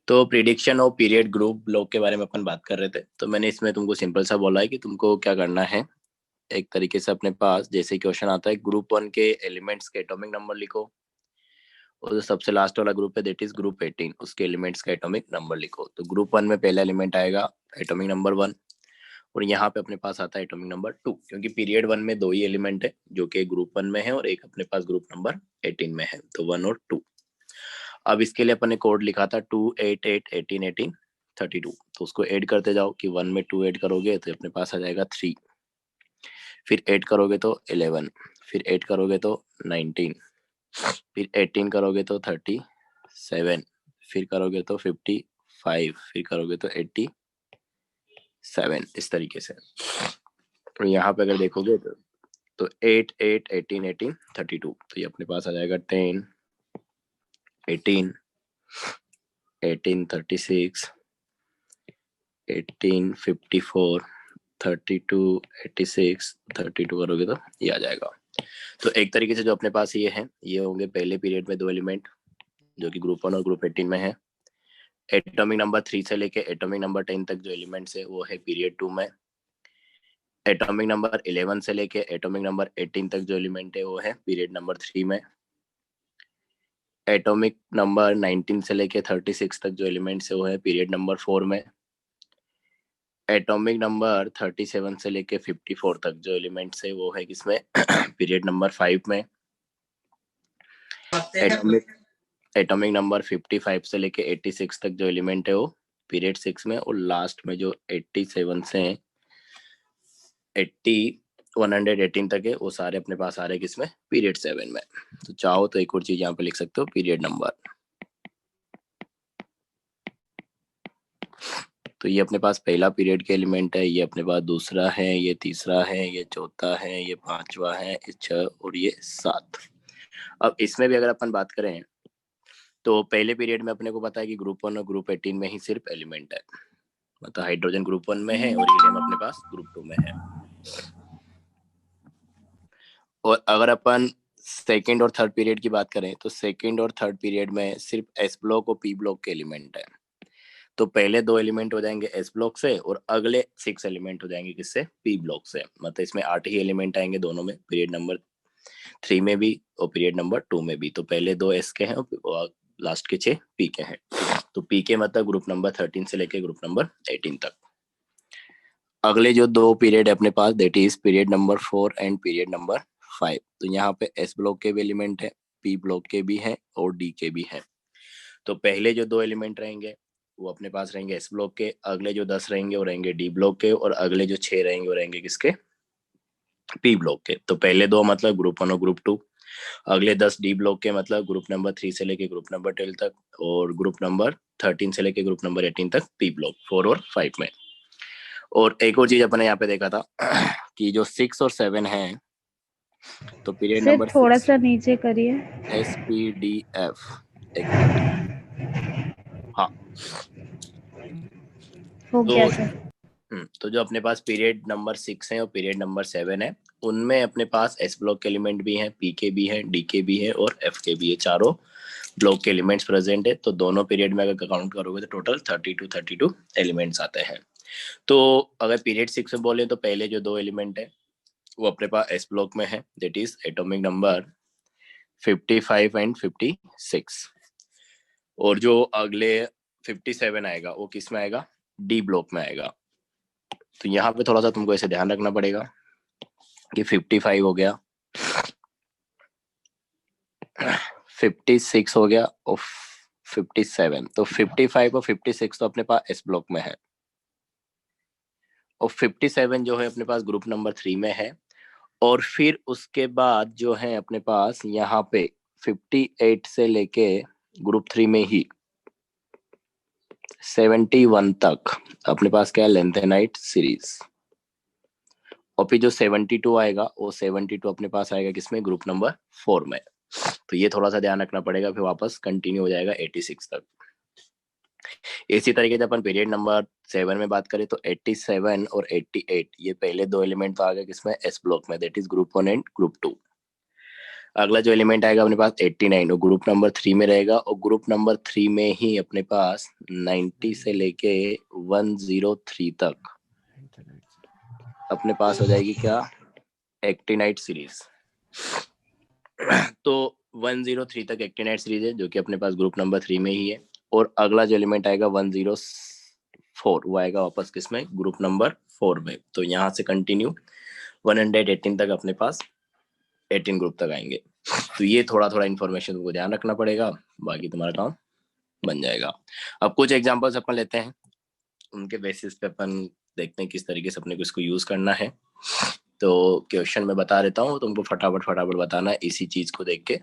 तो prediction of period group block के बारे में अपन बात कर रहे थे। तो मैंने इसमें तुमको सिंपल सा बोला है कि तुमको क्या करना है। एक तरीके से अपने पास जैसे क्वेश्चन आता है, ग्रुप 1 के एलिमेंट्स के एटॉमिक नंबर लिखो, और जो सबसे लास्ट वाला ग्रुप है दैट इज ग्रुप 18, उसके एलिमेंट्स का एटॉमिक नंबर लिखो। तो ग्रुप 1 में पहला एलिमेंट आएगा एटॉमिक नंबर 1, और यहाँ पे अपने पास आता है एटॉमिक नंबर 2, क्योंकि पीरियड 1 में दो ही एलिमेंट है जो कि ग्रुप 1 में है और एक अपने पास ग्रुप नंबर 18 में है, तो 1 और 2। अब इसके लिए अपन ने कोड लिखा था 2 8 8 18 18 32, तो उसको ऐड करते जाओ कि 1 में 2 ऐड करोगे तो अपने पास आ जाएगा 3, फिर 8 करोगे तो 11, फिर 8 करोगे तो 19, फिर 18 करोगे तो 37, फिर करोगे तो 55, फिर करोगे तो 87, इस तरीके से। तो यहाँ पे अगर देखोगे तो 8 8 18 18 32, तो ये अपने पास आ जाएगा 10 18 18 36 18 54 32 86 32 करोगे तो ये आ जाएगा। तो एक तरीके से जो अपने पास ये है, ये होंगे पहले पीरियड में दो एलिमेंट जो कि ग्रुप 1 और ग्रुप 18 में है। एटॉमिक नंबर 3 से लेके एटॉमिक नंबर 10 तक जो एलिमेंट्स है वो है पीरियड 2 में। एटॉमिक नंबर 11 से लेके एटॉमिक नंबर 18 तक जो एलिमेंट है वो है पीरियड नंबर 3 में। एटॉमिक नंबर 19 से लेके 36 तक जो एलिमेंट्स है वो है पीरियड नंबर 4 में। एटॉमिक नंबर 37 से लेके 54 तक जो एलिमेंट्स है वो है किसमें पीरियड नंबर 5 में। एटॉमिक नंबर 55 से लेके 86 तक जो एलिमेंट है वो पीरियड 6 में, और लास्ट में जो 87 से 118 तक है वो सारे अपने पास आ रहे हैं किसमें, पीरियड 7 में। तो चाहो तो एक और चीज यहाँ पे लिख सकते हो, पीरियड नंबर। तो ये अपने पास पहला पीरियड के एलिमेंट है, ये अपने पास दूसरा है, ये तीसरा है, ये चौथा है, ये पांचवा है, ये 6 और ये 7। अब इसमें भी अगर अपन बात करें तो पहले पीरियड में अपने को पता है कि ग्रुप 1 और ग्रुप 18 में ही सिर्फ एलिमेंट है, मतलब हाइड्रोजन ग्रुप 1 में है और हीलियम अपने पास ग्रुप 2 में है। और अगर अपन सेकेंड और थर्ड पीरियड की बात करें तो सेकेंड और थर्ड पीरियड में सिर्फ एस ब्लॉक और पी ब्लॉक के एलिमेंट है। तो पहले दो एलिमेंट हो जाएंगे एस ब्लॉक से और अगले 6 एलिमेंट हो जाएंगे किससे, पी ब्लॉक से। मतलब इसमें 8 ही एलिमेंट आएंगे दोनों में, पीरियड नंबर 3 में भी और पीरियड नंबर 2 में भी। तो पहले दो एस के हैं और लास्ट के 6 पी के हैं। तो पी के मतलब ग्रुप नंबर 13 से लेके ग्रुप नंबर 18 तक। अगले जो दो पीरियड है अपने पास that is period number 4 and period number 5। तो यहाँ पे एस ब्लॉक के भी एलिमेंट है, पी ब्लॉक के भी हैं और डी के भी हैं। तो पहले जो दो एलिमेंट रहेंगे वो अपने पास रहेंगे एस ब्लॉक के, अगले जो 10 रहेंगे वो रहेंगे डी ब्लॉक के, और अगले जो 6 रहेंगे वो रहेंगे किसके, पी ब्लॉक के। तो पहले दो मतलब ग्रुप 1 और ग्रुप 2, अगले 10 डी ब्लॉक के मतलब ग्रुप नंबर 3 से लेके ग्रुप नंबर 12 तक, और ग्रुप नंबर 13 से लेके ग्रुप नंबर 18 तक पी ब्लॉक 4 और 5 में। और एक और चीज अपने यहाँ पे देखा था कि जो 6 और 7 है, तो पीरियड सिर्फ नंबर थोड़ा 6 सा नीचे करिए। SPDF, एक मिनट, हाँ। हो तो गया सर। तो जो अपने पास पीरियड नंबर 6 है और पीरियड नंबर 7 है, उनमें अपने पास एस ब्लॉक के एलिमेंट भी हैं, पी के भी हैं, डी के भी है और एफ के भी है, चारों ब्लॉक के एलिमेंट्स प्रेजेंट है। तो दोनों पीरियड में अगर काउंट करोगे तो टोटल 32 एलिमेंट्स आते हैं। तो अगर पीरियड 6 में बोले तो पहले जो दो एलिमेंट है वो अपने पास एस ब्लॉक में है, that is atomic number 55 and 56। और जो अगले 57 आएगा वो किस में आएगा, डी ब्लॉक में आएगा। तो यहाँ पे थोड़ा सा तुमको ऐसे ध्यान रखना पड़ेगा कि 55 हो गया, 56 हो गया और 57। तो 55 और 56 तो अपने पास एस ब्लॉक में है, और 57 जो है अपने पास ग्रुप नंबर 3 में है। और फिर उसके बाद जो है अपने पास यहाँ पे 58 से लेके ग्रुप 3 में ही 71 तक अपने पास क्या है, लेंथेनाइट सीरीज। और फिर जो 72 आएगा वो 72 अपने पास आएगा किसमें, ग्रुप नंबर 4 में। तो ये थोड़ा सा ध्यान रखना पड़ेगा, फिर वापस कंटिन्यू हो जाएगा 86 तक। इसी तरीके से अपन पीरियड नंबर 7 में बात करें तो 87 और 88 ये पहले दो एलिमेंट तो आ गए किसमें, एस ब्लॉक में, that is group 1 and group 2। अगला जो एलिमेंट आएगा अपने पास 89, वो ग्रुप नंबर 3 में रहेगा, और ग्रुप नंबर 3 में ही अपने पास 90 से लेके 103 तक अपने पास हो जाएगी क्या, एक्टिनाइट सीरीज। तो 103 तक एक्टिनाइट सीरीज है, जो कि अपने पास ग्रुप नंबर 3 में ही है। और अगला जो एलिमेंट आएगा 104, वो आएगा वापस किसमें, ग्रुप नंबर 4 में। तो यहाँ से कंटिन्यू 118 तक अपने पास 18 ग्रुप तक आएंगे। तो ये थोड़ा थोड़ा इन्फॉर्मेशन को ध्यान रखना पड़ेगा, बाकी तुम्हारा काम बन जाएगा। अब कुछ एग्जांपल्स अपन लेते हैं, उनके बेसिस पे अपन देखते हैं किस तरीके से अपने को इसको यूज करना है। तो क्वेश्चन में बता देता हूँ, तुमको फटाफट फटाफट बताना है इसी चीज को देख के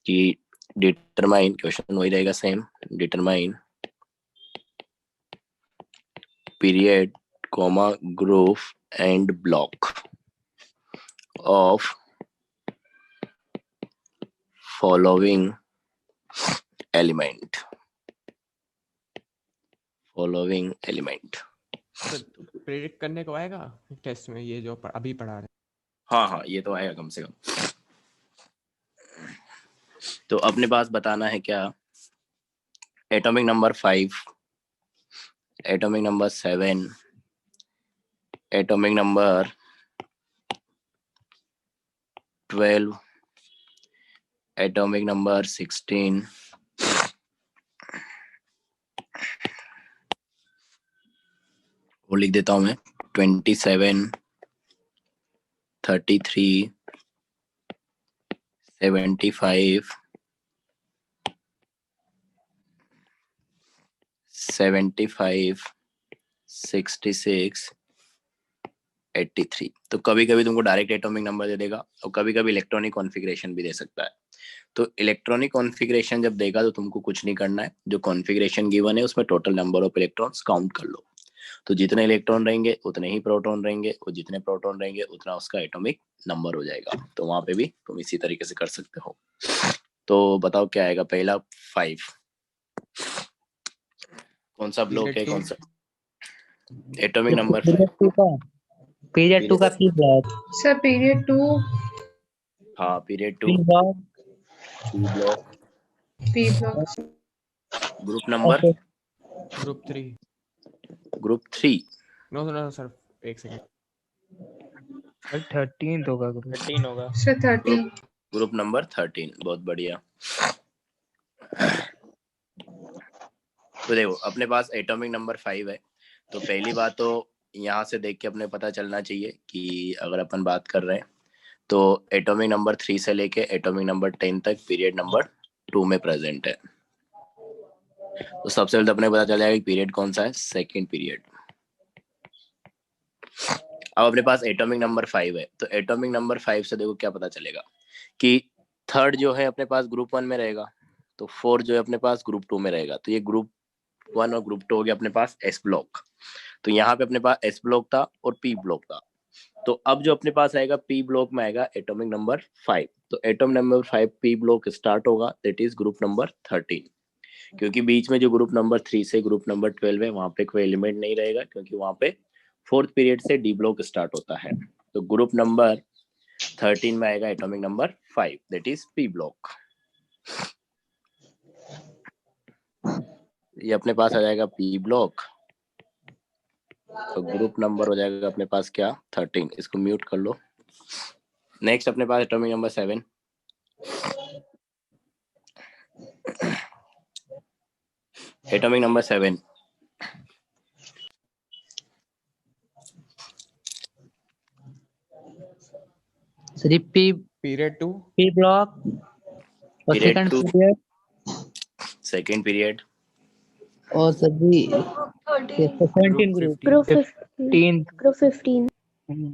कि डिटरमाइन, क्वेश्चन वही रहेगा same, determine period comma group and block of following element, following element. Predict करने को आएगा टेस्ट में, ये जो अभी पढ़ा रहे हैं? हाँ हाँ, ये तो आएगा कम से कम। तो अपने पास बताना है क्या, atomic number 5, atomic number 7, atomic number 12, atomic number 16, वो लिख देता हूं मैं, 27, 33, 75, 75, 66, 83। तो कभी कभी तुमको डायरेक्ट एटॉमिक नंबर दे देगा, और कभी कभी इलेक्ट्रॉनिक कॉन्फ़िगरेशन भी दे सकता है। तो इलेक्ट्रॉनिक कॉन्फ़िगरेशन जब देगा तो तुमको कुछ नहीं करना है, जो कॉन्फ़िगरेशन गिवन है उसमें total number of electrons count कर लो। तो जितने इलेक्ट्रॉन रहेंगे उतने ही प्रोटॉन रहेंगे, और जितने प्रोटॉन रहेंगे उतना उसका एटॉमिक नंबर हो जाएगा। तो वहां पे भी तुम इसी तरीके से कर सकते हो। तो बताओ क्या आएगा, पहला 5, कौन सा ब्लॉक है, कौन सा एटॉमिक नंबर 5? पीरियड 2 का पी ब्लॉक सर पीरियड 2, हाँ period 2 P block P block, P block. Group number group 3। Group 3। No sir, एक सेकंड, 13 होगा, 13 होगा सर 13। ग्रुप नंबर 13, बहुत बढ़िया। तो देखो अपने पास एटॉमिक नंबर 5 है, तो पहली बात तो यहाँ से देख के अपने पता चलना चाहिए कि अगर अपन बात कर रहे हैं तो एटॉमिक नंबर 3 से लेके एटॉमिक नंबर 10 तक पीरियड नंबर 2 में प्रेजेंट है। तो सबसे पहले अपने पता चल जाएगा कि पीरियड कौन सा है, सेकंड पीरियड। अब अपने पास एटॉमिक नंबर 5 है, तो एटॉमिक नंबर 5 से देखो क्या पता चलेगा कि थर्ड जो है अपने पास ग्रुप 1 में रहेगा, तो 4 जो है अपने पास ग्रुप 2 में रहेगा। तो ये ग्रुप 1 और ग्रुप 2 हो गया अपने पास एस ब्लॉक। तो यहाँ पे अपने पास एस ब्लॉक था और पी ब्लॉक था। तो अब जो अपने पास आएगा पी ब्लॉक में आएगा एटॉमिक नंबर 5। तो atomic number 5 P block start होगा, दैट इज ग्रुप नंबर 13। क्योंकि बीच में जो ग्रुप नंबर 3 से ग्रुप नंबर 12 है वहां पे कोई एलिमेंट नहीं रहेगा, क्योंकि वहां पे फोर्थ पीरियड से डी ब्लॉक स्टार्ट होता है। तो ग्रुप नंबर 13 में आएगा atomic number 5, that is P block. ये अपने पास आ जाएगा पी ब्लॉक, तो ग्रुप नंबर हो जाएगा अपने पास क्या, 13। इसको म्यूट कर लो। नेक्स्ट अपने पास एटॉमिक नंबर 7, एटॉमिक नंबर 7 सिर्फ पी पीरियड 2, पी ब्लॉक और पीरियड 2 सेकंड सेकंड पीरियड, और सभी 17 ग्रुप 15 ग्रुप 15।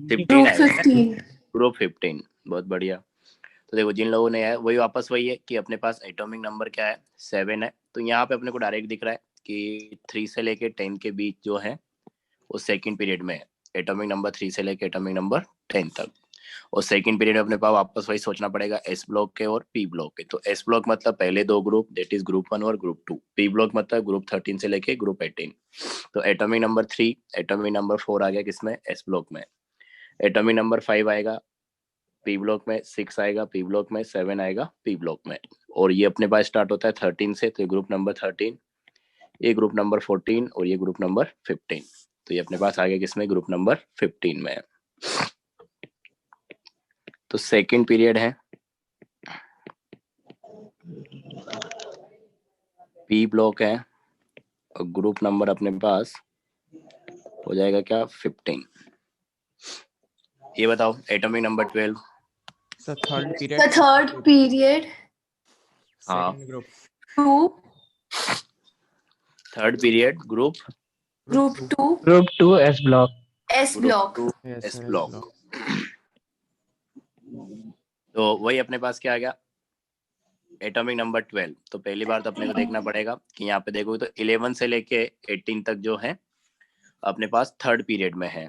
15 आएगा, 15। ग्रुप 15, बहुत बढ़िया। तो देखो जिन लोगों ने है वही वापस वही है कि अपने पास एटॉमिक नंबर क्या है, 7 है। तो यहाँ पे अपने को डायरेक्ट दिख रहा है कि 3 से लेके 10 के बीच जो है वो सेकंड पीरियड में है। एटॉमिक नंबर 3 से लेके एटॉमिक नंबर 10 तक। और सेकंड पीरियड में अपने पास वापस वही सोचना पड़ेगा एस ब्लॉक के और पी ब्लॉक के। तो एस ब्लॉक मतलब पहले दो ग्रुप, दैट इज ग्रुप 1 और ग्रुप 2। पी ब्लॉक मतलब ग्रुप 13 से लेके ग्रुप 18। तो एटॉमिक नंबर 3, एटॉमिक नंबर 4 आ गया किसमें, एस ब्लॉक में। एटॉमिक नंबर 5 आएगा पी ब्लॉक में 6 आएगा, पी ब्लॉक में 7 आएगा, पी ब्लॉक में। और ये अपने पास स्टार्ट होता है 13 से, तो ये ग्रुप नंबर 13, ये ग्रुप नंबर 14 और ये ग्रुप नंबर 15। तो ये अपने पास आ गया किसमें, ग्रुप नंबर 15 में। तो सेकंड पीरियड है पी ब्लॉक है और ग्रुप नंबर अपने पास हो जाएगा क्या, 15। ये बताओ atomic number 12। Sir third The period third period हाँ, second group two, third period group group two, Group 2 S block. S block. 2 yes S sir block. तो वही अपने पास क्या आ गया, एटॉमिक नंबर 12। तो पहली बार तो अपने को देखना पड़ेगा कि यहाँ पे देखोगे तो 11 से लेके 18 तक जो है अपने पास थर्ड पीरियड में है।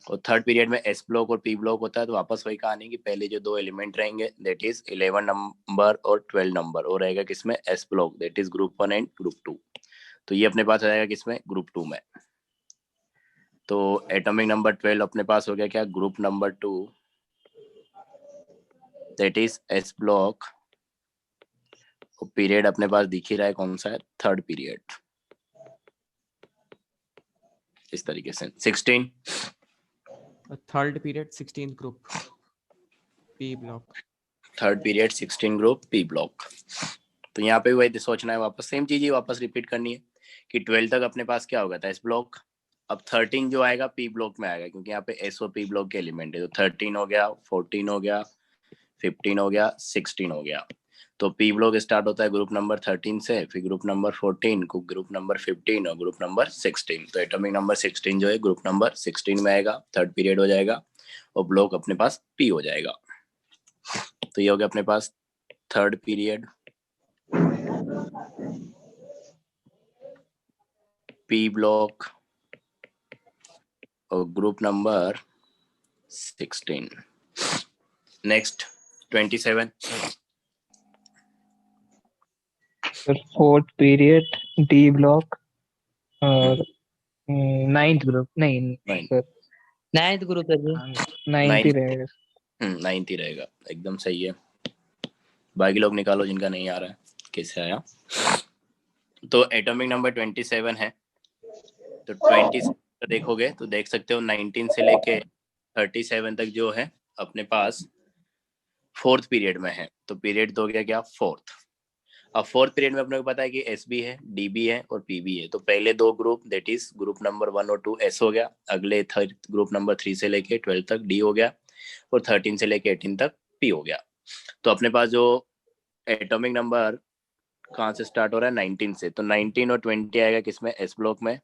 और थर्ड पीरियड में एस ब्लॉक और पी ब्लॉक होता है। तो वापस वही कहानी कि पहले जो दो एलिमेंट रहेंगे दैट इज 11 नंबर और 12 नंबर, और रहेगा किसमें, S block, that is group 1 and group 2। तो ये अपने पास आ जाएगा किसमें, ग्रुप 2 में। तो एटॉमिक नंबर 12 अपने पास हो गया क्या, group number 2, that is S block. और पीरियड अपने पास दिख ही रहा है कौन सा है, थर्ड पीरियड। इस तरीके से 16 third period 16th group P block. Third period 16 group P block. तो यहाँ पे वही सोचना है, वापस सेम चीज ही वापस रिपीट करनी है कि 12 तक अपने पास क्या होगा था, एस ब्लॉक। अब 13 जो आएगा पी ब्लॉक में आएगा, क्योंकि यहाँ पे एस और पी ब्लॉक के एलिमेंट है। तो 13 हो गया, 14 हो गया, 15 हो गया, 16 हो गया। तो पी ब्लॉक स्टार्ट होता है ग्रुप नंबर 13 से, फिर ग्रुप नंबर 14 को, ग्रुप नंबर 15 और ग्रुप नंबर 16। तो एटॉमिक नंबर 16 जो है ग्रुप नंबर 16 में आएगा, थर्ड पीरियड हो जाएगा और ब्लॉक अपने पास पी हो जाएगा। तो ये हो गया अपने पास थर्ड पीरियड पी ब्लॉक और group number 16। Next 27 fourth period D block और नाइन्थ ग्रुप, नहीं सर नाइन्थ ग्रुप है जी, नाइन्थ ही रहेगा। 9th ही रहेगा, एकदम सही है। बाकी लोग निकालो जिनका नहीं आ रहा है कैसे आया। तो एटॉमिक नंबर 27 है। तो 27 देखोगे तो देख सकते हो 19 से लेके 37 तक जो है अपने पास फोर्थ पीरियड में है। तो पीरियड तो हो गया क्या, फोर्थ। अब फोर्थ पीरियड में अपने को पता है कि एस बी है, डी बी है और पी बी है। तो पहले दो group that is group number 1 और 2 एस हो गया, अगले थर्ड ग्रुप नंबर 3 से लेके 12 तक डी हो गया, और 13 से लेके 18 तक पी हो गया। तो अपने पास जो एटॉमिक नंबर कहाँ से स्टार्ट हो रहा है, 19 से। तो 19 और 20 आएगा किसमें, एस ब्लॉक में।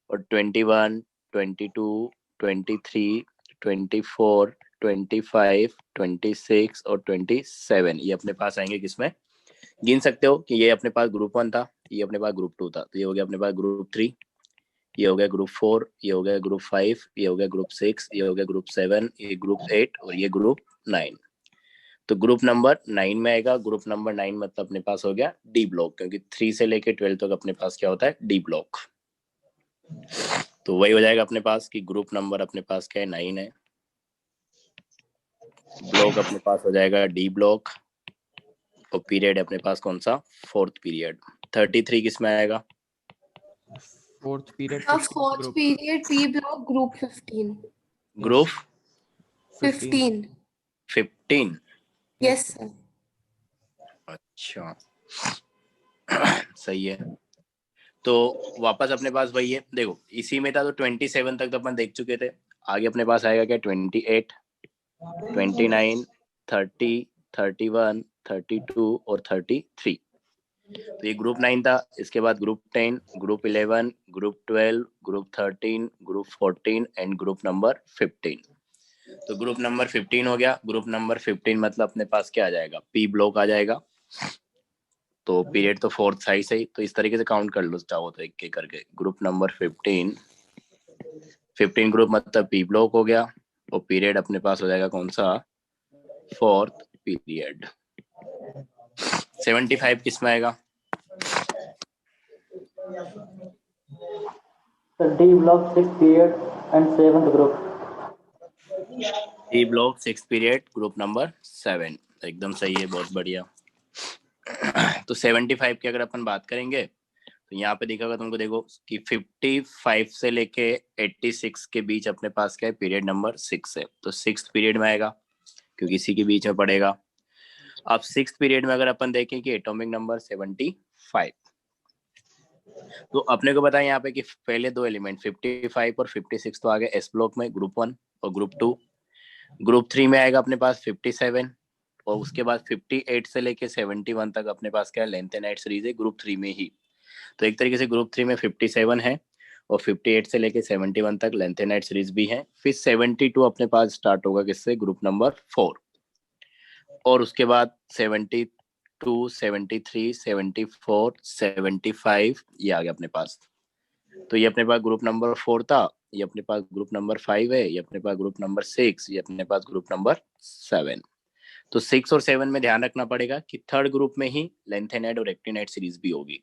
और 21, 22, 23, 24, 25, 26 और 27 ये अपने पास आएंगे किसमें, गिन सकते हो कि ये अपने पास ग्रुप 1 था, ये अपने पास ग्रुप 2 था। तो ये हो गया अपने पास ग्रुप 3, ये हो गया ग्रुप 4, ये हो गया ग्रुप 5, ये हो गया ग्रुप 6, ये हो गया ग्रुप 7, ये ग्रुप 8 और ये ग्रुप 9। तो ग्रुप नंबर 9 में आएगा। ग्रुप नंबर 9 मतलब अपने पास हो गया डी ब्लॉक, क्योंकि 3 से लेके 12 तक अपने पास क्या होता है, डी ब्लॉक। तो वही हो जाएगा अपने पास कि ग्रुप नंबर अपने पास क्या है, 9 है। ब्लॉक अपने पास हो जाएगा डी ब्लॉक और पीरियड अपने पास कौन सा, फोर्थ पीरियड। 33 किस में आएगा, fourth period The fourth period P block group 15. Group 15. 15। Yes sir. अच्छा सही है। तो वापस अपने पास वही है, देखो इसी में था। तो 27 तक तो अपन देख चुके थे। आगे अपने पास आएगा क्या, 28, 29, 30, 31, 32 और 33। तो ये ग्रुप 9 था। इसके बाद group 10, group 11, group 12, group 13, group 14 and group number 15। तो ग्रुप नंबर 15 हो गया। ग्रुप नंबर 15 मतलब अपने पास क्या आ जाएगा, पी ब्लॉक आ जाएगा। तो पीरियड तो फोर्थ साइड से ही, तो इस तरीके से काउंट कर लो चाहो तो एक एक करके। ग्रुप नंबर 15 ग्रुप मतलब पी ब्लॉक हो गया और पीरियड अपने पास हो जाएगा कौन सा, फोर्थ पीरियड। 75 किस में आएगा, D block 6th period and 7th group. D block 6th period group number 7, एकदम सही है, बहुत बढ़िया। तो 75 की अगर अपन बात करेंगे तो यहाँ पे दिखागा तुमको, देखो कि 55 से लेके 86 के बीच अपने पास क्या है, पीरियड नंबर 6 है, तो 6th पीरियड में आएगा क्योंकि इसी के बीच में पड़ेगा। अब 6th पीरियड में अगर अपन देखें कि एटॉमिक नंबर 75, तो अपने को बताया यहाँ पे कि पहले दो एलिमेंट 55 और 56 तो आ गए एस ब्लॉक में, ग्रुप 1 और ग्रुप 2। ग्रुप 3 में आएगा अपने पास 57, और उसके बाद 58 से लेके 71 तक अपने पास क्या है, लेंथेनाइट सीरीज है ग्रुप 3 में ही। तो एक तरीके से ग्रुप 3 में 57 है और 58 से लेके 71 तक लेंथेनाइट सीरीज भी है। फिर 72 अपने पास स्टार्ट होगा किससे, ग्रुप नंबर 4, और उसके बाद 72, 73, 74, 75 ये आ गया अपने पास। तो ये अपने पास ग्रुप नंबर 4 था, ये अपने पास ग्रुप नंबर 5 है, ये अपने पास ग्रुप नंबर 6, ये अपने पास ग्रुप नंबर 7। तो 6 और 7 में ध्यान रखना पड़ेगा कि थर्ड ग्रुप में ही लेंथेनाइट और एक्टिनाइट सीरीज भी होगी।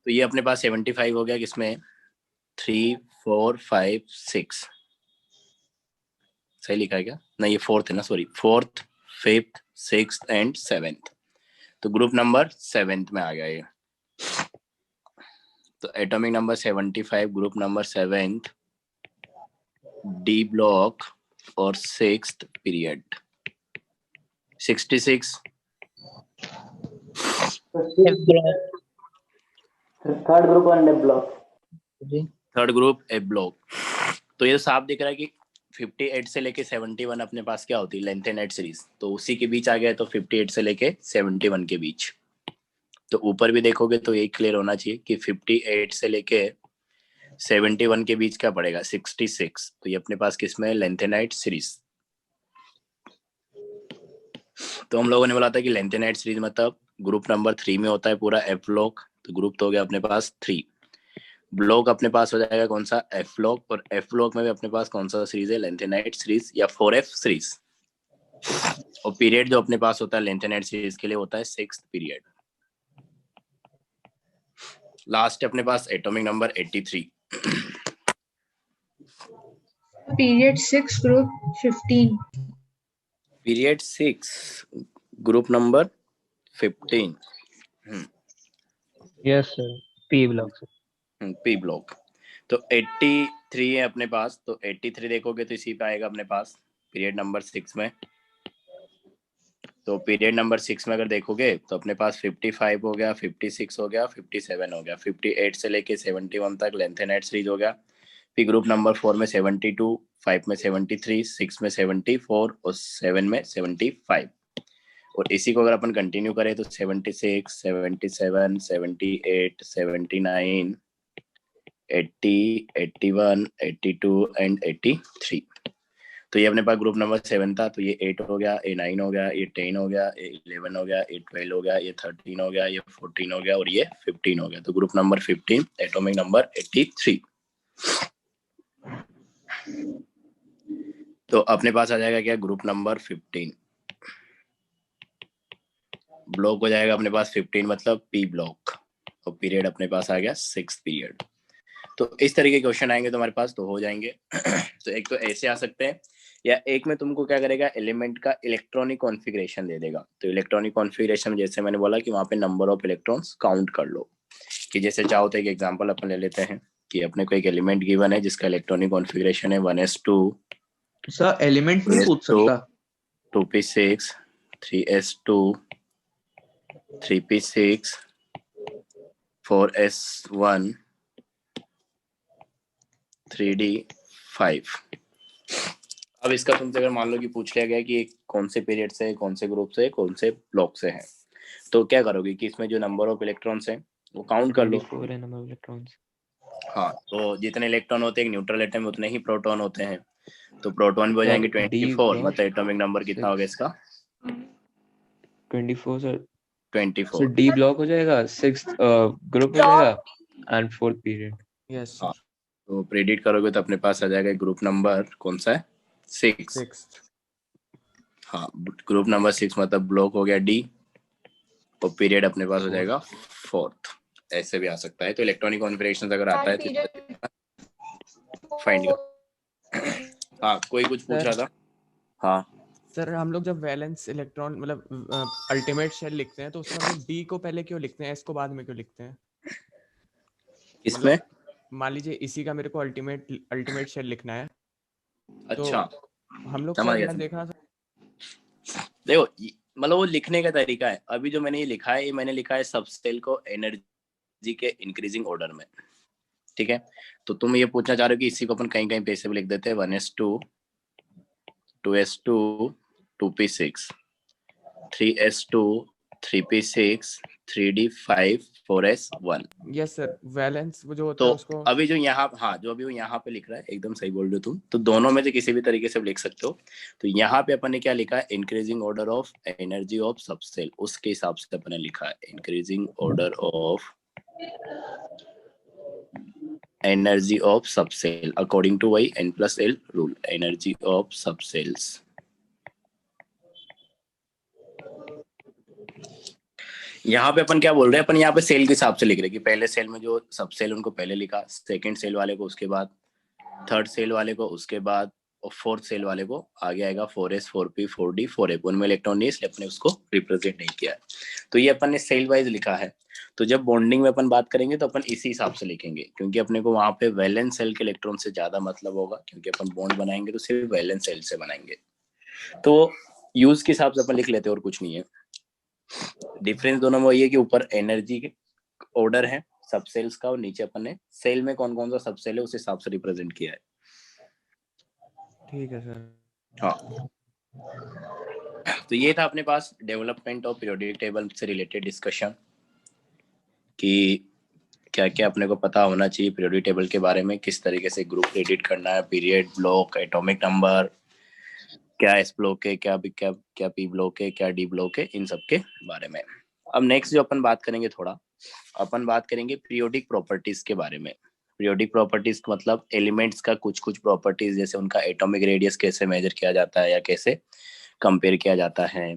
तो ये अपने पास 75 हो गया, किसमें 3, 4, 5, 6 सही लिखा है क्या, नहीं ये 4th है ना, sorry 4th, 5th, 6th and 7th। तो ग्रुप नंबर 7th में आ गया ये। तो atomic number 75 group number 7th D block और 6th पीरियड। 66 थर्ड ग्रुप और F block. Third group F block. तो ये साफ दिख रहा है कि 58 से लेके 71 अपने पास क्या होती है, लेंथेनाइट सीरीज, तो उसी के बीच आ गया, तो 58 से लेके 71 के बीच। तो ऊपर भी देखोगे तो ये क्लियर होना चाहिए कि 58 से लेके 71 के बीच क्या पड़ेगा, 66। तो ये अपने पास किसमें, लेंथेनाइट सीरीज। तो हम लोगों ने बोला था कि लेंथेनाइट सीरीज मतलब ग्रुप नंबर 3 में होता है पूरा एफ ब्लॉक, तो ग्रुप तो हो गया अपने पास 3। ब्लॉक अपने पास हो जाएगा कौन सा, एफ ब्लॉक, और एफ ब्लॉक में भी अपने पास कौन सा सीरीज है, लेंथेनाइट सीरीज या 4F सीरीज। और पीरियड जो अपने पास होता है लेंथेनाइट सीरीज के लिए होता है 6th पीरियड। लास्ट अपने पास atomic number 83। Period 6 group 15. Period 6 group number 15। Yes sir, P block sir. P block. तो 83 है अपने पास, तो 83 देखोगे तो इसी पे आएगा अपने पास पीरियड नंबर 6 में। तो पीरियड नंबर 6 में अगर देखोगे तो अपने पास 55 हो गया, 56 हो गया, 57 हो गया, 58 से लेके 71 तक लेंथेनाइट सीरीज हो गया। फिर ग्रुप नंबर 4 में 72, 5 में 73, 6 में 74 और 7 में 75। और इसी को अगर अपन कंटिन्यू करें तो 76, 77, 78, 79, 80, 81, 82 एंड 83। तो ये अपने पास ग्रुप नंबर 7 था, तो ये 8 हो गया, ये 9 हो गया, ये 10 हो गया, ये 11 हो गया, ये 12 हो गया, ये 13 हो गया, ये 14 हो गया और ये 15 हो गया। तो ग्रुप नंबर 15 एटॉमिक नंबर 83। तो अपने पास आ जाएगा क्या, ग्रुप नंबर 15। ब्लॉक हो जाएगा अपने पास 15 मतलब पी ब्लॉक, और पीरियड अपने पास आ गया 6th पीरियड। तो इस तरीके के क्वेश्चन आएंगे तो हमारे पास तो हो जाएंगे। तो एक तो ऐसे आ सकते हैं, या एक में तुमको क्या करेगा, एलिमेंट का इलेक्ट्रॉनिक कॉन्फ़िगरेशन दे देगा। तो इलेक्ट्रॉनिक कॉन्फ़िगरेशन जैसे मैंने बोला कि वहां पे नंबर ऑफ इलेक्ट्रॉन्स काउंट कर लो, कि जैसे चाहो तो एक एग्जांपल अपन ले लेते हैं कि अपने को एक एलिमेंट गिवन है जिसका इलेक्ट्रॉनिक कॉन्फ़िगरेशन है 1s2, सर एलिमेंट नहीं पूछ सकता, 2p6, 3s2, 3p6, 4s1, 3d5। अब इसका तुमसे अगर मान लो कि पूछ लिया गया कि कौन से पीरियड से, कौन से ग्रुप से, कौन से ब्लॉक से है, तो क्या करोगे कि इसमें जो नंबर ऑफ इलेक्ट्रॉन्स हैं वो काउंट कर लो। 24 है नंबर ऑफ इलेक्ट्रॉन्स। हाँ, तो जितने इलेक्ट्रॉन होते हैं एक न्यूट्रल एटम में उतने ही प्रोटॉन होते हैं, तो प्रोटॉन भी हो जाएंगे 24, मतलब एटॉमिक नंबर कितना होगा इसका, 24 सर। 24। सर डी ब्लॉक हो जाएगा, 6th ग्रुप हो जाएगा एंड 4th पीरियड। यस हाँ, तो प्रेडिक्ट करोगे तो अपने पास आ जाएगा ग्रुप नंबर कौन सा है, 6। हाँ, ग्रुप नंबर 6 मतलब ब्लॉक हो गया डी, और पीरियड अपने पास हो जाएगा 4th। ऐसे भी आ सकता है। तो इलेक्ट्रॉनिक कॉन्फ़िगरेशन अगर आता है तो फाइंड कर। हाँ कोई कुछ पूछ रहा था। हाँ सर हम लोग जब वैलेंस इलेक्ट्रॉन मतलब अल्टीमेट शेल लिखते हैं तो उसमें हम लोग डी को पहले क्यों लिखते हैं, एस को बाद में क्यों लिखते हैं? इसमें मान लीजिए इसी का मेरे को अल्टीमेट शेल लिखना है, तो अच्छा हम लोग समझ सर गया। मैं देखा देखो मतलब वो लिखने का तरीका है। अभी जो मैंने ये लिखा है, ये मैंने लिखा है सब सेल को एनर्जी के इंक्रीजिंग ऑर्डर में, ठीक है। तो तुम ये पूछना चाह रहे हो कि इसी को अपन कहीं कहीं पे से भी लिख देते हैं 1s2 2s2 2p6 3s2 3p6 3d5 4s1। Yes sir, valence वो जो होता तो है उसको अभी जो यहाँ, हाँ जो अभी वो यहाँ पे लिख रहा है एकदम सही बोल रहे हो तुम। तो दोनों में से किसी भी तरीके से लिख सकते हो। तो यहाँ पे अपन ने क्या लिखा है, increasing order of energy of subshell, उसके हिसाब से अपन ने लिखा है increasing order of energy of subshell according to वाई n+l rule, energy of subshells. यहाँ पे अपन क्या बोल रहे हैं, अपन यहाँ पे सेल के हिसाब से लिख रहे हैं कि पहले सेल में जो सब सेल उनको पहले लिखा, सेकंड सेल वाले को उसके बाद, थर्ड सेल वाले को उसके बाद, और फोर्थ सेल वाले को आगे आएगा 4s 4p 4d 4f। उनमें इलेक्ट्रॉन नहीं, इसलिए अपने उसको रिप्रेजेंट नहीं किया है। तो ये अपन ने सेल वाइज लिखा है। तो जब बॉन्डिंग में अपन बात करेंगे तो अपन इसी हिसाब से लिखेंगे, क्योंकि अपने को वहां पे वैलेंस सेल के इलेक्ट्रॉन से ज्यादा मतलब होगा, क्योंकि अपन बॉन्ड बनाएंगे तो सिर्फ वैलेंस सेल से बनाएंगे। तो यूज के हिसाब से अपन लिख लेते हैं और कुछ नहीं है। डिफरेंस दोनों में ये कि ऊपर एनर्जी के ऑर्डर है सब सेल्स का, और नीचे अपन ने सेल में कौन कौन सा सब सेल है उस हिसाब से रिप्रेजेंट किया है। ठीक है सर। हाँ तो ये था अपने पास डेवलपमेंट ऑफ पीरियोडिक टेबल से रिलेटेड डिस्कशन कि क्या क्या अपने को पता होना चाहिए पीरियोडिक टेबल के बारे में, किस तरीके से ग्रुप एडिट करना है, पीरियड, ब्लॉक, एटॉमिक नंबर, क्या एस ब्लॉक है, क्या क्या पी ब्लॉक है, क्या डी ब्लॉक है, इन सब के बारे में। अब नेक्स्ट जो अपन बात करेंगे, थोड़ा अपन बात करेंगे पीरियोडिक प्रॉपर्टीज के बारे में। पीरियोडिक प्रॉपर्टीज का मतलब एलिमेंट्स का कुछ कुछ प्रॉपर्टीज, जैसे उनका एटॉमिक रेडियस कैसे मेजर किया जाता है या कैसे कंपेयर किया जाता है।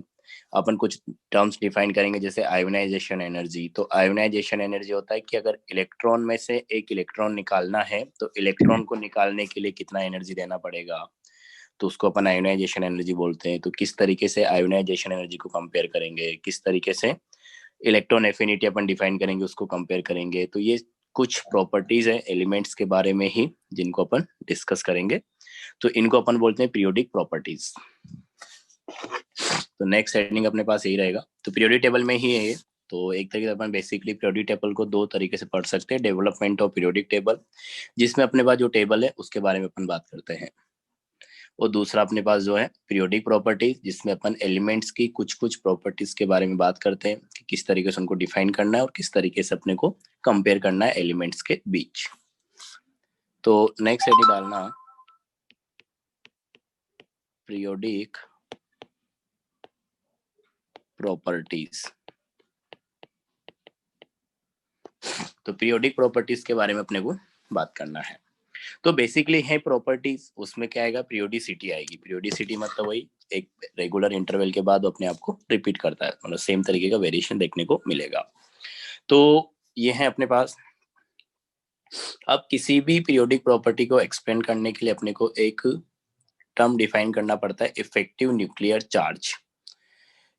अपन कुछ टर्म्स डिफाइन करेंगे जैसे आयोनाइजेशन एनर्जी। तो आयोनाइजेशन एनर्जी होता है कि अगर इलेक्ट्रॉन में से एक इलेक्ट्रॉन निकालना है तो इलेक्ट्रॉन को निकालने के लिए कितना एनर्जी देना पड़ेगा, तो उसको अपन आयोनाइजेशन एनर्जी बोलते हैं। तो किस तरीके से आयोनाइजेशन एनर्जी को कंपेयर करेंगे, किस तरीके से इलेक्ट्रॉन एफिनिटी अपन डिफाइन करेंगे, उसको कंपेयर करेंगे। तो ये कुछ प्रॉपर्टीज है एलिमेंट्स के बारे में ही जिनको अपन डिस्कस करेंगे। तो इनको अपन बोलते हैं पीरियोडिक प्रॉपर्टीज। तो नेक्स्ट हेडिंग अपने पास यही रहेगा। तो पीरियोडिक टेबल में ही है ये। तो एक तरीके से अपन बेसिकली पीरियोडिक टेबल को दो तरीके से पढ़ सकते हैं, डेवलपमेंट ऑफ पीरियोडिक टेबल, जिसमें अपने पास जो टेबल है उसके बारे में अपन बात करते हैं, और दूसरा अपने पास जो है पीरियोडिक प्रॉपर्टीज, जिसमें अपन एलिमेंट्स की कुछ कुछ प्रॉपर्टीज के बारे में बात करते हैं कि किस तरीके से उनको डिफाइन करना है और किस तरीके से अपने को कंपेयर करना है एलिमेंट्स के बीच। तो नेक्स्ट हेडिंग डालना पीरियोडिक प्रॉपर्टीज। तो पीरियोडिक प्रॉपर्टीज के बारे में अपने को बात करना है। तो बेसिकली है प्रॉपर्टीज, उसमें क्या आएगा, पीरियोडिसिटी आएगी। पीरियोडिसिटी मतलब वही एक रेगुलर इंटरवल के बाद अपने आप को रिपीट करता है, मतलब सेम तरीके का वेरिएशन देखने को मिलेगा। तो ये है अपने पास। अब किसी भी पीरियोडिक प्रॉपर्टी को एक्सप्लेन करने के लिए अपने को एक टर्म डिफाइन करना पड़ता है, इफेक्टिव न्यूक्लियर चार्ज।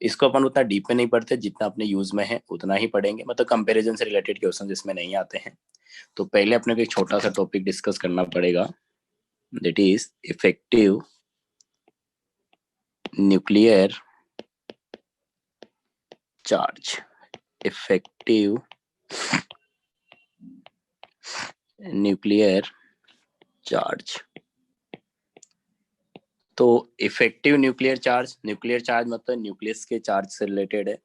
इसको अपन उतना डीप में नहीं पढ़ते, जितना अपने यूज में है उतना ही पढ़ेंगे, मतलब कंपैरिजन से रिलेटेड क्वेश्चन जिसमें नहीं आते हैं। तो पहले अपने को एक छोटा सा टॉपिक डिस्कस करना पड़ेगा, that is effective nuclear charge. Effective nuclear charge. तो इफेक्टिव न्यूक्लियर चार्ज मतलब न्यूक्लियस के चार्ज से रिलेटेड है,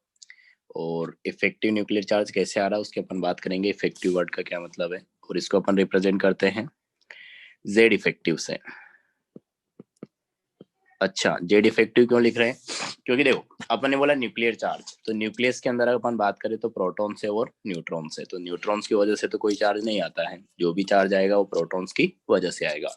और इफेक्टिव न्यूक्लियर चार्ज कैसे आ रहा है उसकी अपन बात करेंगे, इफेक्टिव वर्ड का क्या मतलब है, और इसको अपन रिप्रेजेंट करते हैं जेड इफेक्टिव से। अच्छा, जेड इफेक्टिव क्यों लिख रहे हैं, क्योंकि देखो अपन ने बोला न्यूक्लियर चार्ज, तो न्यूक्लियस के अंदर अपन बात करें तो प्रोटॉन से और न्यूट्रॉन से। तो न्यूट्रॉन्स की वजह से तो कोई चार्ज नहीं आता है, जो भी चार्ज आएगा वो प्रोटॉन्स की वजह से आएगा।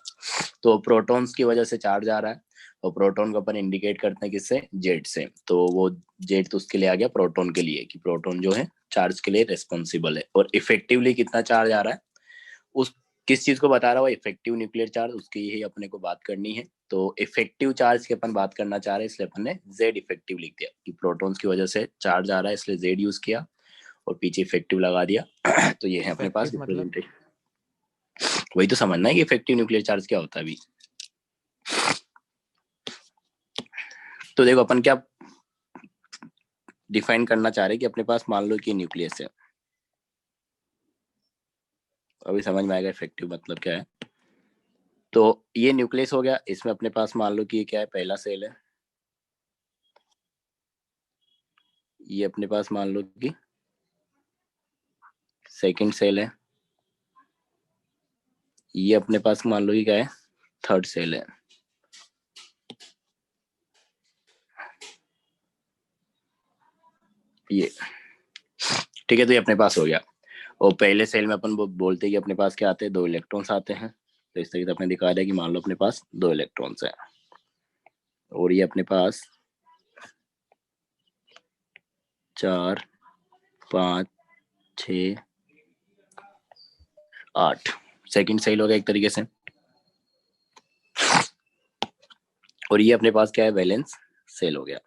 तो प्रोटॉन्स की वजह से चार्ज आ रहा है, और प्रोटॉन को अपन इंडिकेट करते हैं किससे, जेड से। तो वो जेड तो उसके लिए आ गया प्रोटॉन के लिए, कि प्रोटॉन जो है चार्ज के लिए रेस्पॉन्सिबल है। और इफेक्टिवली कितना चार्ज आ रहा है, उस किस चीज को बता रहा हूँ, इफेक्टिव न्यूक्लियर चार्ज, उसकी यही अपने को बात करनी है। तो इफेक्टिव चार्ज की अपन बात करना चाह रहे हैं, इसलिए अपन ने जेड इफेक्टिव लिख दिया कि प्रोटॉन्स की वजह से चार्ज आ रहा है, इसलिए जेड यूज किया और पीछे इफेक्टिव लगा दिया। तो ये है अपने पास Effective मतलब? रिप्रेजेंटेशन। वही तो समझना है कि इफेक्टिव न्यूक्लियर चार्ज क्या होता है अभी। तो देखो अपन क्या डिफाइन करना चाह रहे हैं कि अपने पास मान लो कि न्यूक्लियस है, अभी समझ में आएगा इफेक्टिव मतलब क्या है। तो ये न्यूक्लियस हो गया, इसमें अपने पास मान लो कि ये क्या है, पहला सेल है, ये अपने पास मान लो कि सेकंड सेल है, ये अपने पास मान लो कि क्या है, थर्ड सेल है। ये ठीक है, तो ये अपने पास हो गया। और पहले सेल में अपन बोलते हैं कि अपने पास क्या आते हैं, 2 इलेक्ट्रॉन्स आते हैं। तो इस तरीके से अपने दिखा दिया कि मान लो अपने पास 2 इलेक्ट्रॉन्स है और ये अपने पास 4 5 6 8 सेकंड सेल हो गया एक तरीके से। और ये अपने पास क्या है, वैलेंस सेल हो गया।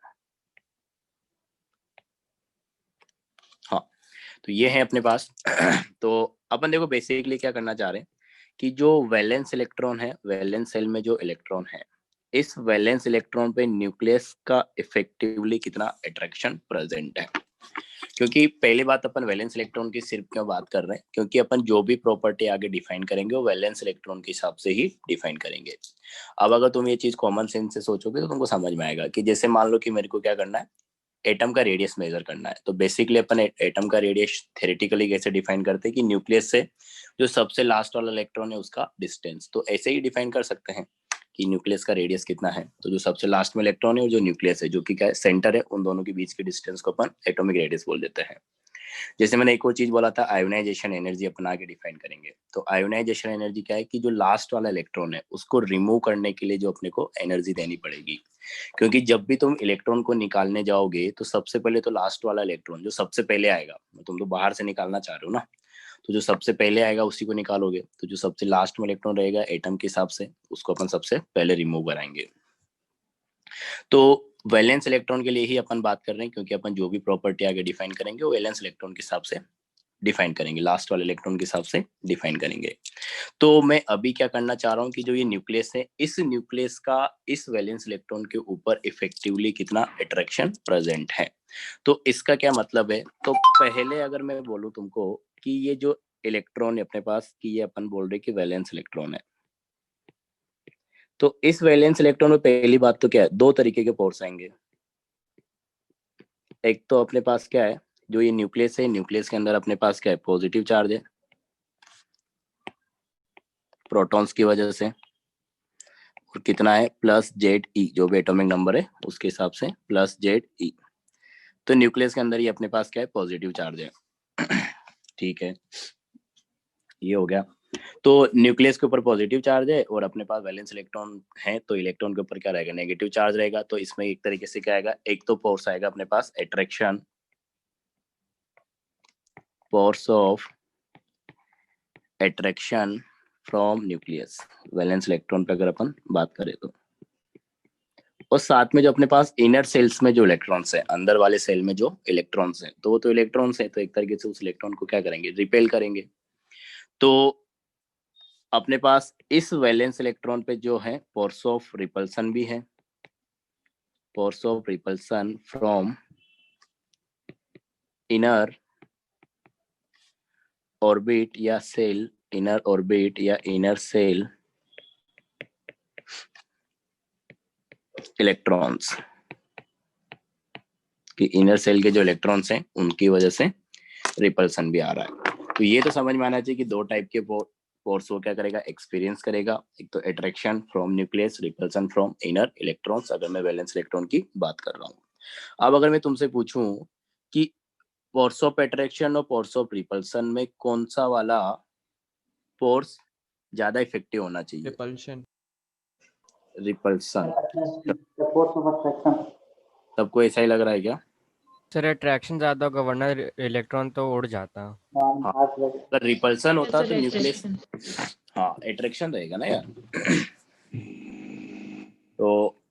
हाँ, तो ये है अपने पास। तो अपन देखो बेसिकली क्या करना चाह रहे हैं कि जो वैलेंस इलेक्ट्रॉन है, वैलेंस सेल में जो इलेक्ट्रॉन है, इस वैलेंस इलेक्ट्रॉन पे न्यूक्लियस का इफेक्टिवली कितना अट्रैक्शन प्रेजेंट है। क्योंकि पहली बात अपन वैलेंस इलेक्ट्रॉन की सिर्फ क्यों बात कर रहे हैं, क्योंकि अपन जो भी प्रॉपर्टी आगे डिफाइन करेंगे वो वैलेंस इलेक्ट्रॉन के हिसाब से ही डिफाइन करेंगे। अब अगर तुम ये चीज कॉमन सेंस से सोचोगे तो तुमको समझ में आएगा कि जैसे मान लो कि मेरे को क्या करना है, एटम का रेडियस मेजर करना है। तो बेसिकली अपन एटम का रेडियस थ्योरेटिकली कैसे डिफाइन करते हैं कि न्यूक्लियस से जो सबसे लास्ट वाला इलेक्ट्रॉन है उसका डिस्टेंस। तो ऐसे ही डिफाइन कर सकते हैं कि न्यूक्लियस का रेडियस कितना है, तो जो सबसे लास्ट में इलेक्ट्रॉन है और जो न्यूक्लियस है जो कि क्या है, सेंटर है, उन दोनों के बीच के डिस्टेंस को अपन एटॉमिक रेडियस बोल देते हैं। जैसे मैंने एक और चीज बोला था, आयोनाइजेशन एनर्जी अपन आगे डिफाइन करेंगे। तो आयोनाइजेशन एनर्जी क्या है कि जो लास्ट वाला इलेक्ट्रॉन है उसको रिमूव करने के लिए जो अपने को एनर्जी देनी पड़ेगी। क्योंकि जब भी तुम इलेक्ट्रॉन को निकालने जाओगे तो सबसे पहले तो लास्ट वाला इलेक्ट्रॉन जो सबसे पहले आएगा, तुम तो बाहर से निकालना चाह रहे हो ना, तो जो सबसे पहले आएगा उसी को निकालोगे। तो जो सबसे लास्ट में इलेक्ट्रॉन रहेगा एटम के हिसाब से उसको अपन सबसे पहले रिमूव कराएंगे। तो वैलेंस इलेक्ट्रॉन के लिए ही अपन बात कर रहे हैं, क्योंकि अपन जो भी प्रॉपर्टी आगे डिफाइन करेंगे वो वैलेंस इलेक्ट्रॉन के हिसाब से डिफाइन करेंगे, लास्ट वाले इलेक्ट्रॉन के हिसाब से डिफाइन करेंगे। तो मैं अभी क्या करना चाह रहा हूँ कि जो ये न्यूक्लियस है, इस न्यूक्लियस का इस वैलेंस इलेक्ट्रॉन के ऊपर इफेक्टिवली कितना अट्रैक्शन प्रेजेंट है। तो इसका क्या मतलब है, तो पहले अगर मैं बोलूँ तुमको कि ये जो इलेक्ट्रॉन है अपने पास कि ये अपन बोल रहे कि वैलेंस इलेक्ट्रॉन है, तो इस वैलेंस इलेक्ट्रॉन में पहली बात तो क्या है, 2 तरीके के पोर्स आएंगे। एक तो अपने पास क्या है, जो ये न्यूक्लियस है, न्यूक्लियस के अंदर अपने पास क्या है, पॉजिटिव चार्ज है प्रोटॉन्स की वजह से, और कितना है, +ZE, जो भी एटॉमिक नंबर है उसके हिसाब से +ZE। तो न्यूक्लियस के अंदर ये अपने पास क्या है, पॉजिटिव चार्ज है। ठीक है, ये हो गया। तो न्यूक्लियस के ऊपर पॉजिटिव चार्ज है और अपने पास वैलेंस इलेक्ट्रॉन है, तो इलेक्ट्रॉन के ऊपर क्या रहेगा, नेगेटिव चार्ज रहेगा। तो इसमें एक तरीके से क्या आएगा, एक तो फोर्स आएगा अपने पास attraction, force of attraction from nucleus, valence electron पे अगर अपन बात करें तो। और साथ में जो अपने पास इनर सेल्स में जो इलेक्ट्रॉन्स है, अंदर वाले सेल में जो इलेक्ट्रॉन्स है, तो वो तो इलेक्ट्रॉन्स है, तो एक तरीके से उस इलेक्ट्रॉन को क्या करेंगे, रिपेल करेंगे। तो अपने पास इस वैलेंस इलेक्ट्रॉन पे जो है फोर्स ऑफ रिपल्सन भी है, force of repulsion from inner orbit या सेल, इनर ऑर्बिट या इनर सेल इलेक्ट्रॉन्स, कि इनर सेल के जो इलेक्ट्रॉन्स हैं उनकी वजह से रिपल्सन भी आ रहा है। तो ये तो समझ में आना चाहिए कि 2 टाइप के फोर्स वो क्या करेगा, एक्सपीरियंस करेगा। एक तो attraction from nucleus, repulsion from inner electrons, अगर मैं वैलेंस इलेक्ट्रॉन की बात कर रहा हूँ। अब अगर मैं तुमसे पूछूं कि फोर्स ऑफ अट्रैक्शन और फोर्स ऑफ रिपल्सन में कौन सा वाला फोर्स ज्यादा इफेक्टिव होना चाहिए, repulsion. Repulsion. The force of attraction. सबको ऐसा ही लग रहा है क्या? सर अट्रैक्शन ज्यादा होगा वरना इलेक्ट्रॉन तो उड़ जाता। हाँ, अगर रिपल्सन होता तो न्यूक्लियस, हाँ एट्रैक्शन रहेगा ना यार। तो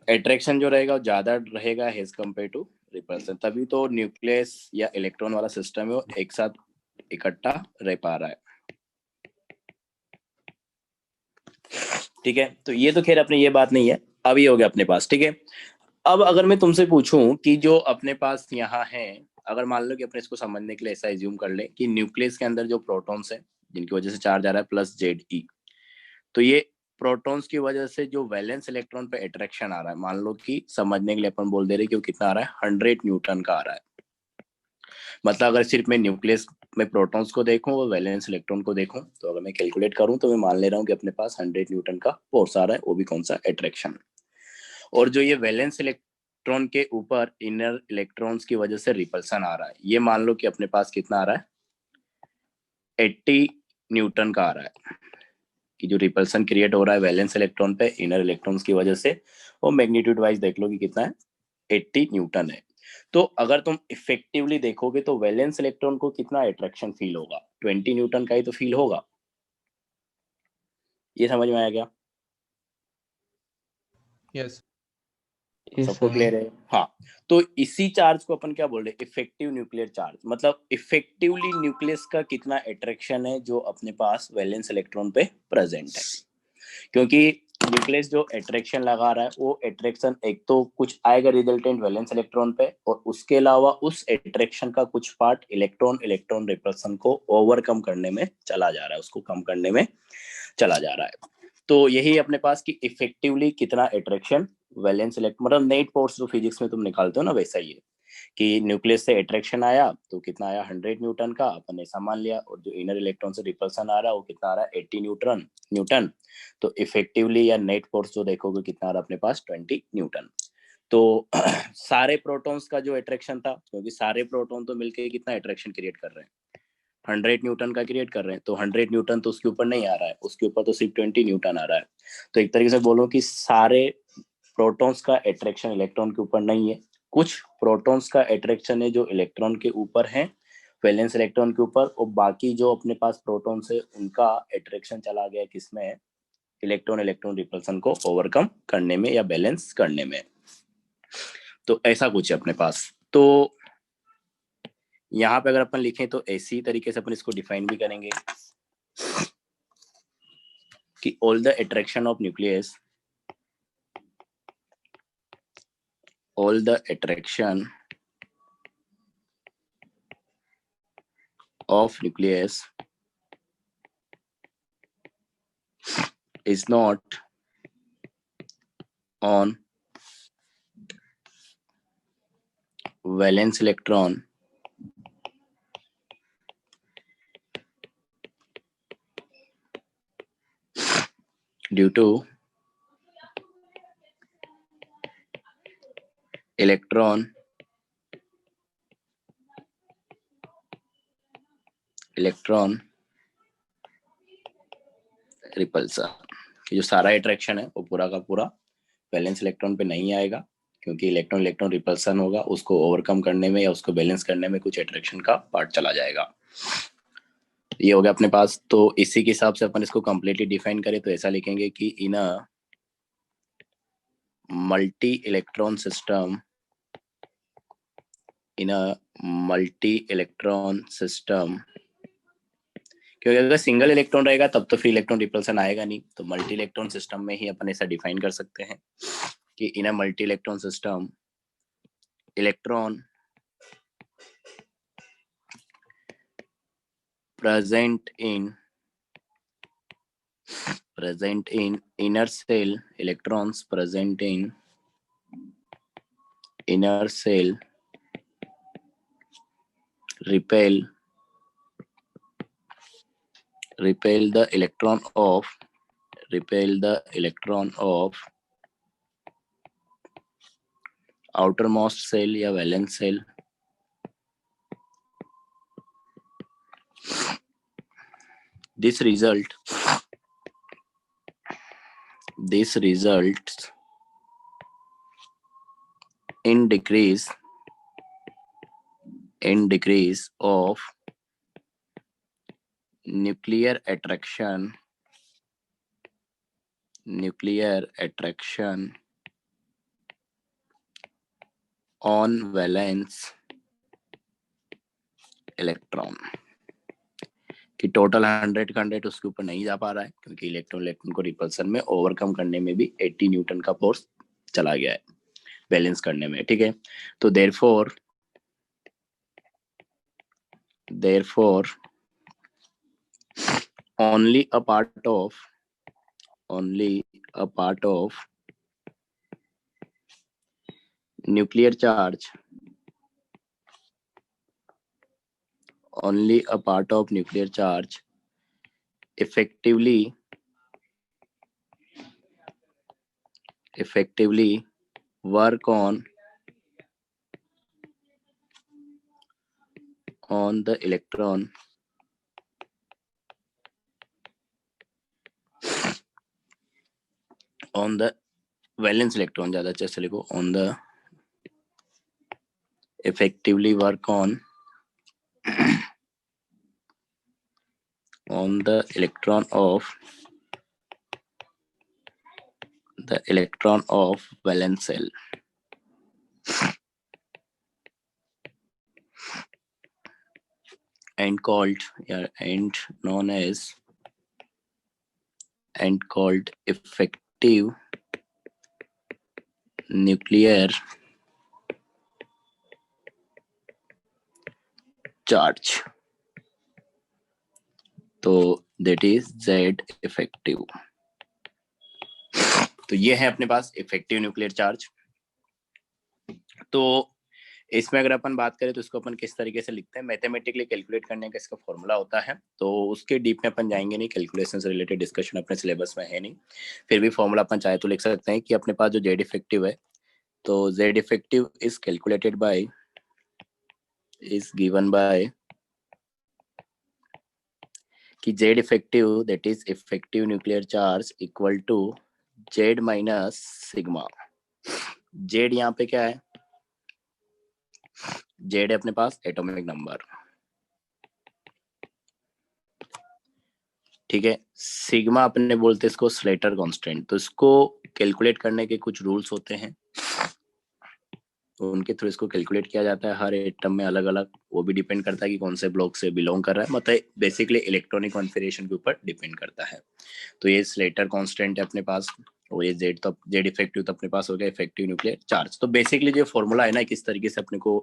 एट्रैक्शन जो रहेगा वो ज्यादा रहेगा एज कम्पेयर टू रिपल्सन, तभी तो न्यूक्लियस या इलेक्ट्रॉन वाला सिस्टम है वो एक साथ इकट्ठा रह पा रहा है। ठीक है, तो ये तो खैर अपने ये बात नहीं है, अब ये हो गया अपने पास। ठीक है, अब अगर मैं तुमसे पूछूं कि जो अपने पास यहाँ है, अगर मान लो कि अपने इसको समझने के लिए ऐसा एज्यूम कर ले कि न्यूक्लियस के अंदर जो प्रोटॉन्स है जिनकी वजह से चार्ज आ रहा है प्लस Ze, तो ये प्रोटॉन्स की वजह से जो वैलेंस इलेक्ट्रॉन पे अट्रैक्शन आ रहा है, मान लो कि समझने के लिए अपन बोल दे रहे कि वो कितना आ रहा है, 100 न्यूटन का आ रहा है। मतलब अगर सिर्फ मैं न्यूक्लियस में प्रोटॉन्स को देखूं और वैलेंस इलेक्ट्रॉन को देखूं, तो अगर मैं कैलकुलेट करूं तो मैं मान ले रहा हूं कि अपने पास 100 न्यूटन का फोर्स आ रहा है, वो भी कौन सा, अट्रैक्शन। और जो ये वैलेंस इलेक्ट्रॉन के ऊपर इनर इलेक्ट्रॉन्स की वजह से रिपल्सन आ रहा है, ये मान लो कि अपने पास कितना आ रहा है, 80 न्यूटन का आ रहा है। कि जो रिपल्सन क्रिएट हो रहा है वैलेंस इलेक्ट्रॉन पे इनर इलेक्ट्रॉन्स की वजह से, वो मैग्नीट्यूड वाइज देख लो कि कितना है, 80 न्यूटन है। तो अगर तुम इफेक्टिवली देखोगे तो वैलेंस इलेक्ट्रॉन को कितना अट्रैक्शन फील होगा, 20 न्यूटन का ही तो फील होगा। ये समझ में आया क्या? यस सबको क्लियर है? हाँ, तो इसी चार्ज को अपन क्या बोल रहे हैं, इफेक्टिव न्यूक्लियर चार्ज। मतलब इफेक्टिवली न्यूक्लियस का कितना अट्रैक्शन है जो अपने पास वैलेंस इलेक्ट्रॉन पे प्रेजेंट है। क्योंकि न्यूक्लियस जो अट्रैक्शन लगा रहा है वो अट्रैक्शन एक तो कुछ आएगा रिजल्टेंट वैलेंस इलेक्ट्रॉन पे, और उसके अलावा उस अट्रैक्शन का कुछ पार्ट इलेक्ट्रॉन इलेक्ट्रॉन रिपल्सन को ओवरकम करने में चला जा रहा है, उसको कम करने में चला जा रहा है। तो यही अपने पास कि इफेक्टिवली कितना अट्रैक्शन वैलेंस इलेक्ट्रॉन, मतलब नेट फोर्स जो फिजिक्स में तुम निकालते हो ना, वैसा ही है कि न्यूक्लियस से अट्रैक्शन आया तो कितना आया, 100 न्यूटन का, अपन ऐसा मान लिया। और जो इनर इलेक्ट्रॉन से रिपल्सन आ रहा है वो कितना आ रहा है, 80 न्यूटन। तो इफेक्टिवली या नेट फोर्स जो देखोगे कितना आ रहा है अपने पास, 20 न्यूटन। तो सारे प्रोटॉन्स का जो अट्रैक्शन था, क्योंकि सारे प्रोटॉन तो मिलकर कितना अट्रैक्शन क्रिएट कर रहे हैं, 100 न्यूटन का क्रिएट कर रहे हैं। तो 100 न्यूटन तो उसके ऊपर नहीं आ रहा है, उसके ऊपर तो सिर्फ 20 न्यूटन आ रहा है। तो एक तरीके से बोलो कि सारे प्रोटॉन्स का अट्रैक्शन इलेक्ट्रॉन के ऊपर नहीं है, कुछ प्रोटॉन्स का अट्रैक्शन है जो इलेक्ट्रॉन के ऊपर है, वैलेंस इलेक्ट्रॉन के ऊपर, और बाकी जो अपने पास प्रोटॉन्स है उनका अट्रैक्शन चला गया किसमें, इलेक्ट्रॉन इलेक्ट्रॉन रिपल्सन को ओवरकम करने में या बैलेंस करने में। तो ऐसा कुछ है अपने पास। तो यहाँ पे अगर अपन लिखें तो ऐसी तरीके से अपन इसको डिफाइन भी करेंगे कि all the attraction of nucleus, all the attraction of nucleus is not on valence electron due to electron repulsion. कि जो सारा अट्रैक्शन है वो पूरा का पूरा वैलेंस इलेक्ट्रॉन पे नहीं आएगा, क्योंकि इलेक्ट्रॉन इलेक्ट्रॉन रिपल्सन होगा, उसको ओवरकम करने में या उसको बैलेंस करने में कुछ अट्रैक्शन का पार्ट चला जाएगा। ये हो गया अपने पास। तो इसी के हिसाब से अपन इसको कंप्लीटली डिफाइन करें तो ऐसा लिखेंगे कि in a multi electron system, in a multi electron system, क्योंकि अगर सिंगल इलेक्ट्रॉन रहेगा तब तो फिर इलेक्ट्रॉन रिपल्सन आएगा नहीं, तो मल्टी इलेक्ट्रॉन सिस्टम में ही अपन ऐसा डिफाइन कर सकते हैं कि in a multi electron system electron present in inner cell, electrons present in inner cell repel the electron of outermost cell या valence cell. This results in decrease of nuclear attraction on valence electron कि total 100 का 100 उसके ऊपर नहीं जा पा रहा है क्योंकि इलेक्ट्रॉन को रिपल्सन में ओवरकम करने में भी 80 न्यूटन का फोर्स चला गया है बैलेंस करने में, ठीक है। तो therefore only a part of nuclear charge effectively work on the electron on the valence electron, ज़्यादा अच्छे से लिखो, on the effectively work on the electron of valence cell and known as effective nuclear charge. तो that is Z effective. तो ये है अपने पास effective nuclear charge. तो इसमें अगर अपन बात करें तो इसको अपन किस तरीके से लिखते हैं, मैथमेटिकली कैलकुलेट करने का इसका फॉर्मूला होता है, तो उसके डीप में अपन जाएंगे नहीं, कैलकुलेशन से रिलेटेड डिस्कशन अपने सिलेबस में है नहीं, फिर भी फॉर्मूला अपन चाहे तो लिख सकते हैं कि अपने पास जो जेड इफेक्टिव है, तो Z effective is calculated by is given by कि Z effective that is effective nuclear charge equal to Z minus sigma। Z यहाँ पे क्या है, Z है अपने पास एटॉमिक नंबर, ठीक है। सिग्मा अपने बोलते हैं इसको स्लेटर कांस्टेंट, तो इसको कैलकुलेट करने के कुछ रूल्स होते हैं, तो उनके थ्रू इसको कैलकुलेट किया जाता है। हर एटम में अलग अलग, वो भी डिपेंड करता है कि कौन से ब्लॉक से बिलोंग कर रहा है, मतलब बेसिकली इलेक्ट्रॉनिक कॉन्फिगरेशन के ऊपर डिपेंड करता है। तो ये स्लेटर कांस्टेंट है अपने पास, और ये जेड, तो जेड इफेक्टिव तो अपने पास हो गया इफेक्टिव न्यूक्लियर चार्ज। तो बेसिकली जो फॉर्मूला है ना, किस तरीके से अपने को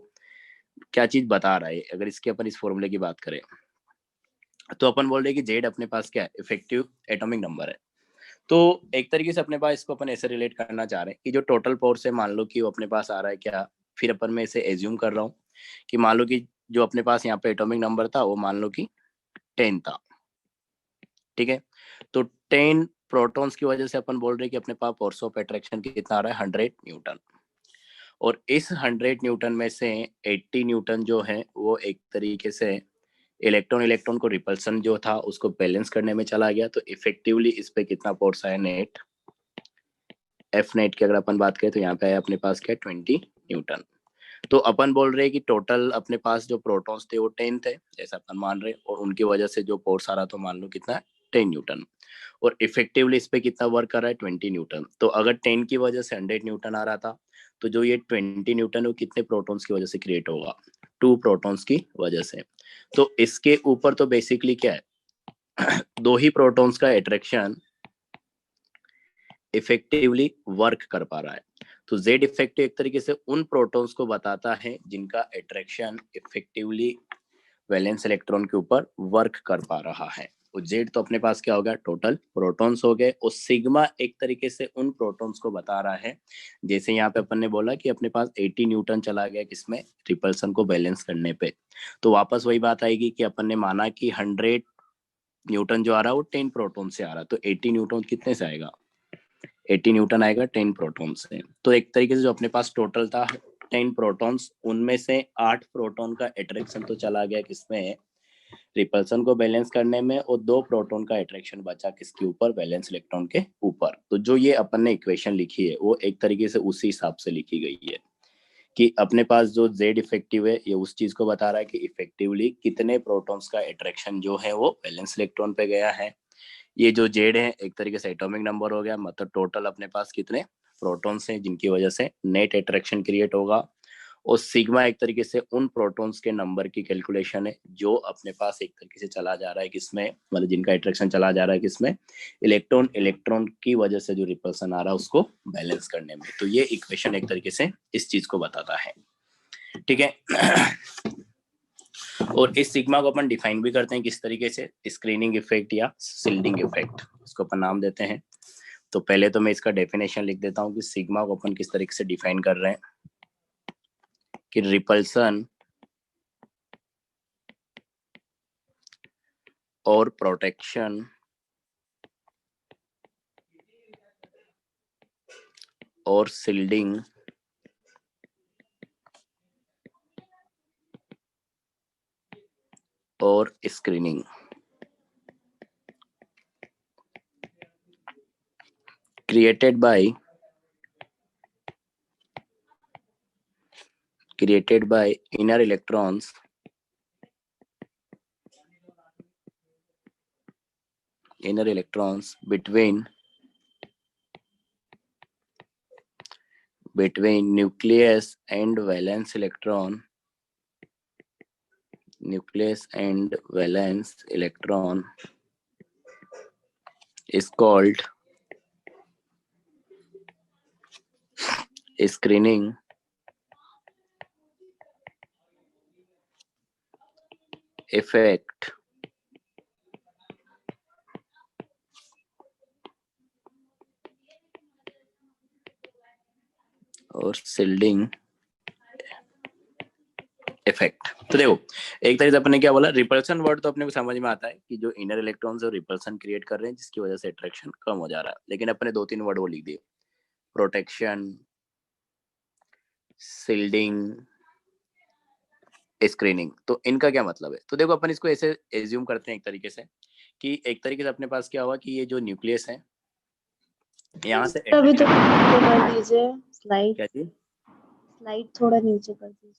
क्या चीज बता रहा है, अगर इसके अपन इस फॉर्मूले की बात करें तो अपन बोल रहे हैं कि जेड अपने पास क्या है, इफेक्टिव एटॉमिक नंबर है। तो एक तरीके से अपने पास इसको अपन ऐसे रिलेट करना चाह रहे हैं कि जो टोटल फोर्स है, मान लो कि वो अपने पास आ रहा है क्या, फिर अपन मैं इसे एज्यूम कर रहा हूँ कि मान लो कि जो अपने पास यहाँ पे एटॉमिक नंबर था वो मान लो कि 10 था, ठीक है। तो 10 प्रोटॉन्स की वजह से अपन बोल रहे हैं कि अपने पास फोर्स ऑफ अट्रैक्शन कितना आ रहा है, 100 न्यूटन, और इस 100 न्यूटन में से 80 न्यूटन जो है वो एक तरीके से इलेक्ट्रॉन को रिपल्सन जो था उसको बैलेंस करने में चला गया। तो इफेक्टिवली इस पे कितना फोर्स आया, नेट, एफ नेट की अगर अपन बात करें तो यहाँ पे आया अपने पास क्या, 20 न्यूटन। तो अपन बोल रहे हैं कि टोटल अपने पास जो प्रोटॉन्स थे वो 10 थे जैसा अपन मान रहे, और उनकी वजह से जो फोर्स आ रहा तो मान लो कितना, 10 न्यूटन, और इफेक्टिवली इस पे कितना वर्क कर रहा है, 20 न्यूटन। तो अगर 10 की वजह से 100 न्यूटन आ रहा था, तो जो ये 20 न्यूटन वो कितने प्रोटॉन्स की वजह से क्रिएट होगा, 2 प्रोटॉन्स की वजह से। तो इसके ऊपर तो बेसिकली क्या है, 2 ही प्रोटॉन्स का अट्रैक्शन इफेक्टिवली वर्क कर पा रहा है। तो Z इफेक्टिव एक तरीके से उन प्रोटॉन्स को बताता है जिनका अट्रैक्शन इफेक्टिवली वैलेंस इलेक्ट्रॉन के ऊपर वर्क कर पा रहा है। और Z तो अपने पास क्या हो गया, टोटल प्रोटॉन्स हो गए, और सिग्मा एक तरीके से उन प्रोटॉन्स को बता रहा है, जैसे यहाँ पे अपन ने बोला कि अपने पास 80 न्यूटन चला गया किसमें, रिपल्सन को बैलेंस करने पे। तो वापस वही बात आएगी कि अपन ने माना कि 100 न्यूटन जो आ रहा है वो 10 प्रोटॉन से आ रहा है, तो 80 न्यूटन कितने से आएगा, 80 न्यूटन आएगा 10 प्रोटॉन से। तो एक तरीके से जो अपने पास टोटल था 10 प्रोटॉन्स, उनमें से 8 प्रोटॉन का अट्रैक्शन तो चला गया किसमें, रिपल्सन को बैलेंस करने में, और 2 प्रोटॉन का अट्रैक्शन बचा किसके ऊपर, वैलेंस इलेक्ट्रॉन के ऊपर। तो जो ये अपन ने इक्वेशन लिखी है वो एक तरीके से उसी हिसाब से लिखी गई है कि अपने पास जो Z इफेक्टिव है ये उस चीज को बता रहा है कि इफेक्टिवली कितने प्रोटॉन्स का अट्रैक्शन जो है वो वैलेंस इलेक्ट्रॉन पे गया है। ये जो Z है एक तरीके से एटॉमिक नंबर हो गया, मतलब टोटल अपने पास कितने प्रोटॉन्स हैं जिनकी वजह से नेट अट्रैक्शन क्रिएट होगा। और सिग्मा एक तरीके से उन प्रोटॉन्स के नंबर की कैलकुलेशन है जो अपने पास एक तरीके से चला जा रहा है किसमें, मतलब जिनका अट्रैक्शन चला जा रहा है किसमें, इलेक्ट्रॉन की वजह से जो रिपल्सन आ रहा है उसको बैलेंस करने में। तो ये इक्वेशन एक तरीके से इस चीज को बताता है, ठीक है। और इस सिग्मा को अपन डिफाइन भी करते हैं किस तरीके से, स्क्रीनिंग इफेक्ट या शिल्डिंग इफेक्ट, इसको अपन नाम देते हैं। तो पहले तो मैं इसका डेफिनेशन लिख देता हूँ कि सिग्मा को अपन किस तरीके से डिफाइन कर रहे हैं कि रिपल्सन और प्रोटेक्शन और शिल्डिंग और screening created by inner electrons between nucleus and valence electron is called screening effect और शिल्डिंग इफेक्ट। तो देखो एक तरीके से अपने क्या बोला, रिपल्सन वर्ड तो अपने को समझ में आता है कि जो इनर इलेक्ट्रॉन्स और रिपल्सन क्रिएट कर रहे हैं जिसकी वजह से अट्रैक्शन कम हो जा रहा है, लेकिन अपने 2-3 वर्ड वो लिख दिए, प्रोटेक्शन, शिल्डिंग, स्क्रीनिंग। तो इनका क्या मतलब है, तो देखो अपन इसको ऐसे एज्यूम करते हैं एक तरीके से कि एक तरीके से अपने पास क्या हुआ कि ये जो न्यूक्लियस है यहाँ से अभी तो कर दीजिए स्लाइड, क्या चीज, स्लाइड थोड़ा नीचे कर दीजिए।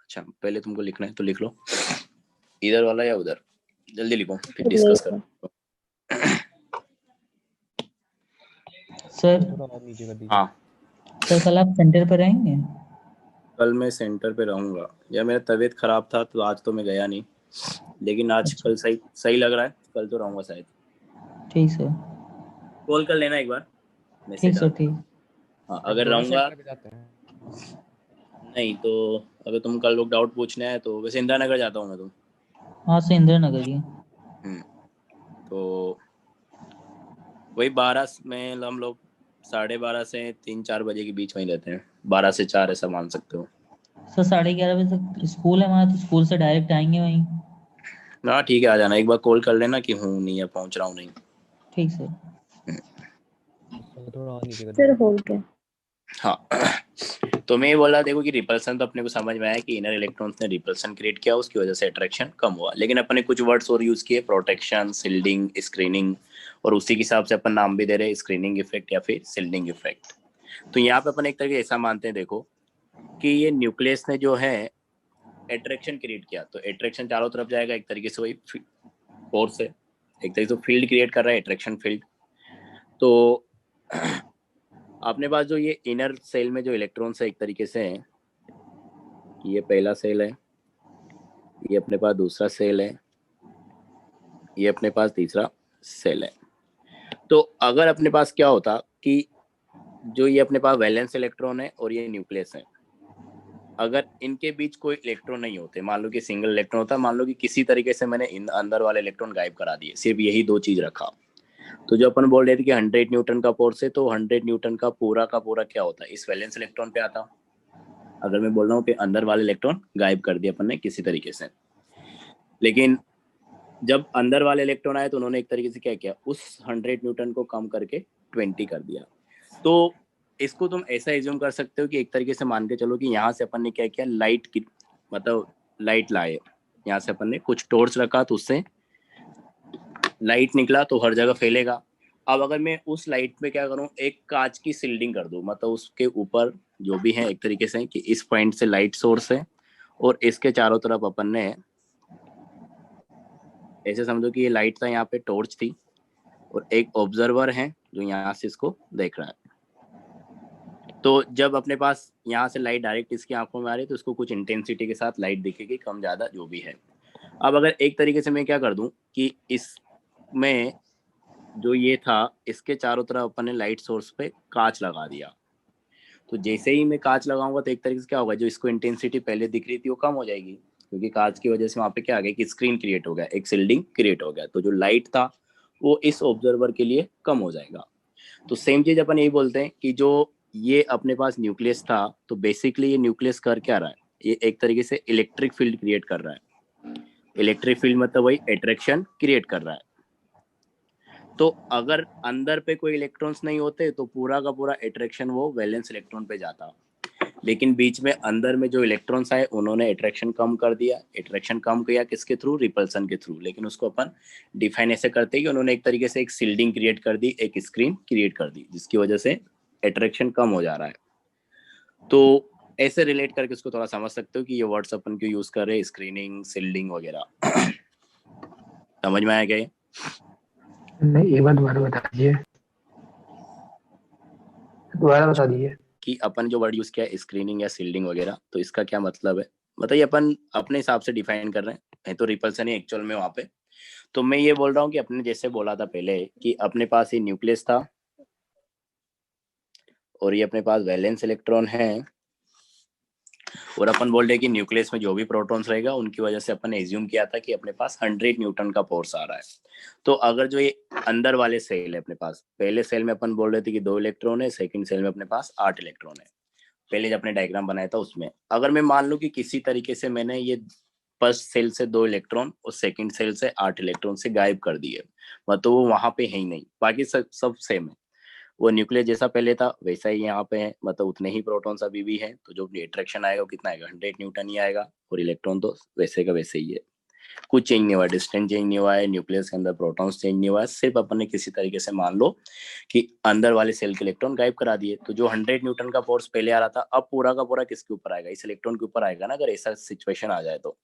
अच्छा पहले तुमको लिखना है तो लिख लो, इधर वाला या उधर, जल्दी लिखो फिर डिस्कस करो। सर हाँ सर कल आप सेंटर पर आएंगे? कल मैं सेंटर पे रहूंगा, या मेरा तबीयत खराब था तो आज तो मैं गया नहीं, लेकिन आज कल सही लग रहा है, कल तो रहूंगा शायद। ठीक सर, कॉल कर लेना एक बार, ठीक सर ठीक। हाँ अगर दोनों रहूंगा, सेंटर पे जाते हैं। नहीं तो अगर तुम कल लोग डाउट पूछने आए तो वैसे इंदिरा नगर जाता हूँ मैं तो। हाँ सर इंदिरा नगर ही। तो वही 12 में हम लोग 12:30 से 3-4 बजे के बीच में ही रहते हैं, 12 से 4 ऐसा मान सकते हो। सर 11:30 बजे तक स्कूल है हमारा, तो स्कूल से डायरेक्ट आएंगे वहीं। हाँ ठीक है, आ जाना, एक बार कॉल कर लेना कि हूँ नहीं या पहुँच रहा हूँ नहीं। ठीक सर। सर हो गया। हाँ तो मैं ये बोल रहा देखो कि रिपल्सन तो अपने को समझ में आया कि इनर इलेक्ट्रॉन्स ने रिपल्सन क्रिएट किया, उसकी वजह से अट्रैक्शन कम हुआ, लेकिन अपने कुछ वर्ड्स और यूज किए, प्रोटेक्शन, शिल्डिंग, स्क्रीनिंग, और उसी के हिसाब से अपन नाम भी दे रहे हैं स्क्रीनिंग इफेक्ट या फिर शिल्डिंग इफेक्ट। तो यहाँ पे अपन एक तरीके ऐसा मानते हैं देखो कि ये न्यूक्लियस ने जो है अट्रैक्शन क्रिएट किया, तो अट्रैक्शन चारों तरफ जाएगा, एक तरीके से वही फोर्स है, एक तरीके से फील्ड क्रिएट कर रहा है, अट्रैक्शन फील्ड। तो अपने पास जो ये इनर सेल में जो इलेक्ट्रॉन्स है एक तरीके से है, ये पहला सेल है, ये अपने पास दूसरा सेल है, ये अपने पास तीसरा सेल है। तो अगर अपने पास क्या होता कि जो ये अपने पास वैलेंस इलेक्ट्रॉन है और ये न्यूक्लियस है, अगर इनके बीच कोई इलेक्ट्रॉन नहीं होते, मान लो कि सिंगल इलेक्ट्रॉन होता, मान लो कि किसी तरीके से मैंने अंदर वाले इलेक्ट्रॉन गायब करा दिए, सिर्फ यही 2 चीज रखा, तो जो अपन बोल रहे थे कि 100 न्यूटन का फोर्स है, तो 100 न्यूटन का पूरा क्या होता है, इस वैलेंस इलेक्ट्रॉन पे आता। अगर मैं बोल रहा हूँ कि अंदर वाले इलेक्ट्रॉन गायब कर दिया अपन ने किसी तरीके से, लेकिन जब अंदर वाले इलेक्ट्रॉन आए तो उन्होंने एक तरीके से क्या किया, उस 100 न्यूटन को कम करके 20 कर दिया। तो इसको तुम ऐसा एज्यूम कर सकते हो कि एक तरीके से मान के चलो कि यहाँ से अपन ने क्या किया, लाइट की मतलब लाइट लाए, यहाँ से अपन ने कुछ टॉर्च रखा तो उससे लाइट निकला तो हर जगह फैलेगा, अब अगर मैं उस लाइट में क्या करूं, एक कांच की सील्डिंग कर दूं, मतलब उसके ऊपर जो भी है एक तरीके से कि इस पॉइंट से लाइट सोर्स है और इसके चारों तरफ अपन ने ऐसे समझो कि ये लाइट था, यहाँ पे टॉर्च थी और एक ऑब्जर्वर है जो यहाँ से इसको देख रहा है। तो जब अपने पास यहाँ से लाइट डायरेक्ट इसकी आंखों में आ रही है तो इसको कुछ इंटेंसिटी के साथ लाइट दिखेगी, कम ज़्यादा जो भी है। अब अगर एक तरीके से मैं क्या कर दूं कि इसमें जो ये था इसके चारों तरफ अपन ने लाइट सोर्स पे कांच लगा दिया, तो जैसे ही मैं कांच लगाऊंगा तो एक तरीके से क्या होगा, जो इसको इंटेंसिटी पहले दिख रही थी वो कम हो जाएगी, क्योंकि कांच की वजह से वहाँ पे क्या आ गया कि स्क्रीन क्रिएट हो गया, एक शिल्डिंग क्रिएट हो गया, तो जो लाइट था वो इस ऑब्जर्वर के लिए कम हो जाएगा। तो सेम चीज अपन यही बोलते हैं कि जो ये अपने पास न्यूक्लियस था, तो बेसिकली ये न्यूक्लियस कर क्या रहा है, ये एक तरीके से इलेक्ट्रिक फील्ड क्रिएट कर रहा है। इलेक्ट्रिक फील्ड मतलब वही अट्रैक्शन क्रिएट कर रहा है। तो अगर अंदर पे कोई इलेक्ट्रॉन्स नहीं होते तो पूरा का पूरा अट्रैक्शन वो वैलेंस इलेक्ट्रॉन पे जाता, लेकिन बीच में अंदर में जो इलेक्ट्रॉन्स आए उन्होंने अट्रैक्शन कम कर दिया। अट्रैक्शन कम किया किसके थ्रू, रिपल्सन के थ्रू, लेकिन उसको अपन डिफाइन ऐसे करते हैं कि उन्होंने एक तरीके से एक सील्डिंग क्रिएट कर दी, एक स्क्रीन क्रिएट कर दी, जिसकी वजह से अट्रैक्शन कम हो जा रहा है। तो ऐसे रिलेट करके उसको थोड़ा समझ सकते हो कि ये वर्ड्स अपन क्यों यूज कर रहे हैं, स्क्रीनिंग, सील्डिंग वगैरह। समझ में आया क्या ये? नहीं, एक बार दोबारा बता दीजिए, दोबारा बता दीजिए। कि अपन जो वर्ड यूज किया है स्क्रीनिंग या सील्डिंग वगैरह, तो इसका क्या मतलब है, मतलब ये अपन अपने हिसाब से डिफाइन कर रहे हैं, तो रिपल्सन ही एक्चुअल में वहाँ पे। तो मैं ये बोल रहा हूँ कि अपने जैसे बोला था पहले कि अपने पास ये न्यूक्लियस था और ये अपने पास वैलेंस इलेक्ट्रॉन है, और अपन बोल रहे कि न्यूक्लियस में जो भी प्रोटॉन्स रहेगा उनकी वजह से अपन ने एज्यूम किया था कि अपने पास 100 न्यूटन का फोर्स आ रहा है। तो अगर जो ये अंदर वाले सेल है अपने पास, पहले सेल में अपन बोल रहे थे कि 2 इलेक्ट्रॉन है, सेकंड सेल में अपने पास 8 इलेक्ट्रॉन है, पहले जब अपने डायग्राम बनाया था उसमें। अगर मैं मान लूं कि किसी तरीके से मैंने ये फर्स्ट सेल से 2 इलेक्ट्रॉन और सेकंड सेल से 8 इलेक्ट्रॉन से गायब कर दिए, मतलब वो वहां पे है ही नहीं, बाकी सब सेम है, वो न्यूक्लियस जैसा पहले था वैसा ही यहाँ पे है, मतलब उतने ही प्रोटॉन्स अभी भी है, तो जो अट्रैक्शन आएगा वो कितना आएगा, 100 न्यूटन ही आएगा, और इलेक्ट्रॉन तो वैसे का वैसे ही है, कुछ चेंज नहीं हुआ, डिस्टेंस चेंज नहीं हुआ है, न्यूक्लियस के अंदर प्रोटॉन्स चेंज नहीं हुआ है, सिर्फ अपन ने किसी तरीके से मान लो कि अंदर वाले सेल के इलेक्ट्रॉन गायब करा दिए। तो जो 100 न्यूटन का फोर्स पहले आ रहा था अब पूरा का पूरा किसके ऊपर आएगा, इस इलेक्ट्रॉन के ऊपर आएगा ना, अगर ऐसा सिचुएशन आ जाए तो।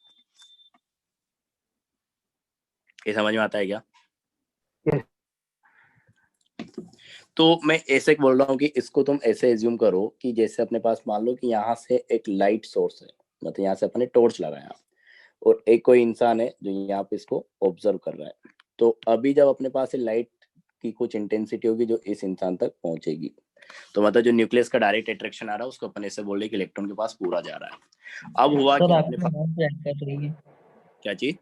ये समझ में आता है क्या? Yes. तो मैं ऐसे बोल रहा हूँ कि इसको तुम ऐसे एज्यूम करो कि जैसे अपने पास मान लो कि यहाँ से एक लाइट सोर्स है, मतलब यहाँ से अपने टॉर्च लगाया और एक कोई इंसान है जो यहाँ पे इसको ऑब्जर्व कर रहा है। तो अभी जब अपने पास लाइट की कुछ इंटेंसिटी होगी जो इस इंसान तक पहुंचेगी, तो मतलब जो न्यूक्लियस का डायरेक्ट अट्रैक्शन आ रहा है उसको अपन ऐसे बोल रहे कि इलेक्ट्रॉन के पास पूरा जा रहा है। अब हुआ कि अपने पास क्या चीज,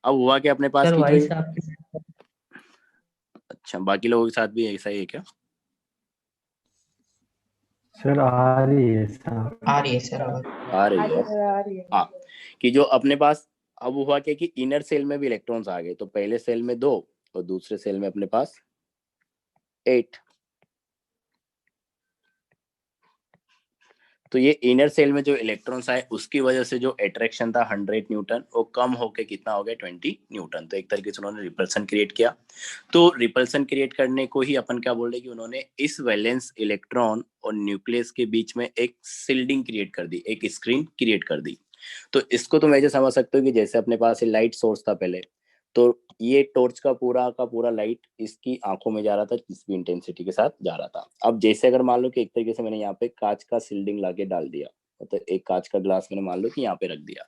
अब हुआ कि अपने पास की जो, अच्छा बाकी लोगों के साथ भी ऐसा ही है क्या? सर आ रही है सर, आ रही है सर, आ रही है। हाँ, कि जो अपने पास अब हुआ क्या कि इनर सेल में भी इलेक्ट्रॉन्स आ गए, तो पहले सेल में 2 और दूसरे सेल में अपने पास 8। तो ये इनर सेल में जो इलेक्ट्रॉन्स आए उसकी वजह से जो अट्रैक्शन था 100 न्यूटन वो कम होके कितना हो गया 20 न्यूटन। तो एक तरीके से उन्होंने रिपल्सन क्रिएट किया। तो रिपल्सन क्रिएट करने को ही अपन क्या बोल रहे कि उन्होंने इस वैलेंस इलेक्ट्रॉन और न्यूक्लियस के बीच में एक शिल्डिंग क्रिएट कर दी, एक स्क्रीन क्रिएट कर दी। तो इसको तुम ऐसे समझ सकते हो कि जैसे अपने पास लाइट सोर्स था पहले, तो ये टॉर्च का पूरा लाइट इसकी आंखों में जा रहा था जिस भी इंटेंसिटी के साथ जा रहा था। अब जैसे अगर मान लो कि एक तरीके से मैंने यहाँ पे कांच का शिल्डिंग लाके डाल दिया, मतलब एक कांच का ग्लास मैंने मान लो कि यहाँ पे रख दिया,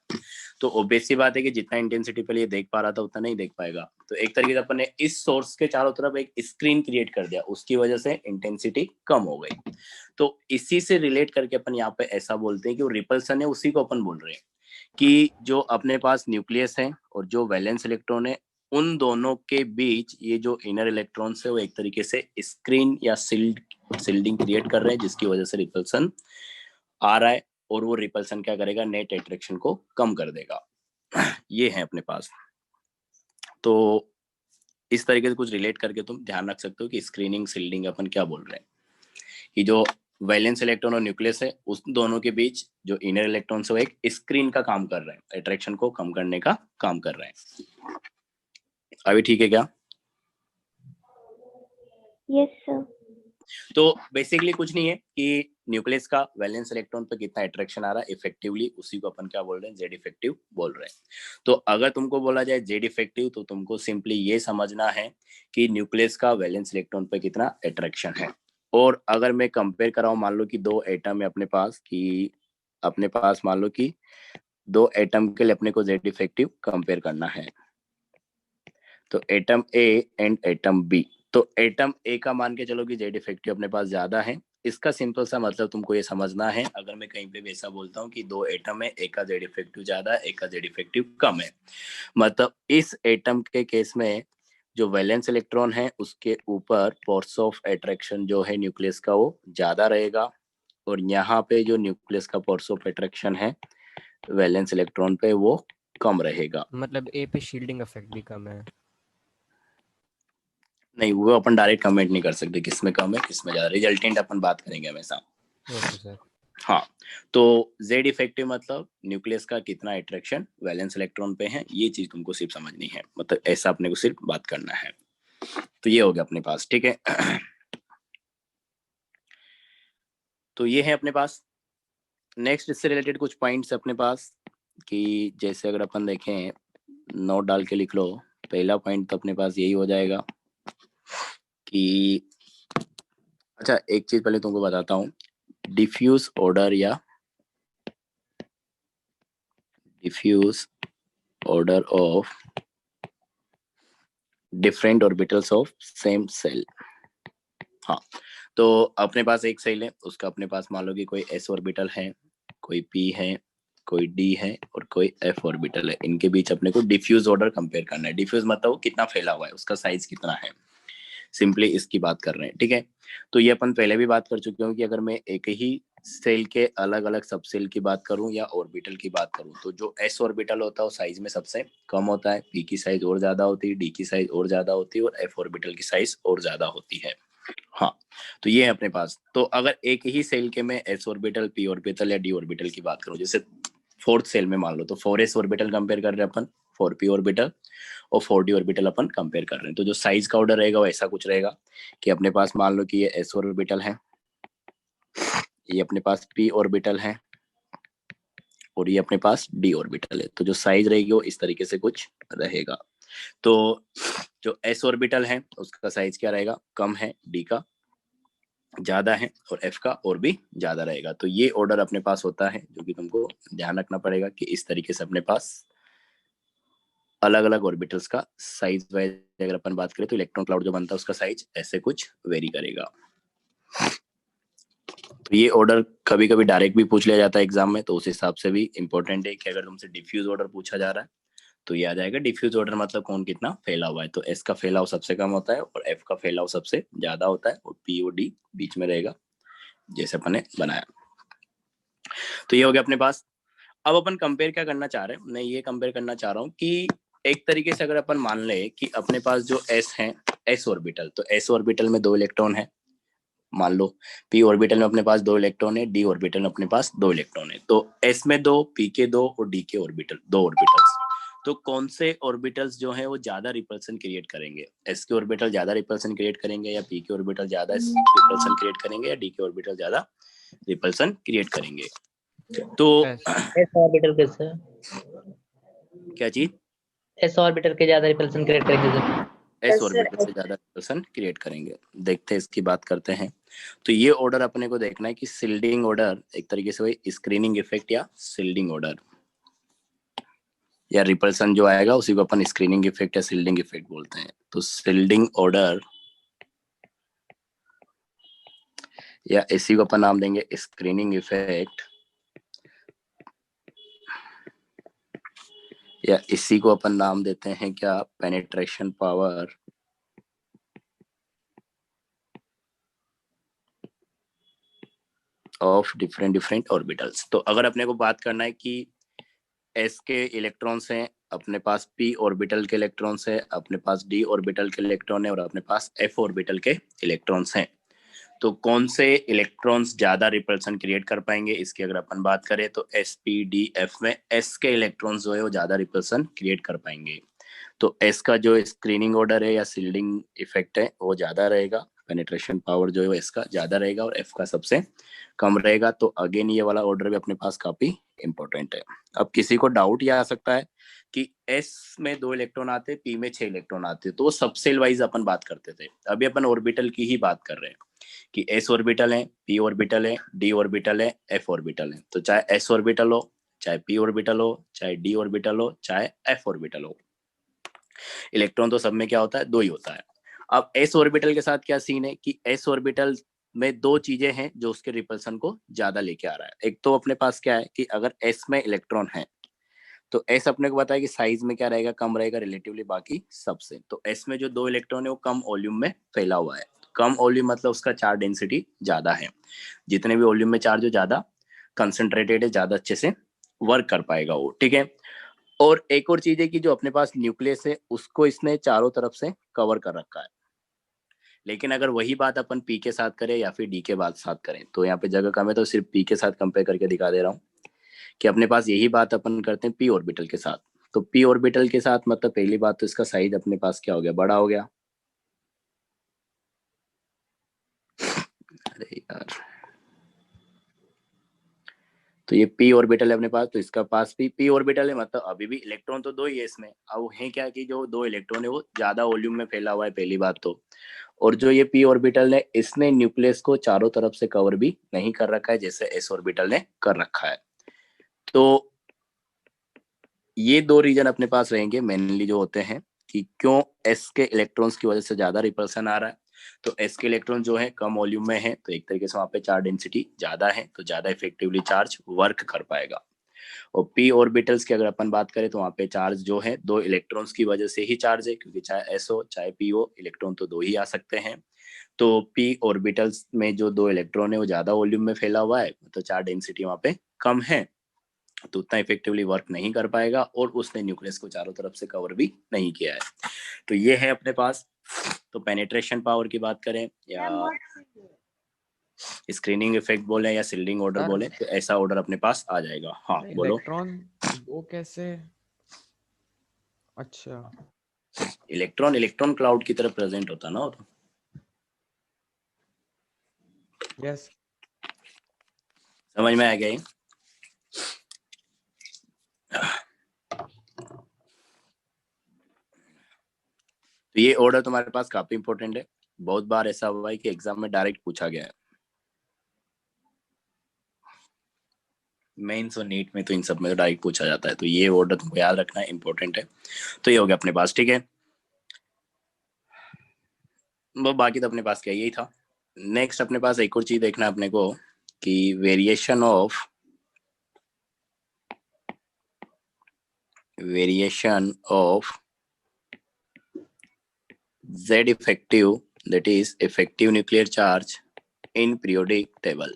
तो ऑब्वियस सी बात है कि जितना इंटेंसिटी पहले ये देख पा रहा था उतना नहीं देख पाएगा। तो एक तरीके से अपन ने इस सोर्स के चारों तरफ एक स्क्रीन क्रिएट कर दिया, उसकी वजह से इंटेंसिटी कम हो गई। तो इसी से रिलेट करके अपन यहाँ पे ऐसा बोलते हैं कि वो रिपल्सन है, उसी को अपन बोल रहे हैं कि जो अपने पास न्यूक्लियस है और जो वैलेंस इलेक्ट्रॉन है उन दोनों के बीच ये जो इनर इलेक्ट्रॉन्स है वो एक तरीके से स्क्रीन या शिल्डिंग क्रिएट कर रहे हैं, जिसकी वजह से रिपल्सन आ रहा है, और वो रिपल्सन क्या करेगा, नेट अट्रैक्शन को कम कर देगा। ये है अपने पास। तो इस तरीके से कुछ रिलेट करके तुम ध्यान रख सकते हो कि स्क्रीनिंग शिल्डिंग अपन क्या बोल रहे हैं कि जो वैलेंस इलेक्ट्रॉन और न्यूक्लियस है उस दोनों के बीच जो इनर इलेक्ट्रॉन है वो एक स्क्रीन का काम कर रहे हैं, अट्रैक्शन को कम करने का काम कर रहे हैं। अभी ठीक है क्या? Yes sir. तो बेसिकली कुछ नहीं है कि न्यूक्लियस का वैलेंस इलेक्ट्रॉन पे कितना अट्रैक्शन आ रहा है इफेक्टिवली, उसी को अपन क्या बोल रहे हैं, जेड इफेक्टिव बोल रहे हैं। तो अगर तुमको बोला जाए जेड इफेक्टिव तो तुमको सिंपली ये समझना है कि न्यूक्लियस का वैलेंस इलेक्ट्रॉन पे कितना अट्रैक्शन है। और अगर मैं कंपेयर कराऊं, मान लो कि दो एटम है अपने पास मान लो कि दो एटम के लिए अपने को जेड इफेक्टिव कंपेयर करना है, तो atom A and atom B. तो एटम ए का मान के चलो कि जेड इफेक्टिव अपने पास ज्यादा है। इसका सिंपल सा मतलब तुमको ये समझना है, अगर मैं कहीं पे भी ऐसा बोलता हूँ कि दो एटम है, एक का जेड इफेक्टिव ज्यादा है, एक का जेड इफेक्टिव कम है, मतलब इस एटम के केस में जो वैलेंस इलेक्ट्रॉन है उसके ऊपर फोर्स ऑफ अट्रैक्शन जो है न्यूक्लियस का वो ज्यादा रहेगा, और यहाँ पे जो न्यूक्लियस का फोर्स ऑफ अट्रैक्शन है वैलेंस इलेक्ट्रॉन पे वो कम रहेगा। मतलब ए पे शील्डिंग इफेक्ट भी कम है। नहीं, वो अपन डायरेक्ट कमेंट नहीं कर सकते किसमें कम है किसमें ज्यादा, रिजल्टेंट अपन बात करेंगे हमेशा। Okay sir. हाँ, तो जेड इफेक्टिव मतलब न्यूक्लियस का कितना अट्रैक्शन वैलेंस इलेक्ट्रॉन पे है, ये चीज तुमको सिर्फ समझनी है, मतलब ऐसा अपने को सिर्फ बात करना है। तो ये हो गया अपने पास, ठीक है। तो ये है अपने पास। नेक्स्ट इससे रिलेटेड कुछ पॉइंट्स अपने पास कि जैसे अगर अपन देखें, नोट डाल के लिख लो। पहला पॉइंट तो अपने पास यही हो जाएगा कि अच्छा, एक चीज पहले तुमको बताता हूँ, डिफ्यूज ऑर्डर या diffuse order of different orbitals of same shell. हाँ, तो अपने पास एक सेल है, उसका अपने पास मान लो कि कोई s ऑर्बिटल है, कोई p है, कोई d है और कोई f ऑर्बिटल है। इनके बीच अपने को डिफ्यूज ऑर्डर कंपेयर करना है। डिफ्यूज मतलब वो कितना फैला हुआ है, उसका साइज कितना है, सिंपली इसकी बात कर रहे हैं, ठीक है। तो ये अपन पहले भी बात कर चुके हो कि अगर मैं एक ही सेल के अलग अलग सब सेल की बात करूं या ऑर्बिटल की बात करूं, तो जो s ऑर्बिटल होता है वो साइज में सबसे कम होता है, p की साइज और ज्यादा होती है, d की साइज और ज्यादा होती है और f ऑर्बिटल की साइज और ज्यादा होती है। हाँ, तो ये है अपने पास। तो अगर एक ही सेल के मैं s ऑर्बिटल, p ऑर्बिटल या d ऑर्बिटल की बात करूं, जैसे फोर्थ सेल में मान लो, तो 4s ऑर्बिटल कंपेयर कर रहे हैं अपन, 4p ऑर्बिटल और 4d ऑर्बिटल अपन कंपेयर कर रहे हैं। तो जो साइज का ऑर्डर रहेगा वो ऐसा कुछ रहेगा कि अपने पास मान लो कि ये s ऑर्बिटल है, ये अपने पास p ऑर्बिटल है और ये अपने पास d ऑर्बिटल है। तो जो साइज रहेगी वो इस तरीके से कुछ रहेगा। तो जो s ऑर्बिटल है उसका साइज क्या रहेगा, कम है, d का ज्यादा है और f का और भी ज्यादा रहेगा। तो ये ऑर्डर अपने पास होता है जो कि तुमको ध्यान रखना पड़ेगा कि इस तरीके से अपने पास अलग अलग ऑर्बिटल्स का साइज वाइज अगर अपन बात करें तो इलेक्ट्रॉन क्लाउड जो बनता है उसका साइज ऐसे कुछ वेरी करेगा। तो ये ऑर्डर कभी कभी डायरेक्ट भी पूछ लिया जाता है एग्जाम में, तो उस हिसाब से भी इंपॉर्टेंट है कि अगर तुमसे डिफ्यूज ऑर्डर पूछा जा रहा है तो ये आ जाएगा डिफ्यूज ऑर्डर मतलब कौन कितना फैला हुआ है। तो एस का फैलाव सबसे कम होता है और एफ का फैलाव सबसे ज्यादा होता है और पी और डी बीच में रहेगा जैसे अपन ने बनाया। तो ये हो गया अपने पास। अब अपन कंपेयर क्या करना चाह रहे हैं, मैं ये कंपेयर करना चाह रहा हूँ कि एक तरीके से अगर अपन मान ले कि अपने पास जो एस है, एस ऑर्बिटल, तो एस ऑर्बिटल में 2 इलेक्ट्रॉन है, मान लो p ऑर्बिटल में अपने पास 2 इलेक्ट्रॉन है, d ऑर्बिटल में अपने पास 2 इलेक्ट्रॉन है। तो s में 2, p के 2 और d के ऑर्बिटल 2 ऑर्बिटल्स। तो कौन से ऑर्बिटल्स जो है वो ज्यादा रिपल्सन क्रिएट करेंगे, s के ऑर्बिटल ज्यादा रिपल्सन क्रिएट करेंगे या p के ऑर्बिटल ज्यादा रिपल्सन क्रिएट करेंगे या d के ऑर्बिटल ज्यादा रिपल्सन क्रिएट करेंगे। तो s ऑर्बिटल के सर, क्या चीज, s ऑर्बिटल के ज्यादा रिपल्सन क्रिएट करेंगे सर। एस ऑर्बिटल से ज्यादा रिपल्सन क्रिएट करेंगे। देखते हैं इसकी बात करते हैं। तो ये ऑर्डर अपने को देखना है कि शिल्डिंग ऑर्डर एक तरीके से वही स्क्रीनिंग इफेक्ट या शिल्डिंग ऑर्डर या रिपल्सन जो आएगा उसी को अपन स्क्रीनिंग इफेक्ट या शिल्डिंग इफेक्ट बोलते हैं। तो शिल्डिंग ऑर्डर या इसी को अपन नाम देंगे स्क्रीनिंग इफेक्ट या इसी को अपन नाम देते हैं क्या, penetration power of different orbitals. तो अगर अपने को बात करना है कि s के इलेक्ट्रॉन्स हैं, अपने पास p ऑर्बिटल के इलेक्ट्रॉन्स है, अपने पास d ऑर्बिटल के इलेक्ट्रॉन है और अपने पास f ऑर्बिटल के इलेक्ट्रॉन्स हैं, तो कौन से इलेक्ट्रॉन्स ज्यादा रिपल्सन क्रिएट कर पाएंगे, इसकी अगर अपन बात करें तो s p d f में s के इलेक्ट्रॉन्स जो है वो ज्यादा रिपल्सन क्रिएट कर पाएंगे। तो s का जो स्क्रीनिंग ऑर्डर है या शिल्डिंग इफेक्ट है वो ज्यादा रहेगा पेनिट्रेशन पावर जो है एस का ज्यादा रहेगा और एफ का सबसे कम रहेगा। तो अगेन ये वाला ऑर्डर भी अपने पास काफी इंपॉर्टेंट है। अब किसी को डाउट ये आ सकता है कि एस में 2 इलेक्ट्रॉन आते, पी में 6 इलेक्ट्रॉन आते, तो सब सेल वाइज अपन बात करते थे। अभी अपन ऑर्बिटल की ही बात कर रहे हैं कि एस ऑर्बिटल है, पी ऑर्बिटल है, डी ऑर्बिटल है, एफ ऑर्बिटल है। तो चाहे एस ऑर्बिटल हो, चाहे पी ऑर्बिटल हो, चाहे डी ऑर्बिटल हो, चाहे एफ ऑर्बिटल हो, इलेक्ट्रॉन तो सब में क्या होता है, 2 ही होता है। अब एस ऑर्बिटल के साथ क्या सीन है कि एस ऑर्बिटल में 2 चीजें हैं जो उसके रिपल्सन को ज्यादा लेके आ रहा है। एक तो अपने पास क्या है कि अगर एस में इलेक्ट्रॉन है तो एस अपने को पता है कि साइज में क्या रहेगा, कम रहेगा रिलेटिवली बाकी सबसे। तो एस में जो 2 इलेक्ट्रॉन है वो कम वॉल्यूम में फैला हुआ है। कम वॉल्यूम मतलब उसका चार्ज डेंसिटी ज्यादा है। जितने भी वॉल्यूम में चार्ज हो ज्यादा कंसंट्रेटेड है, ज्यादा अच्छे से वर्क कर पाएगा वो, ठीक है। और एक और चीज है कि जो अपने पास न्यूक्लियस है उसको इसने चारों तरफ से कवर कर रखा है। लेकिन अगर वही बात अपन पी के साथ करें या फिर डी के साथ करें, तो यहाँ पे जगह कम है तो सिर्फ पी के साथ कंपेयर करके दिखा दे रहा हूँ कि अपने पास यही बात अपन करते हैं पी ऑर्बिटल के साथ। तो पी ऑर्बिटल के साथ मतलब पहली बात तो इसका साइज अपने पास क्या हो गया, बड़ा हो गया। अरे यार, तो ये पी ऑर्बिटल है अपने पास, तो इसका पास भी पी ऑर्बिटल है, मतलब अभी भी इलेक्ट्रॉन तो 2 ही है इसमें। अब है क्या कि जो 2 इलेक्ट्रॉन है वो ज्यादा वॉल्यूम में फैला हुआ है, पहली बात तो। और जो ये पी ऑर्बिटल है इसने न्यूक्लियस को चारों तरफ से कवर भी नहीं कर रखा है जैसे एस ऑर्बिटल ने कर रखा है। तो ये 2 रीजन अपने पास रहेंगे मेनली जो होते हैं कि क्यों एस के इलेक्ट्रॉन्स की वजह से ज्यादा रिपल्सन आ रहा है। तो एस के इलेक्ट्रॉन जो है कम वॉल्यूम में है, तो एक तरीके से वहां पे चार्ज डेंसिटी ज्यादा है, तो ज्यादा इफेक्टिवली चार्ज वर्क कर पाएगा। और पी ऑर्बिटल्स की अगर अपन बात करें तो वहां पे चार्ज जो है 2 इलेक्ट्रॉन्स की वजह से ही चार्ज है, क्योंकि चाहे एस हो चाहे पी हो, इलेक्ट्रॉन तो 2 ही आ सकते हैं। तो पी ऑर्बिटल्स में जो 2 इलेक्ट्रॉन है वो ज्यादा वॉल्यूम में फैला हुआ है, तो चार्ज डेंसिटी वहां पे कम है, तो उतना इफेक्टिवली वर्क नहीं कर पाएगा और उसने न्यूक्लियस को चारों तरफ से कवर भी नहीं किया है। तो ये है अपने पास। तो पेनिट्रेशन पावर की बात करें या स्क्रीनिंग इफेक्ट बोले या शिल्डिंग ऑर्डर बोले, तो ऐसा ऑर्डर अपने पास आ जाएगा। हाँ बोलो। इलेक्ट्रॉन 2 कैसे? अच्छा, इलेक्ट्रॉन क्लाउड की तरह प्रेजेंट होता ना, तो यस, समझ में आ गया ये? तो ये ऑर्डर तुम्हारे पास काफी इंपॉर्टेंट है। बहुत बार ऐसा हुआ है कि एग्जाम में डायरेक्ट पूछा गया है। मेंस और नीट में तो इन सब में डायरेक्ट पूछा जाता है, तो ये ऑर्डर तुमको याद रखना इंपॉर्टेंट है। तो ये हो गया अपने पास, ठीक है। वो बाकी तो अपने पास क्या यही था। नेक्स्ट अपने पास एक और चीज देखना है अपने को कि variation of Z effective, that is effective nuclear charge in periodic table।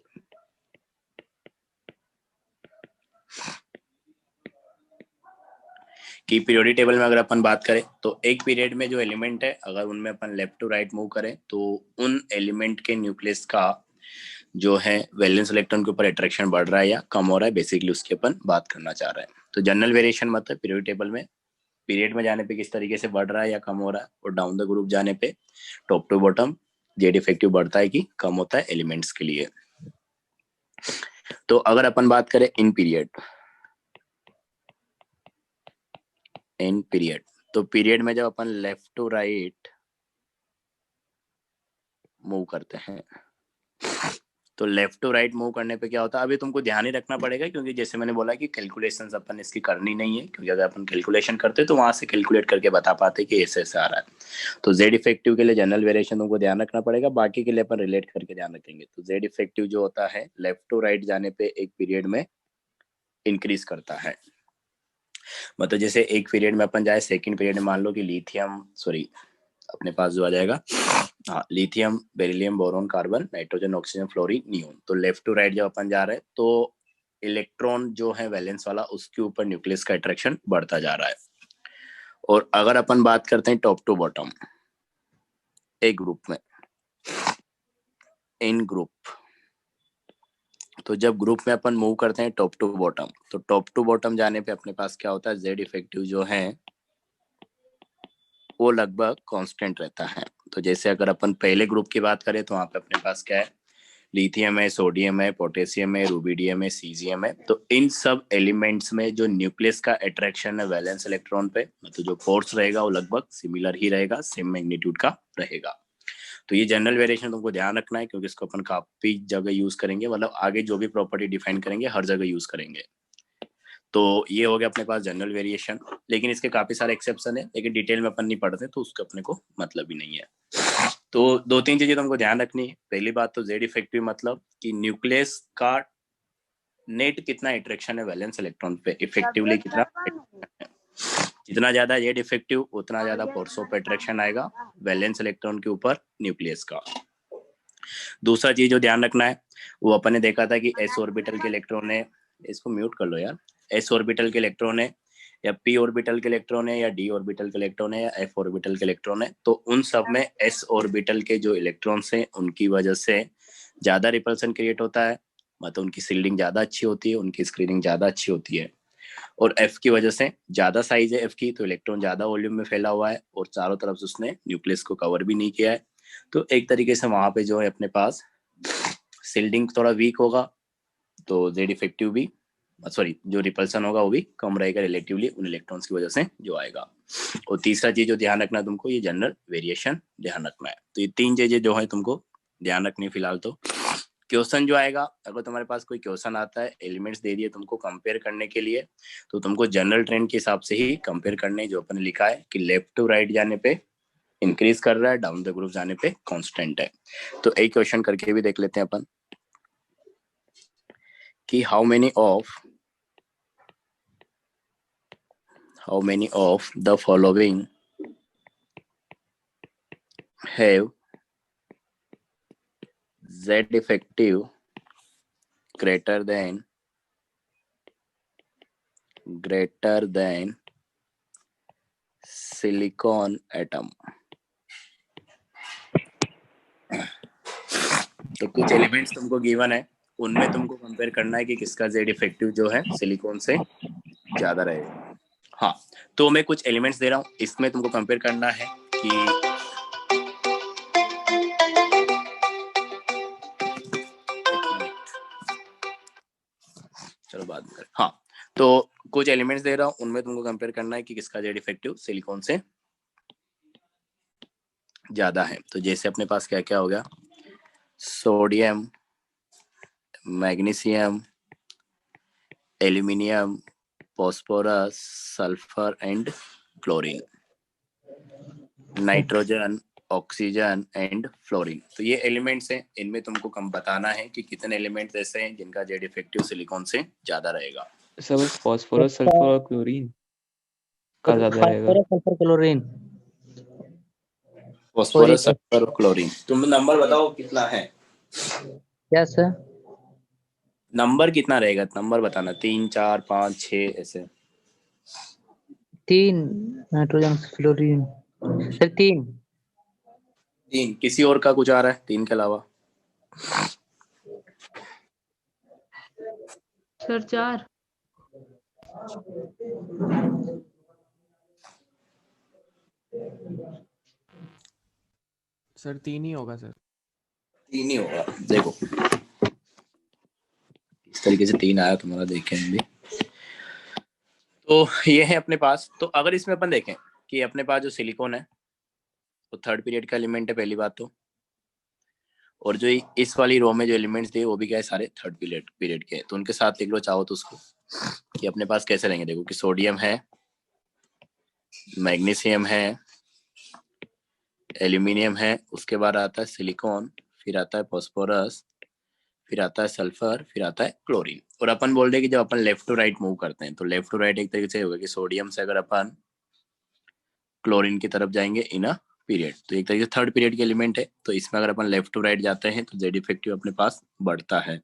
कि पीरियोडिक टेबल में अगर अपन बात करें तो एक पीरियड में जो एलिमेंट है अगर उनमें अपन लेफ्ट टू राइट मूव करें तो उन एलिमेंट के न्यूक्लियस का जो है वैलेंस इलेक्ट्रॉन के ऊपर अट्रैक्शन बढ़ रहा है या कम हो रहा है, बेसिकली उसकी अपन बात करना चाह रहे हैं। तो जनरल वेरिएशन मतलब पीरियोडिक टेबल में पीरियड में जाने पे किस तरीके से बढ़ रहा है या कम हो रहा है, और डाउन द ग्रुप जाने पे top to bottom Z effective बढ़ता है कि कम होता है एलिमेंट्स के लिए। तो अगर अपन बात करें इन पीरियड, तो पीरियड में जब अपन लेफ्ट टू राइट मूव करते हैं तो लेफ्ट टू राइट मूव करने पे क्या होता है, अभी तुमको ध्यान ही रखना पड़ेगा क्योंकि जैसे मैंने बोला कि कैलकुलेशंस अपन इसकी करनी नहीं है, क्योंकि अगर अपन कैलकुलेशन करते तो वहां से कैलकुलेट करके बता पाते कि ऐसे ऐसे आ रहा है। तो जेड इफेक्टिव के लिए जनरल वेरिएशन तुमको ध्यान रखना पड़ेगा, बाकी के लिए अपन रिलेट करके ध्यान रखेंगे। तो जेड इफेक्टिव जो होता है लेफ्ट टू राइट जाने पे एक पीरियड में इंक्रीज करता है। मतलब जैसे एक पीरियड में अपन जाए सेकेंड पीरियड में मान लो कि लिथियम सॉरी अपने पास जो आ जाएगा हाँ lithium beryllium boron carbon nitrogen oxygen fluorine neon, तो लेफ्ट टू राइट जब अपन जा रहे हैं तो इलेक्ट्रॉन जो है वैलेंस वाला उसके ऊपर न्यूक्लियस का अट्रैक्शन बढ़ता जा रहा है। और अगर अपन बात करते हैं टॉप टू बॉटम एक ग्रुप में इन ग्रुप, तो जब ग्रुप में अपन मूव करते हैं टॉप टू बॉटम, तो टॉप टू बॉटम जाने पे अपने पास क्या होता है जेड इफेक्टिव जो है वो लगभग कांस्टेंट रहता है। तो जैसे अगर अपन पहले ग्रुप की बात करें तो वहाँ पे अपने पास क्या है, लिथियम है, सोडियम है, पोटेशियम है, रुबिडियम है, सीजियम है। तो इन सब एलिमेंट्स में जो न्यूक्लियस का अट्रैक्शन है वैलेंस इलेक्ट्रॉन पे, मतलब जो फोर्स रहेगा वो लगभग सिमिलर ही रहेगा, सेम मैग्नीट्यूड का रहेगा। तो ये जनरल वेरिएशन तुमको ध्यान रखना है, क्योंकि इसको अपन काफी जगह यूज करेंगे, मतलब आगे जो भी प्रॉपर्टी डिफाइन करेंगे हर जगह यूज करेंगे। तो ये हो गया अपने पास जनरल वेरिएशन, लेकिन इसके काफी सारे एक्सेप्शन है, लेकिन डिटेल में अपन नहीं पढ़ते तो उसका अपने को मतलब ही नहीं है। तो 2-3 चीजें तुमको ध्यान रखनी है। पहली बात तो जेड इफेक्टिव मतलब कि न्यूक्लियस का नेट कितना अट्रैक्शन है वैलेंस इलेक्ट्रॉन पे, इफेक्टिवली कितना है। जितना ज्यादा जेड इफेक्टिव उतना ज्यादा फोर्स ऑफ अट्रैक्शन आएगा वैलेंस इलेक्ट्रॉन के ऊपर न्यूक्लियस का। दूसरा चीज जो ध्यान रखना है, वो अपन ने देखा था कि एस ऑर्बिटल के इलेक्ट्रॉन है, इसको म्यूट कर लो यार, एस ऑर्बिटल के इलेक्ट्रॉन है या पी ऑर्बिटल के इलेक्ट्रॉन है या डी ऑर्बिटल के इलेक्ट्रॉन है या एफ ऑर्बिटल के इलेक्ट्रॉन है, तो उन सब में एस ऑर्बिटल के जो इलेक्ट्रॉन्स हैं उनकी वजह से ज्यादा रिपल्सन क्रिएट होता है, मतलब उनकी सील्डिंग ज्यादा अच्छी होती है, उनकी स्क्रीनिंग ज्यादा अच्छी होती है। और एफ की वजह से ज्यादा साइज है एफ की, तो इलेक्ट्रॉन ज्यादा वॉल्यूम में फैला हुआ है और चारों तरफ से उसने न्यूक्लियस को कवर भी नहीं किया है। तो एक तरीके से वहां पे जो है अपने पास सील्डिंग थोड़ा वीक होगा, तो जेड इफेक्टिव भी, सॉरी जो रिपल्सन होगा वो भी कम रहेगा रिलेटिवली उन इलेक्ट्रॉन्स की वजह से जो आएगा। और तीसरा चीज जो ध्यान रखना है तुमको, ये जनरल वेरिएशन ध्यान रखना है। तो ये 3 चीजें जो है तुमको ध्यान रखनी है फिलहाल। तो क्वेश्चन जो आएगा, अगर तुम्हारे पास कोई क्वेश्चन आता है, एलिमेंट्स दे दिए तुमको कंपेयर करने के लिए, तो तुमको जनरल ट्रेंड के हिसाब से ही कंपेयर करने, जो अपन ने लिखा है कि लेफ्ट टू राइट जाने पे इंक्रीज कर रहा है, डाउन द ग्रुप जाने पे कांस्टेंट है। तो एक क्वेश्चन करके भी देख लेते हैं अपन कि how many of the following have Z effective greater than silicon atom। तो कुछ एलिमेंट्स तुमको गिवन है, उनमें तुमको कंपेयर करना है कि किसका जेड इफेक्टिव जो है सिलिकॉन से ज्यादा रहेगा। हाँ, तो मैं कुछ एलिमेंट्स दे रहा हूँ, इसमें तुमको कंपेयर करना है कि चलो बाद में। हाँ, तो कुछ एलिमेंट्स दे रहा हूँ, उनमें तुमको कंपेयर करना है कि किसका जेड इफेक्टिव सिलिकॉन से ज्यादा है। तो जैसे अपने पास क्या क्या हो गया, sodium, magnesium, aluminium, phosphorus, sulphur and chlorine, nitrogen, oxygen and fluorine. तो ये एलिमेंट्स हैं, इनमें तुमको कम बताना है कि कितने एलिमेंट्स ऐसे हैं जिनका जेड इफेक्टिव सिलिकॉन से ज्यादा रहेगा। सब फास्फोरस, सल्फर और क्लोरीन का ज्यादा रहेगा। सल्फर क्लोरीन, फॉस्फोरस, सल्फर और क्लोरीन। तुम नंबर बताओ कितना है। क्या सर? नंबर कितना रहेगा, नंबर बताना, 3, 4, 5, 6 ऐसे। 3 नाइट्रोजन फ्लोरीन सर, 3। किसी और का कुछ आ रहा है 3 के अलावा? सर 4। सर 3 ही होगा सर। 3 ही होगा, देखो इस तरीके से 3 आया तुम्हारा, देखेंगे। तो ये है अपने पास। तो अगर इसमें अपन देखें कि अपने पास जो सिलिकॉन है वो थर्ड पीरियड का एलिमेंट है पहली बात तो, और जो इस वाली रो में जो एलिमेंट्स दिए वो भी क्या है, सारे थर्ड पीरियड के। तो उनके साथ लिख लो चाहो तो उसको कि अपने पास कैसे रहेंगे। देखो कि सोडियम है, मैग्नीशियम है, एल्यूमिनियम है, उसके बाद आता है सिलिकॉन, फिर आता है फॉस्फोरस, फिर आता है सल्फर, फिर आता है क्लोरीन। और अपन बोल रहे कि जब अपन लेफ्ट टू राइट मूव करते हैं तो लेफ्ट टू राइट एक तरीके से होगा कि सोडियम से अगर अपन क्लोरीन की तरफ जाएंगे इन अ पीरियड, तो एक तरीके से थर्ड पीरियड के एलिमेंट है। तो इसमें अगर अपन लेफ्ट टू राइट जाते हैं तो जेड इफेक्टिव अपने पास बढ़ता है।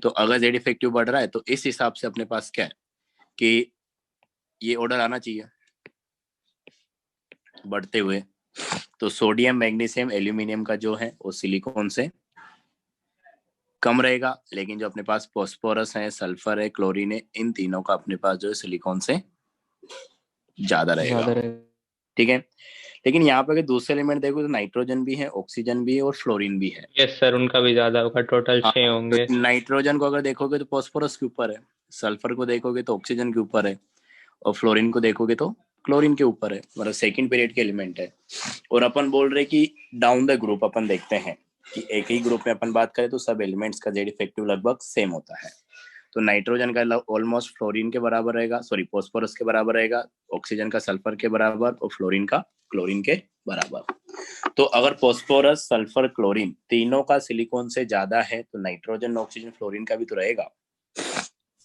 तो अगर जेड इफेक्टिव बढ़ रहा है तो इस हिसाब से अपने पास क्या है कि ये ऑर्डर आना चाहिए बढ़ते हुए। तो सोडियम, मैग्नीशियम, एल्यूमिनियम का जो है वो सिलिकॉन से कम रहेगा, लेकिन जो अपने पास फॉस्फोरस है, सल्फर है, क्लोरीन है, इन तीनों का अपने पास जो है सिलिकॉन से ज्यादा रहेगा। ठीक है। लेकिन यहाँ पे अगर दूसरे एलिमेंट देखो तो नाइट्रोजन भी है, ऑक्सीजन भी है और फ्लोरीन भी है। यस सर, उनका भी ज्यादा होगा, टोटल हाँ, 6 होंगे। तो नाइट्रोजन को अगर देखोगे तो फॉस्फोरस के ऊपर है, सल्फर को देखोगे तो ऑक्सीजन के ऊपर है, और फ्लोरीन को देखोगे तो क्लोरीन के ऊपर है, मतलब सेकंड पीरियड के एलिमेंट है। और अपन बोल रहे कि डाउन द ग्रुप अपन देखते हैं कि एक ही ग्रुप में अपन बात करें तो सब एलिमेंट्स का जेड इफेक्टिव लगभग सेम होता है। तो नाइट्रोजन का ऑलमोस्ट फ्लोरीन के बराबर रहेगा, सॉरी फॉस्फोरस के बराबर रहेगा, ऑक्सीजन का सल्फर के बराबर और फ्लोरीन का क्लोरीन के बराबर। तो अगर फॉस्फोरस सल्फर क्लोरीन तीनों का सिलिकॉन से ज्यादा है तो नाइट्रोजन ऑक्सीजन फ्लोरीन का भी तो रहेगा।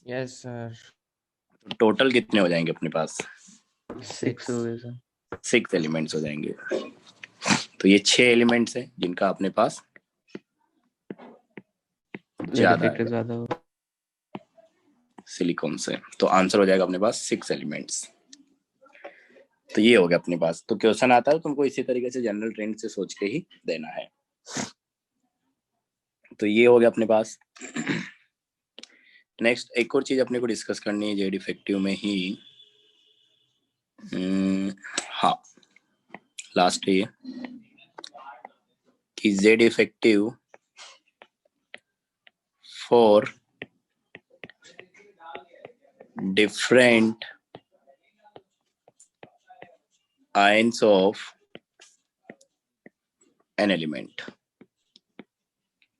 Yes sir. तो टोटल कितने हो जाएंगे अपने पास? 6 हो गए सर। 6 एलिमेंट्स हो जाएंगे। तो ये 6 एलिमेंट्स है जिनका अपने पास ज्यादा है ज्यादा हो सिलिकॉन से। तो आंसर हो जाएगा अपने पास 6 एलिमेंट्स। तो ये हो गया अपने पास। तो क्वेश्चन आता है तुमको इसी तरीके से जनरल ट्रेंड से सोच के ही देना है। तो ये हो गया अपने पास। नेक्स्ट एक और चीज अपने को डिस्कस करनी है जेड इफेक्टिव में ही। हाँ, लास्ट ये कि Z effective for different ions of an element,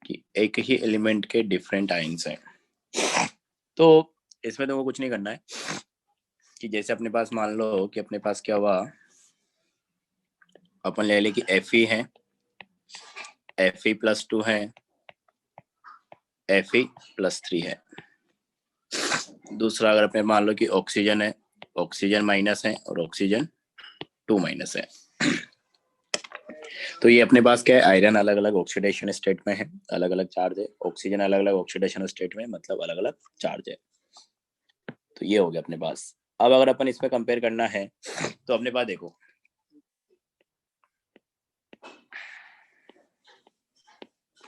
कि एक ही एलिमेंट के डिफरेंट आयंस हैं। तो इसमें तुमको कुछ नहीं करना है कि जैसे अपने पास मान लो कि अपने पास क्या हुआ, अपन ले ले कि Fe है, Fe+2 है, Fe+3 है। दूसरा अगर अपने मान लो कि ऑक्सीजन है, ऑक्सीजन माइनस है और ऑक्सीजन 2- है। तो ये अपने पास क्या है, आयरन अलग अलग ऑक्सीडेशन स्टेट में है, अलग अलग चार्ज है, ऑक्सीजन अलग अलग ऑक्सीडेशन स्टेट में, मतलब अलग अलग चार्ज है। तो ये हो गया अपने पास। अब अगर अपन इसमें कंपेयर करना है तो अपने पास देखो,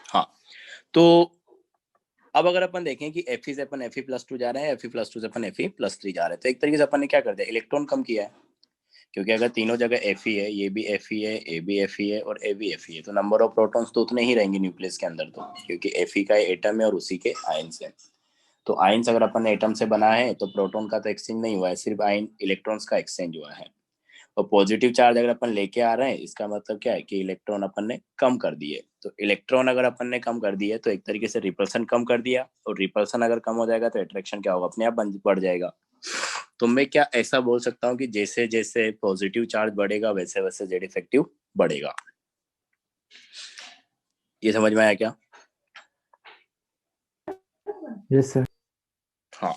हाँ, तो अब अगर अपन देखें कि Fe से अपन Fe+2 जा रहे हैं, Fe+2 से अपन Fe+3 जा रहे हैं, तो एक तरीके से अपन ने क्या कर दिया, इलेक्ट्रॉन कम किया है। क्योंकि अगर तीनों जगह Fe है, ये भी Fe है, ये भी Fe है और ये भी Fe है, तो नंबर ऑफ प्रोटॉन्स तो उतने ही रहेंगे न्यूक्लियस के अंदर, तो क्योंकि Fe का एटम है और उसी के आयंस है। तो आयंस अगर अपन ने एटम से बना है तो प्रोटॉन का तो एक्सचेंज नहीं हुआ है, सिर्फ आयन इलेक्ट्रॉन्स का एक्सचेंज हुआ है। और पॉजिटिव चार्ज अगर अपन लेके आ रहे हैं, इसका मतलब क्या है कि इलेक्ट्रॉन अपन ने कम कर दिए। तो इलेक्ट्रॉन अगर अपन ने कम कर दिए तो एक तरीके से रिपल्सन कम कर दिया, और रिपल्सन अगर कम हो जाएगा तो अट्रैक्शन क्या होगा, अपने आप बढ़ जाएगा। तो मैं क्या ऐसा बोल सकता हूँ कि जैसे जैसे पॉजिटिव चार्ज बढ़ेगा वैसे वैसे जेड इफेक्टिव बढ़ेगा। ये समझ में आया क्या? Yes sir. हाँ,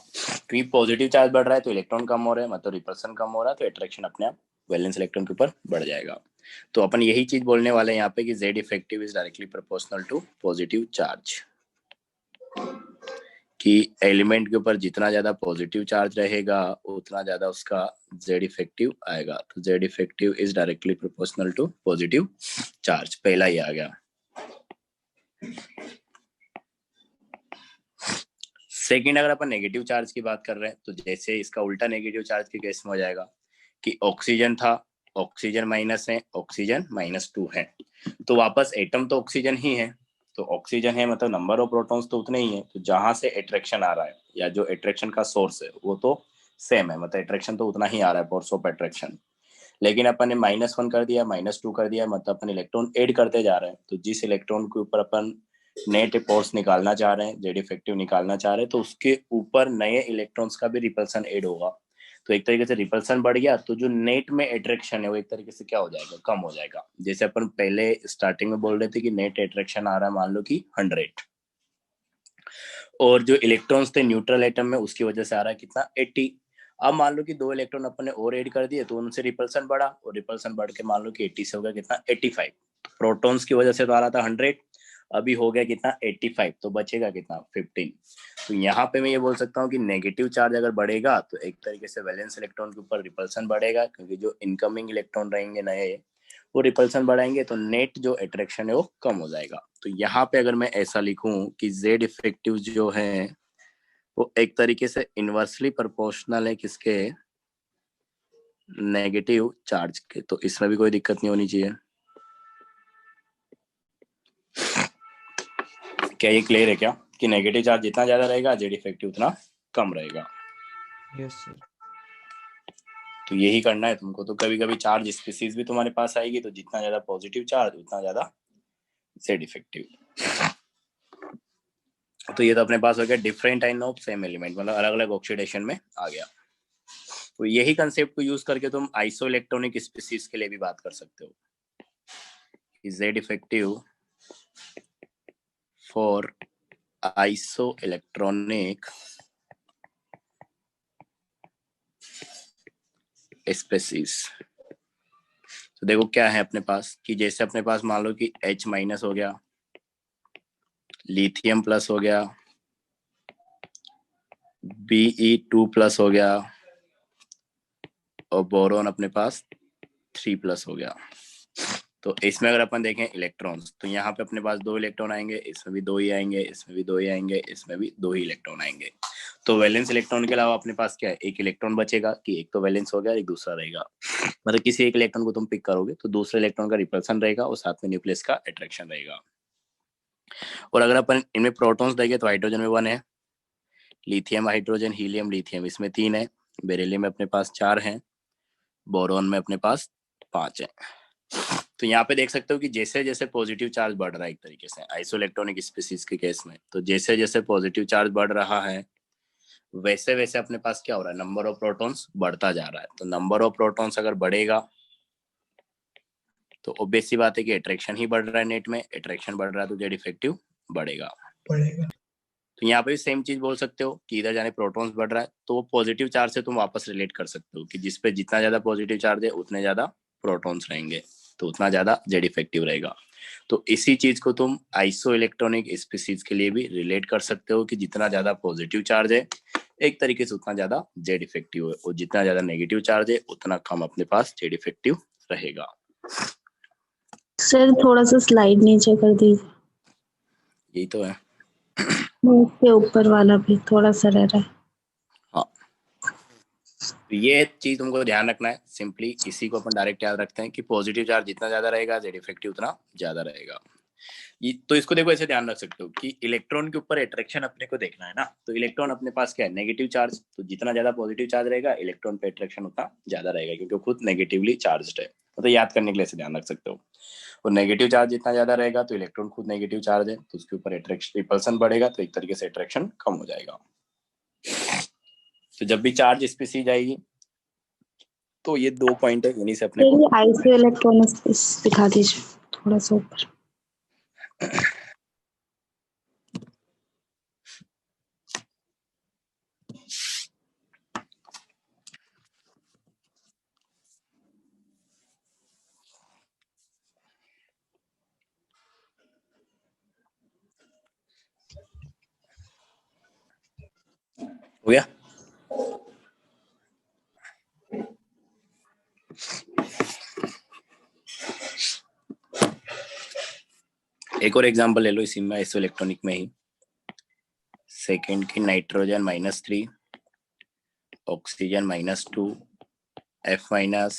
क्योंकि पॉजिटिव चार्ज बढ़ रहा है तो इलेक्ट्रॉन कम हो रहा है, मतलब रिपल्सन कम हो रहा है, तो अट्रैक्शन अपने आप वैलेंस इलेक्ट्रॉन के ऊपर बढ़ जाएगा। तो अपन यही चीज बोलने वाले हैं यहाँ पे कि Z effective is directly proportional to positive charge, कि एलिमेंट के ऊपर जितना ज्यादा पॉजिटिव चार्ज रहेगा उतना ज्यादा उसका जेड इफेक्टिव आएगा। तो Z effective is directly proportional to positive charge, पहला ही आ गया। सेकेंड, अगर अपन नेगेटिव चार्ज की बात कर रहे हैं तो जैसे इसका उल्टा नेगेटिव चार्ज के केस में हो जाएगा कि ऑक्सीजन था, ऑक्सीजन माइनस है, ऑक्सीजन -2 है, तो वापस एटम तो ऑक्सीजन ही है, तो ऑक्सीजन है मतलब नंबर ऑफ प्रोटॉन्स तो उतने ही है, तो जहां से अट्रैक्शन आ रहा है या जो अट्रैक्शन का सोर्स है वो तो सेम है, मतलब अट्रैक्शन तो उतना ही आ रहा है, फोर्स ऑफ अट्रैक्शन। लेकिन अपन ने -1 कर दिया, -2 कर दिया, मतलब अपन इलेक्ट्रॉन ऐड करते जा रहे हैं। तो जिस इलेक्ट्रॉन के ऊपर अपन नेट फोर्स निकालना चाह रहे हैं, जेड इफेक्टिव निकालना चाह रहे हैं, तो उसके ऊपर नए इलेक्ट्रॉन्स का भी रिपल्सन ऐड होगा। तो एक तरीके से रिपल्सन बढ़ गया तो जो नेट में अट्रैक्शन है वो एक तरीके से क्या हो जाएगा, कम हो जाएगा। जैसे अपन पहले स्टार्टिंग में बोल रहे थे कि नेट अट्रैक्शन आ रहा है मान लो कि 100, और जो इलेक्ट्रॉन्स थे न्यूट्रल एटम में उसकी वजह से आ रहा है कितना, 80। अब मान लो कि 2 इलेक्ट्रॉन अपन ने और ऐड कर दिए तो उनसे रिपल्सन बढ़ा, और रिपल्सन बढ़ के मान लो कि 80 से हो गया कितना, 85। प्रोटॉन्स की वजह से तो आ रहा था 100, अभी हो गया कितना, 85, तो बचेगा कितना, 15। तो यहाँ पे मैं ये बोल सकता हूँ कि नेगेटिव चार्ज अगर बढ़ेगा तो एक तरीके से वैलेंस इलेक्ट्रॉन के ऊपर रिपल्सन बढ़ेगा, क्योंकि जो इनकमिंग इलेक्ट्रॉन रहेंगे नए वो रिपल्सन बढ़ाएंगे, तो नेट जो अट्रैक्शन है वो कम हो जाएगा। तो यहाँ पे अगर मैं ऐसा लिखूं कि जेड इफेक्टिव जो है वो एक तरीके से इनवर्सली प्रोपोर्शनल है किसके, नेगेटिव चार्ज के, तो इसमें भी कोई दिक्कत नहीं होनी चाहिए। क्या ये क्लियर है क्या कि नेगेटिव चार्ज जितना ज्यादा रहेगा जेड इफेक्टिव उतना कम रहेगा? Yes sir. तो यही करना है तुमको। तो कभी कभी चार्ज स्पीसीज भी तुम्हारे पास आएगी, तो जितना ज्यादा पॉजिटिव चार्ज उतना ज्यादा जेड इफेक्टिव। तो ये तो अपने पास हो गया different type of same element, मतलब अलग अलग ऑक्सीडेशन में आ गया। तो यही कंसेप्ट को यूज करके तुम आइसो इलेक्ट्रॉनिक स्पीसीज के लिए भी बात कर सकते हो कि Z effective for iso electronic species. तो देखो क्या है अपने पास कि जैसे अपने पास मान लो कि H माइनस हो गया, लिथियम प्लस हो गया, Be2 प्लस हो गया और बोरोन अपने पास 3 प्लस हो गया। तो इसमें अगर अपन देखें इलेक्ट्रॉन्स, तो यहाँ पे अपने पास 2 इलेक्ट्रॉन आएंगे, इसमें भी 2 ही आएंगे, इसमें भी 2 ही आएंगे, इसमें भी 2 ही इलेक्ट्रॉन आएंगे। तो वैलेंस इलेक्ट्रॉन के अलावा अपने पास क्या है, एक इलेक्ट्रॉन बचेगा कि एक तो वैलेंस हो गया, एक दूसरा रहेगा। मतलब किसी एक इलेक्ट्रॉन को तुम पिक करोगे तो दूसरे इलेक्ट्रॉन का रिपल्सन रहेगा और साथ में न्यूक्लियस का अट्रैक्शन रहेगा। और अगर अपन इनमें प्रोटॉन्स देखें तो हाइड्रोजन में 1 है, लिथियम हाइड्रोजन हीलियम लिथियम इसमें 3 है, बेरिलियम में अपने पास 4 हैं, बोरॉन में अपने पास 5 है। तो यहाँ पे देख सकते हो कि जैसे जैसे पॉजिटिव चार्ज बढ़ रहा है एक तरीके से आइसो इलेक्ट्रॉनिक स्पीसीज के केस में, तो जैसे जैसे पॉजिटिव चार्ज बढ़ रहा है वैसे वैसे अपने पास क्या हो रहा है, नंबर ऑफ प्रोटॉन्स बढ़ता जा रहा है। तो नंबर ऑफ प्रोटॉन्स अगर बढ़ेगा तो ऑब्वियस सी बात है कि अट्रैक्शन ही बढ़ रहा है, नेट में अट्रैक्शन बढ़ रहा है तो जेड इफेक्टिव बढ़ेगा। तो यहाँ पे भी सेम चीज बोल सकते हो कि इधर जाने प्रोटॉन्स बढ़ रहा है तो पॉजिटिव चार्ज से तुम वापस रिलेट कर सकते हो कि जिसपे जितना ज्यादा पॉजिटिव चार्ज है उतने ज्यादा प्रोटॉन्स रहेंगे, तो उतना ज्यादा जेड इफेक्टिव रहेगा। तो इसी चीज को तुम आइसो इलेक्ट्रॉनिक स्पीसीज के लिए भी रिलेट कर सकते हो कि जितना ज्यादा पॉजिटिव चार्ज है एक तरीके से उतना ज्यादा जेड इफेक्टिव है, और जितना ज्यादा नेगेटिव चार्ज है उतना कम अपने पास जेड इफेक्टिव रहेगा। सर थोड़ा सा स्लाइड नीचे कर दीजिए। यही तो है, उसके ऊपर वाला भी थोड़ा सा रह रहा है। हाँ। तो ये चीज तुमको ध्यान रखना है, सिंपली इसी को अपन डायरेक्ट याद रखते हैं कि पॉजिटिव चार्ज जितना ज्यादा रहेगा जेड इफेक्टिव उतना ज्यादा रहेगा। तो इसको देखो ऐसे ध्यान रख सकते हो कि इलेक्ट्रॉन के ऊपर अट्रैक्शन अपने को देखना है ना, तो इलेक्ट्रॉन अपने पास क्या है, नेगेटिव चार्ज, तो जितना ज्यादा पॉजिटिव चार्ज रहेगा इलेक्ट्रॉन पे अट्रैक्शन उतना ज्यादा रहेगा क्योंकि खुद नेगेटिवली चार्ज्ड है। तो याद करने के लिए ऐसे ध्यान रख सकते हो। और नेगेटिव चार्ज जितना ज्यादा रहेगा तो इलेक्ट्रॉन खुद नेगेटिव चार्ज है तो उसके ऊपर अट्रैक्शन रिपल्सन बढ़ेगा, तो एक तरीके से अट्रैक्शन कम हो जाएगा। तो जब भी चार्ज स्पीसीज आएगी तो ये 2 पॉइंट है, इन्हीं से अपने को आइसो इलेक्ट्रॉनिक दिखा दीजिए थोड़ा सा ऊपर। हो गया। एक और एग्जांपल ले लो इसी में आइसो इलेक्ट्रॉनिक में ही। सेकंड की nitrogen -3, oxygen -2, F-, Na+,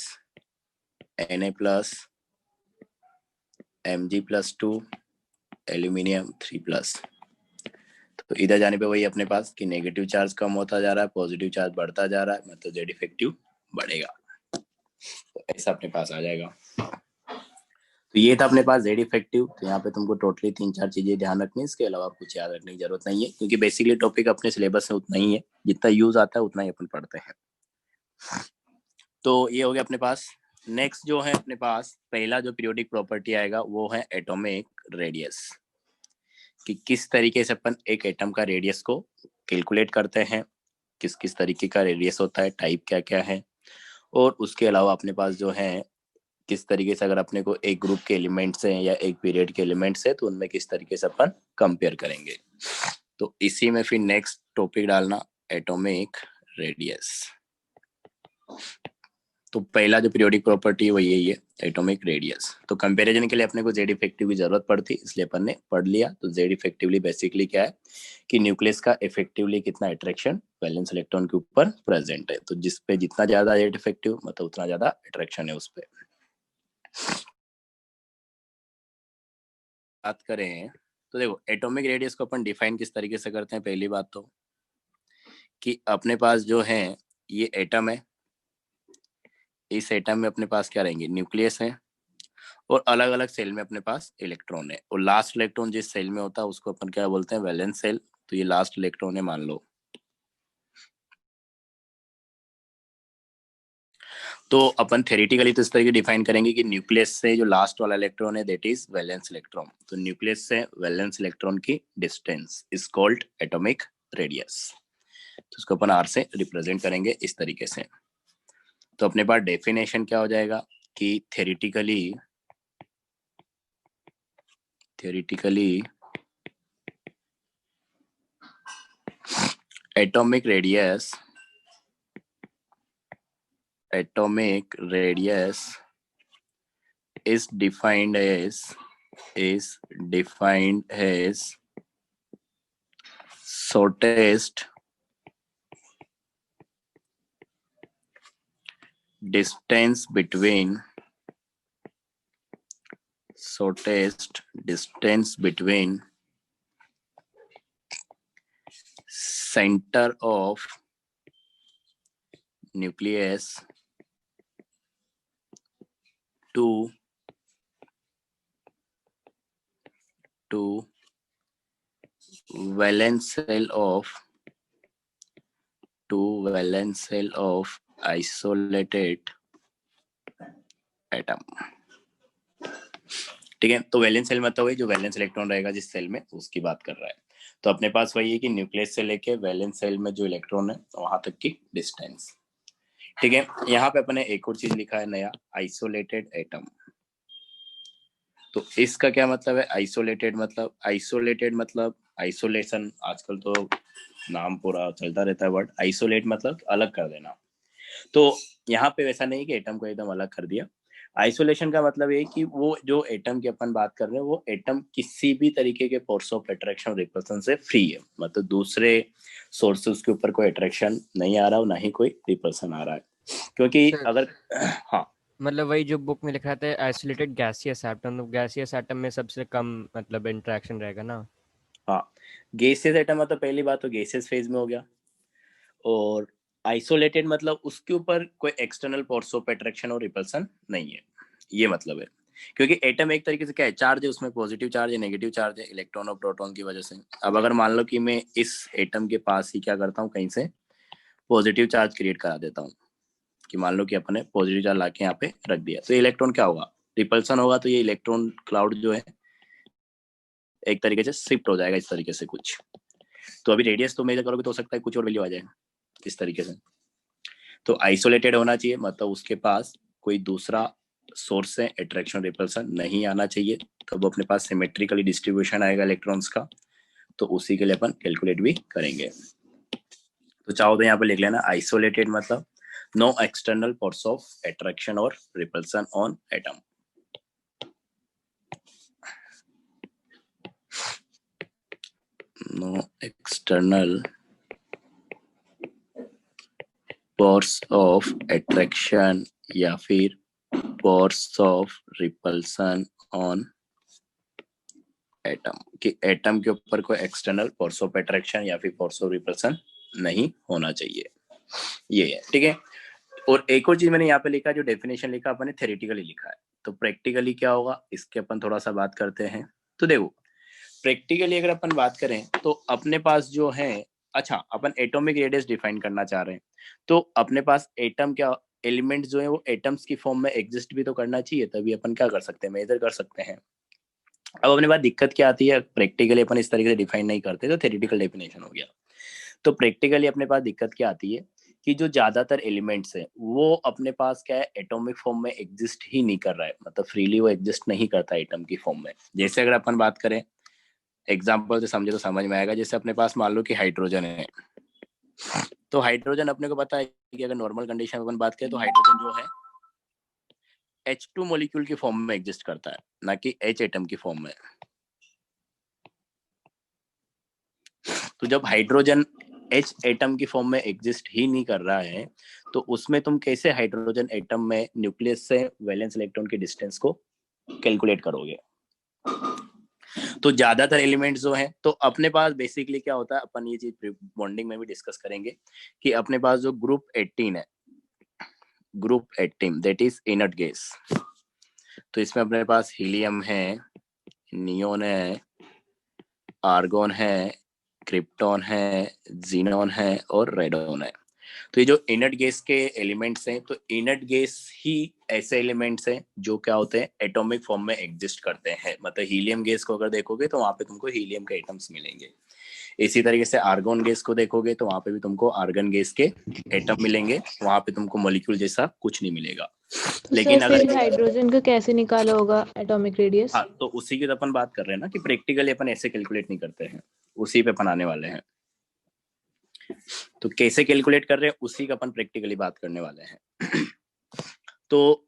Mg+2, aluminium 3+। तो इधर जाने पे वही अपने पास कि नेगेटिव चार्ज कम होता जा रहा है, पॉजिटिव चार्ज बढ़ता जा रहा है, मतलब जेड इफेक्टिव बढ़ेगा। तो ऐसा अपने पास आ जाएगा। तो ये था अपने पास जेड इफेक्टिव। तो यहाँ पे तुमको टोटली 3-4 चीजें ध्यान रखनी है, इसके अलावा कुछ याद रखने की जरूरत नहीं है क्योंकि बेसिकली टॉपिक अपने सिलेबस में उतना ही है, जितना यूज आता है उतना ही अपन पढ़ते हैं। तो ये हो गया अपने पास। नेक्स्ट जो है अपने पास पहला जो पीरियोडिक प्रॉपर्टी आएगा वो है एटॉमिक रेडियस, कि किस तरीके से अपन एक एटम का रेडियस को कैलकुलेट करते हैं, किस किस तरीके का रेडियस होता है, टाइप क्या क्या है, और उसके अलावा अपने पास जो है किस तरीके से अगर अपने को एक ग्रुप के एलिमेंट्स हैं या एक पीरियड के एलिमेंट्स है तो उनमें किस तरीके से अपन कंपेयर करेंगे। तो इसी में फिर नेक्स्ट टॉपिक डालना एटॉमिक रेडियस। तो पहला जो पीरियोडिक प्रॉपर्टी है वो यही है, एटॉमिक रेडियस। तो कंपैरिजन के लिए अपने को जेड इफेक्टिव की जरूरत पड़ती, इसलिए अपन ने पढ़ लिया। तो जेड इफेक्टिवली बेसिकली क्या है कि न्यूक्लियस का इफेक्टिवली कितना अट्रैक्शन वैलेंस इलेक्ट्रॉन के ऊपर प्रेजेंट है। तो जिस पे जितना ज्यादा जेड इफेक्टिव मतलब उतना ज्यादा अट्रैक्शन है उस पे। बात करें तो देखो एटॉमिक रेडियस को अपन डिफाइन किस तरीके से करते हैं। पहली बात तो कि अपने पास जो है ये एटम है, इस एटम में अपने पास क्या रहेंगे, न्यूक्लियस है, और अलग अलग सेल में अपने पास इलेक्ट्रॉन है, और लास्ट इलेक्ट्रॉन जिस सेल में होता है उसको अपन क्या बोलते हैं, वैलेंस सेल। तो ये लास्ट इलेक्ट्रॉन है मान लो। तो अपन थ्योरेटिकली तो इस तरीके डिफाइन करेंगे कि न्यूक्लियस से जो लास्ट वाला इलेक्ट्रॉन है दैट इज वैलेंस इलेक्ट्रॉन। तो न्यूक्लियस से वैलेंस इलेक्ट्रॉन की distance is called atomic radius. तो इसको अपन आर से रिप्रेजेंट करेंगे इस तरीके से। तो अपने पास डेफिनेशन क्या हो जाएगा कि theoretically atomic radius is defined as shortest distance between center of nucleus to valence cell of isolated atom. ठीक है, तो वैलेंस सेल मतलब वही जो वैलेंस इलेक्ट्रॉन रहेगा जिस सेल में, उसकी बात कर रहा है। तो अपने पास वही है कि न्यूक्लियस से लेके वैलेंस सेल में जो इलेक्ट्रॉन है वहां तक की डिस्टेंस। ठीक है, यहाँ पे अपने एक और चीज लिखा है नया, आइसोलेटेड एटम। तो इसका क्या मतलब है, आइसोलेटेड मतलब आइसोलेशन, आजकल तो नाम पूरा चलता रहता है वर्ड, आइसोलेट मतलब अलग कर देना। तो यहाँ पे वैसा नहीं कि एटम को एकदम अलग कर दिया। आइसोलेशन का मतलब ये कि वो जो एटम की अपन बात कर रहे हैं वो एटम किसी भी तरीके के फोर्स ऑफ अट्रैक्शन और रिपल्सन से फ्री है, मतलब दूसरे सोर्सेस के ऊपर कोई अट्रैक्शन नहीं आ रहा और ना ही कोई रिपल्सन आ रहा है। क्योंकि अगर हाँ मतलब वही जो बुक में लिखा था आइसोलेटेड गैसियस एटम, तो गैसियस एटम में सबसे कम मतलब इंटरेक्शन रहेगा ना। हाँ, गैसियस एटम मतलब पहली बात तो गैसियस फेज में हो गया, और आइसोलेटेड मतलब उसके ऊपर कोई एक्सटर्नल फोर्स ऑफ अट्रैक्शन और रिपल्सन नहीं है, ये मतलब है। क्योंकि एटम एक तरीके से क्या है, चार्ज है, उसमें पॉजिटिव चार्ज है, नेगेटिव चार्ज है, इलेक्ट्रॉन और प्रोटॉन की वजह से। अब अगर मान लो कि मैं इस एटम के पास ही क्या करता हूँ, कहीं से पॉजिटिव चार्ज क्रिएट करा देता हूँ, कि मान लो कि अपने पॉजिटिव चार्ज लाके यहाँ पे रख दिया, तो इलेक्ट्रॉन क्या होगा, रिपल्सन होगा। तो ये इलेक्ट्रॉन क्लाउड जो है एक तरीके से शिफ्ट हो जाएगा इस तरीके से कुछ। तो अभी रेडियस तो मेजर करोगे तो हो सकता है कुछ और वैल्यू आ जाए इस तरीके से। तो आइसोलेटेड होना चाहिए, मतलब उसके पास कोई दूसरा सोर्स है, अट्रैक्शन रिपल्सन नहीं आना चाहिए, तो वो अपने पास सिमेट्रिकली डिस्ट्रीब्यूशन आएगा इलेक्ट्रॉन्स का। तो उसी के लिए अपन कैलकुलेट भी करेंगे। तो चाहो तो यहाँ पे लिख लेना, आइसोलेटेड मतलब no external force of attraction और repulsion on atom. No external force of attraction या फिर force of repulsion on atom, कि एटम के ऊपर कोई एक्सटर्नल फोर्स ऑफ अट्रैक्शन या फिर फोर्स ऑफ रिपल्सन नहीं होना चाहिए, ये है। ठीक है, और एक और चीज मैंने यहाँ पे लिखा, जो डेफिनेशन लिखा अपने थ्योरेटिकली लिखा है, तो प्रैक्टिकली क्या होगा इसके अपन थोड़ा सा बात करते हैं। तो देखो प्रैक्टिकली अगर अपन बात करें तो अपने पास जो है, अच्छा अपन एटॉमिक रेडियस डिफाइन करना चाह रहे हैं, तो अपने पास एटम क्या एलिमेंट जो है वो एटम्स की फॉर्म में एग्जिस्ट भी तो करना चाहिए, तभी अपन क्या कर सकते हैं, मेजर कर सकते हैं। अब अपने पास दिक्कत क्या आती है, प्रैक्टिकली अपन इस तरीके से डिफाइन नहीं करते, तो थ्योरेटिकल डेफिनेशन हो गया। तो प्रैक्टिकली अपने पास दिक्कत क्या आती है कि जो ज्यादातर एलिमेंट्स है वो अपने पास क्या है, एटॉमिक फॉर्म में एग्जिस्ट ही नहीं कर रहा है, मतलब फ्रीली वो एग्जिस्ट नहीं करता एटम की फॉर्म में। जैसे अगर अपन बात करें एग्जाम्पल से समझे तो समझ में आएगा, जैसे अपने पास मान लो कि हाइड्रोजन है, तो हाइड्रोजन अपने को पता है कि अगर नॉर्मल कंडीशन में अपन बात करें तो हाइड्रोजन जो है H2 मॉलिक्यूल की फॉर्म में एग्जिस्ट करता है, ना कि H एटम की फॉर्म में। तो जब हाइड्रोजन H एटम की फॉर्म में एग्जिस्ट ही नहीं कर रहा है, तो उसमें तुम कैसे हाइड्रोजन एटम में न्यूक्लियस से वैलेंस इलेक्ट्रॉन की डिस्टेंस को कैलकुलेट करोगे? तो ज्यादातर एलिमेंट्स जो हैं, तो अपने पास बेसिकली क्या होता है, अपन ये चीज बॉन्डिंग में भी डिस्कस करेंगे कि अपने पास जो ग्रुप 18 है, group 18 that is inert gas, तो इसमें अपने पास हीलियम है, नियोन है, आर्गोन है, क्रिप्टॉन है, जीनॉन है और रेडोन है। तो ये जो इनर्ट गैस के एलिमेंट्स हैं, तो इनर्ट गैस ही ऐसे एलिमेंट्स हैं जो क्या होते हैं, एटॉमिक फॉर्म में एग्जिस्ट करते हैं। मतलब हीलियम गैस को अगर देखोगे तो वहां पे तुमको हीलियम के एटम्स मिलेंगे। इसी तरीके से आर्गोन गैस को देखोगे तो वहां पे भी तुमको आर्गन गैस के एटम मिलेंगे, वहां पे तुमको मॉलिक्यूल जैसा कुछ नहीं मिलेगा। तो लेकिन सर अगर फिर हाइड्रोजन का कैसे निकाला होगा एटॉमिक रेडियस? हाँ, तो उसी की तो अपन बात कर रहे हैं ना कि प्रैक्टिकली अपन ऐसे कैलकुलेट नहीं करते हैं, उसी पे अपन आने वाले हैं। तो कैसे कैलकुलेट कर रहे हैं उसी का अपन प्रैक्टिकली बात करने वाले हैं। तो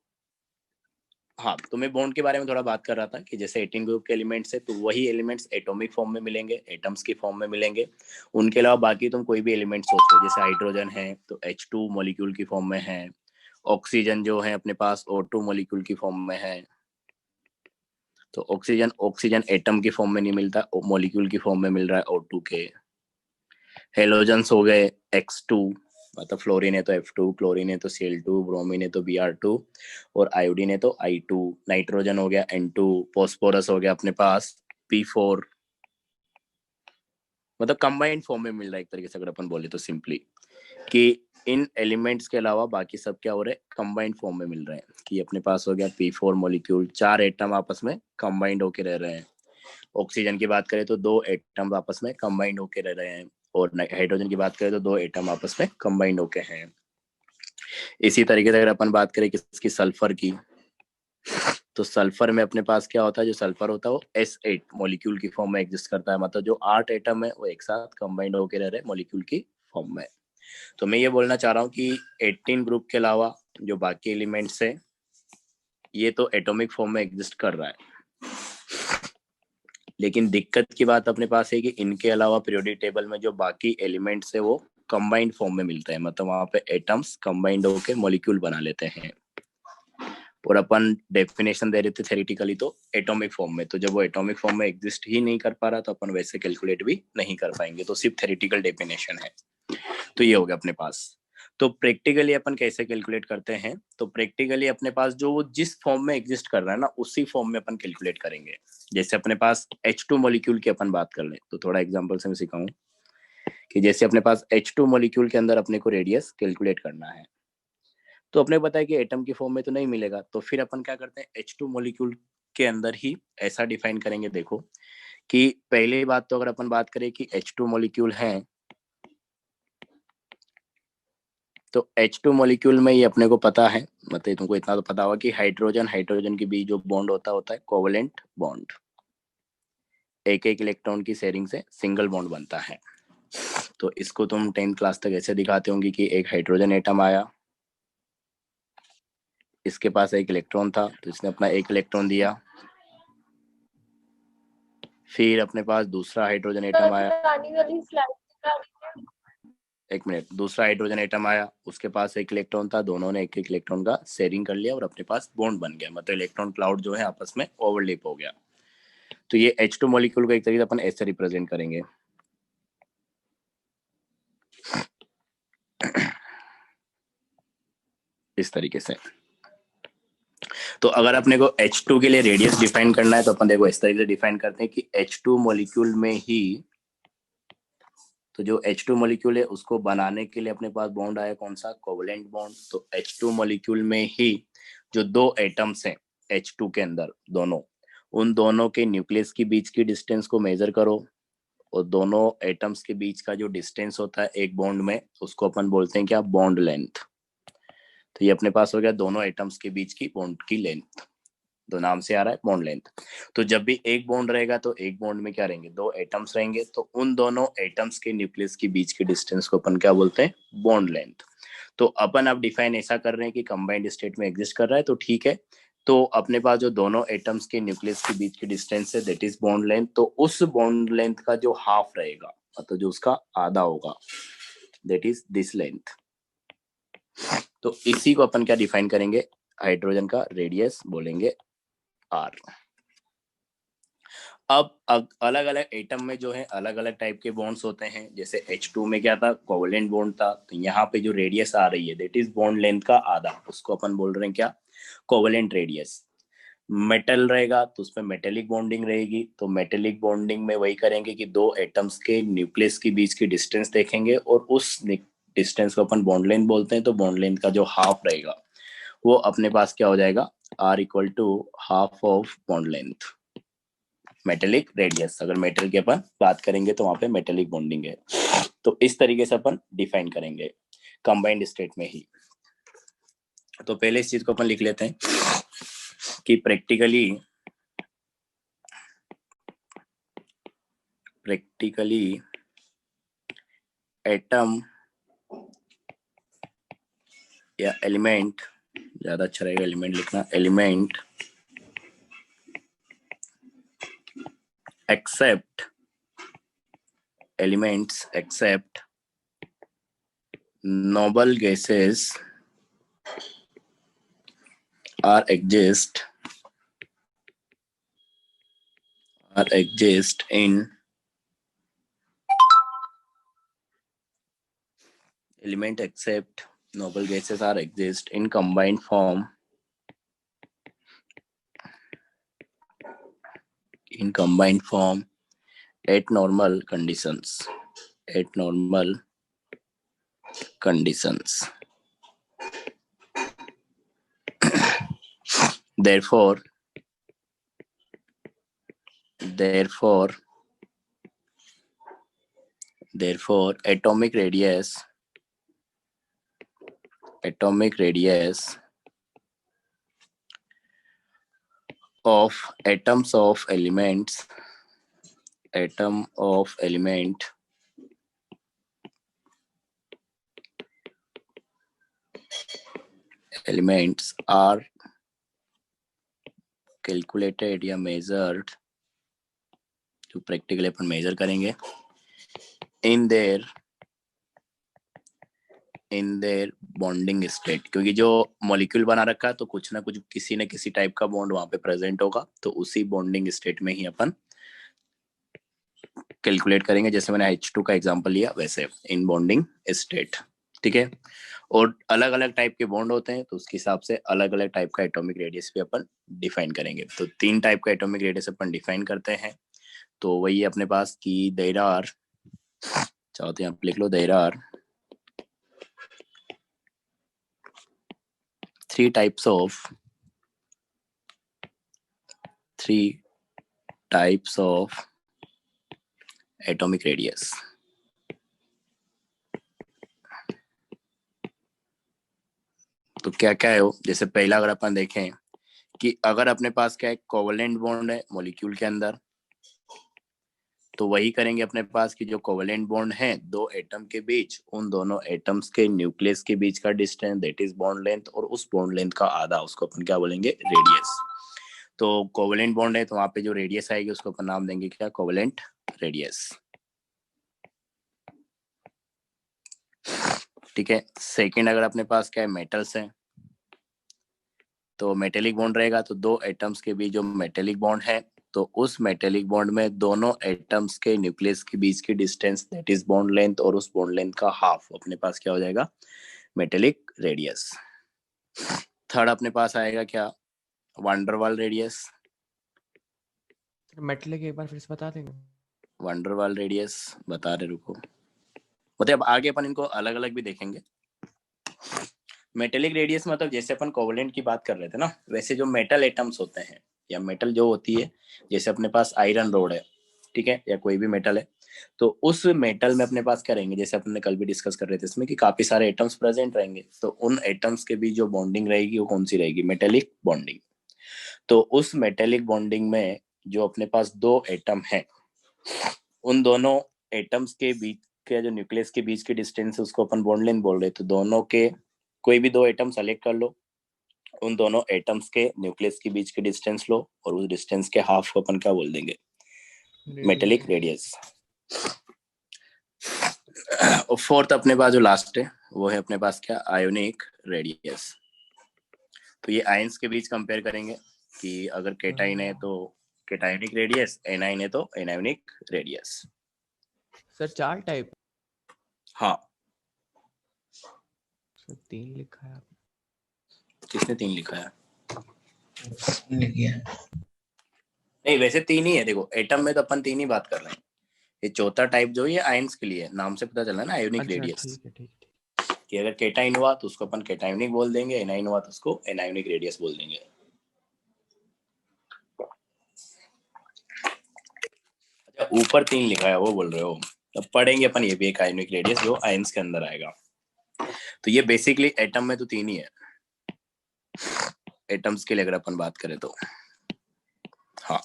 हाँ, तो मैं बॉन्ड के बारे में थोड़ा बात कर रहा था कि जैसे 18 ग्रुप के एलिमेंट्स है, तो वही एलिमेंट्स एटॉमिक फॉर्म में मिलेंगे, एटम्स की फॉर्म में मिलेंगे। उनके अलावा बाकी तुम कोई भी एलिमेंट सोचो, जैसे हाइड्रोजन है तो H2 मॉलिक्यूल की फॉर्म में है, ऑक्सीजन जो है अपने पास O2 मॉलिक्यूल की फॉर्म में है। तो ऑक्सीजन एटम की फॉर्म में नहीं मिलता, मॉलिक्यूल की फॉर्म में मिल रहा है O2 के। हेलोजेंस हो गए X2, मतलब फ्लोरीन है तो F2, क्लोरीन है तो Cl2, ब्रोमीन है तो Br2 और आयोडीन है तो I2। नाइट्रोजन हो गया N2, फॉस्फोरस हो गया अपने पास P4। मतलब कंबाइंड फॉर्म में मिल रहा है एक तरीके से अगर अपन बोले तो सिंपली, कि इन एलिमेंट्स के अलावा बाकी सब क्या हो रहे हैं, कंबाइंड फॉर्म में मिल रहे हैं। कि अपने पास हो गया P4 मॉलिक्यूल, 4 एटम आपस में कंबाइंड होके रह रहे हैं। ऑक्सीजन की बात करें तो 2 एटम आपस में कंबाइंड होके रह रहे हैं, और हाइड्रोजन की बात करें तो 2 एटम आपस में कंबाइंड होके हैं। इसी तरीके से अगर अपन बात करें किसकी, सल्फर की, तो सल्फर में अपने पास क्या होता है, जो सल्फर होता है वो S8 मॉलिक्यूल की फॉर्म में एग्जिस्ट करता है। मतलब जो 8 एटम है वो एक साथ कंबाइंड होके रह रहे हैं मॉलिक्यूल की फॉर्म में। तो मैं ये बोलना चाह रहा हूँ कि 18 ग्रुप के अलावा जो बाकी एलिमेंट्स है ये तो एटॉमिक फॉर्म में एग्जिस्ट कर रहा है, लेकिन दिक्कत की बात अपने पास है कि इनके अलावा पीरियोडिक टेबल में जो बाकी एलिमेंट्स है वो कंबाइंड फॉर्म में मिलते हैं। मतलब वहां पे एटम्स कंबाइंड होके मॉलिक्यूल बना लेते हैं, और अपन डेफिनेशन दे रहे थे थ्योरेटिकली तो एटॉमिक फॉर्म में। तो जब वो एटॉमिक फॉर्म में एग्जिस्ट ही नहीं कर पा रहा तो अपन वैसे कैलकुलेट भी नहीं कर पाएंगे, तो सिर्फ थ्योरेटिकल डेफिनेशन है। तो ये हो गया अपने पास। तो प्रैक्टिकली अपन कैसे कैलकुलेट करते हैं, तो प्रैक्टिकली अपने पास जो वो जिस फॉर्म में एग्जिस्ट कर रहा है ना उसी फॉर्म में अपन कैलकुलेट करेंगे। जैसे अपने पास H2 मॉलिक्यूल की अपन बात कर ले, तो थोड़ा एग्जांपल से मैं सिखाऊं कि जैसे अपने पास H2 मॉलिक्यूल के अंदर अपने को रेडियस कैलकुलेट करना है, तो अपने पता है कि एटम की फॉर्म में तो नहीं मिलेगा, तो फिर अपन क्या करते हैं, H2 मॉलिक्यूल के अंदर ही ऐसा डिफाइन करेंगे। देखो कि पहली बात तो अगर अपन बात करें कि H2 मॉलिक्यूल है, तो H2 मॉलिक्यूल में ये अपने को पता है, मतलब तुमको इतना तो पता होगा कि हाइड्रोजन के बीच जो बॉन्ड होता है कोवेलेंट बॉन्ड, एक इलेक्ट्रॉन की शेयरिंग से सिंगल बॉन्ड बनता है। तो इसको तुम 10th क्लास तक ऐसे दिखाते होंगे कि एक हाइड्रोजन एटम आया, इसके पास एक इलेक्ट्रॉन था तो इसने अपना एक इलेक्ट्रॉन दिया, फिर अपने पास दूसरा हाइड्रोजन एटम आया, एक मिनट, दूसरा हाइड्रोजन एटम आया, उसके पास एक इलेक्ट्रॉन था, दोनों ने एक इलेक्ट्रॉन का शेयरिंग कर लिया और अपने पास बॉन्ड बन गया। मतलब इलेक्ट्रॉन क्लाउड जो है आपस में ओवरलैप हो गया। तो ये H2 मॉलिक्यूल को एक तरीके से अपन ऐसे रिप्रेजेंट करेंगे, इस तरीके से। तो अगर अपने को H2 के लिए रेडियस डिफाइन करना है तो अपन देखो इस तरीके से डिफाइन करते हैं कि H2 मॉलिक्यूल में ही, तो जो H2 मॉलिक्यूल है उसको बनाने के लिए अपने पास बॉन्ड आया कौन सा, कोवेलेंट बॉन्ड। तो H2 मॉलिक्यूल में ही जो 2 एटम्स हैं H2 के अंदर दोनों, उन दोनों के न्यूक्लियस के बीच की डिस्टेंस को मेजर करो, और दोनों एटम्स के बीच का जो डिस्टेंस होता है एक बॉन्ड में उसको अपन बोलते हैं क्या, बॉन्ड लेंथ। तो ये अपने पास हो गया दोनों एटम्स के बीच की बॉन्ड की लेंथ, दो नाम से आ रहा है बॉन्ड लेंथ। तो जब भी एक बॉन्ड रहेगा तो एक बॉन्ड में क्या रहेंगे, 2 एटम्स रहेंगे, तो उन दोनों एटम्स के न्यूक्लियस के बीच के डिस्टेंस को अपन क्या बोलते हैं, बॉन्ड लेंथ। तो अपन अब डिफाइन ऐसा कर रहे हैं कि कंबाइंड स्टेट में एग्जिस्ट कर रहा है तो ठीक है, तो अपने पास जो दोनों एटम्स के न्यूक्लियस के बीच की डिस्टेंस है दैट इज बॉन्ड लेंथ, तो उस बॉन्ड लेंथ का जो हाफ रहेगा मतलब जो उसका आधा होगा दैट इज दिस लेंथ। तो इसी को अपन क्या डिफाइन करेंगे, हाइड्रोजन का रेडियस बोलेंगे आर। अब अलग अलग एटम में जो है अलग अलग टाइप के बॉन्ड्स होते हैं। जैसे H2 में क्या था, कोवेलेंट बॉन्ड था, तो यहाँ पे जो रेडियस आ रही है दैट इज बॉन्ड लेंथ का आधा, उसको अपन बोल रहे हैं क्या, कोवेलेंट रेडियस। मेटल रहेगा तो उसमें मेटेलिक बॉन्डिंग रहेगी, तो मेटेलिक बॉन्डिंग में वही करेंगे कि दो एटम्स के न्यूक्लियस के बीच की डिस्टेंस देखेंगे और उस डिस्टेंस को अपन बॉन्ड लेंथ बोलते हैं। तो बॉन्ड लेंथ का जो हाफ रहेगा वो अपने पास क्या हो जाएगा, R equal to half of bond length metallic radius. अगर मेटल की अपन बात करेंगे तो वहां पे मेटेलिक बॉन्डिंग है। तो इस तरीके से अपन डिफाइन करेंगे कंबाइंड स्टेट में ही। तो पहले इस चीज को अपन लिख लेते हैं कि प्रैक्टिकली एटम या एलिमेंट, ज्यादा अच्छा रहेगा एलिमेंट लिखना, element elements except noble gases exist in element except noble gases exist in combined form at normal conditions. Therefore atomic radius of atoms of elements are calculated या measured, जो practically अपन major करेंगे in their bonding state. क्योंकि जो molecule बना रखा है तो कुछ ना कुछ किसी न किसी टाइप का बॉन्ड वहां पे प्रेजेंट होगा, तो उसी बॉन्डिंग स्टेट में ही अपन कैलकुलेट करेंगे। जैसे मैंने H2 का एग्जांपल लिया वैसे इन बॉन्डिंग स्टेट, ठीक है। और अलग अलग टाइप के बॉन्ड होते हैं तो उसके हिसाब से अलग अलग टाइप का एटॉमिक रेडियस भी अपन डिफाइन करेंगे। तो 3 टाइप का एटॉमिक रेडियस अपन डिफाइन करते हैं। तो वही अपने पास की देयर आर, चाहो तो यहाँ पे लिख लो, there are 3 types of atomic radius। तो क्या क्या है वो, जैसे पहला अगर अपन देखें कि अगर अपने पास क्या है, कोवेलेंट बॉन्ड है मॉलिक्यूल के अंदर, तो वही करेंगे अपने पास कि जो कोवेलेंट बॉन्ड है दो एटम के बीच, उन दोनों एटम्स के न्यूक्लियस के बीच का distance that is bond length, और उस बॉन्ड लेंथ का आधा उसको अपन क्या बोलेंगे, रेडियस। तो कोवेलेंट बॉन्ड है तो वहां पे जो रेडियस आएगी उसको अपन नाम देंगे क्या, कोवेलेंट रेडियस, ठीक है। सेकंड अगर अपने पास क्या है, मेटल्स है, तो मेटेलिक बॉन्ड रहेगा, तो दो एटम्स के बीच जो मेटेलिक बॉन्ड है तो उस मेटेलिक बॉन्ड में दोनों एटम्स के न्यूक्लियस के बीच की distance that is bond length, और उस बॉन्ड लेंथ का हाफ अपने पास क्या हो जाएगा, मेटेलिक रेडियस। थर्ड अपने पास आएगा क्या, वंडरवाल रेडियस। मेटलिक एक बार फिर से बता देंगे। वंडरवाल रेडियस बता रहे, रुको, मतलब आगे अपन इनको अलग अलग भी देखेंगे। मेटेलिक रेडियस मतलब जैसे अपन कोवेलेंट की बात कर रहे थे ना, वैसे जो मेटल एटम्स होते हैं या मेटल जो होती है, जैसे अपने पास आयरन रोड है, ठीक है, या कोई भी मेटल है, तो उस मेटल में अपने पास क्या रहेंगे, जैसे अपन ने कल भी डिस्कस कर रहे थे इसमें कि काफी सारे एटम्स प्रेजेंट रहेंगे, तो उन एटम्स के बीच जो बॉन्डिंग रहेगी वो कौन सी रहेगी, मेटेलिक बॉन्डिंग। तो उस मेटेलिक बॉन्डिंग में जो अपने पास दो एटम है, उन दोनों एटम्स के बीच के जो न्यूक्लियस के बीच की डिस्टेंस है उसको अपन बॉन्ड लेंथ बोल रहे हैं। तो दोनों के कोई भी दो एटम सेलेक्ट कर लो उन दोनों एटम्स के न्यूक्लियस के बीच की डिस्टेंस लो और उस डिस्टेंस के हाफ को अपन क्या बोल देंगे, मेटेलिक रेडियस। और फोर्थ अपने पास जो लास्ट है वो है अपने पास क्या, आयोनिक रेडियस। तो ये आयंस के बीच कंपेयर करेंगे कि अगर केटाइन है तो केटायनिक रेडियस, एनाइन है तो एनायोनिक रेडियस। Sir 4 type? हाँ सर 3 लिखा है आपने। किसने 3 लिखा है? लिखिए। नहीं वैसे 3 ही है, देखो एटम में तो अपन 3 ही बात कर रहे हैं, ये चौथा टाइप जो ये आयंस के लिए, नाम से पता चला ना आयोनिक अच्छा रेडियस, ठीक है ठीक है। कि अगर केटाइन हुआ तो उसको अपन केटायोनिक बोल देंगे, एनाइन हुआ तो उसको एनायोनिक रेडियस बोल देंगे। अच्छा ऊपर 3 लिखा है वो बोल रहे हो, अब पढ़ेंगे अपन ये भी एक आयोनिक रेडियस जो आयंस के अंदर आएगा। तो ये बेसिकली एटम में तो 3 ही है, एटम्स के लिए अगर अपन बात करें तो। हाँ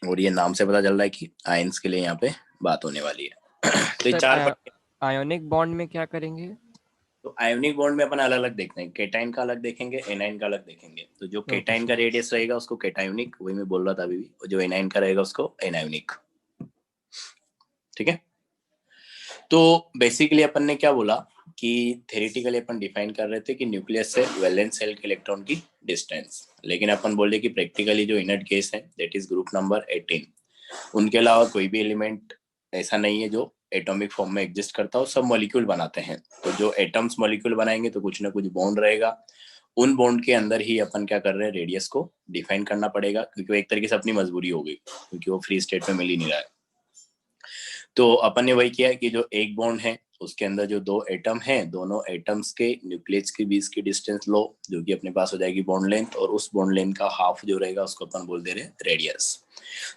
और ये नाम से पता चल रहा है कि आयंस के लिए यहाँ पे बात होने वाली है। तो ये 4 आयोनिक बॉन्ड में क्या करेंगे? तो आयोनिक बॉन्ड में अपन अलग अलग देखते हैं, केटाइन का अलग देखेंगे, एनाइन का अलग देखेंगे। तो जो केटाइन का रेडियस रहेगा उसको केटायोनिक, वही मैं बोल रहा था अभी भी, और जो एनाइन का रहेगा उसको एनायोनिक। ठीक है, तो बेसिकली अपन ने क्या बोला कि थ्योरेटिकली अपन डिफाइन कर रहे थे कि न्यूक्लियस से वैलेंस शेल के इलेक्ट्रॉन की डिस्टेंस, लेकिन अपन बोले कि प्रैक्टिकली जो इनर्ट केस है दैट इज ग्रुप नंबर 18, उनके अलावा कोई भी एलिमेंट ऐसा नहीं है जो एटॉमिक फॉर्म में एग्जिस्ट करता हो, सब मॉलिक्यूल बनाते हैं। तो जो एटम्स मॉलिक्यूल बनाएंगे तो कुछ ना कुछ बॉन्ड रहेगा, उन बॉन्ड के अंदर ही अपन क्या कर रहे हैं, रेडियस को डिफाइन करना पड़ेगा, क्योंकि वो एक तरीके से अपनी मजबूरी हो गई, क्योंकि वो फ्री स्टेट में मिल ही नहीं रहा है। तो अपन ने वही किया कि जो एक बॉन्ड है उसके अंदर जो 2 एटम हैं, दोनों एटम्स के न्यूक्लियस के बीच की डिस्टेंस लो, जो कि अपने पास हो जाएगी बॉन्ड लेंथ, और उस बॉन्ड लेंथ का हाफ जो रहेगा उसको अपन बोल दे रहे हैं रेडियस।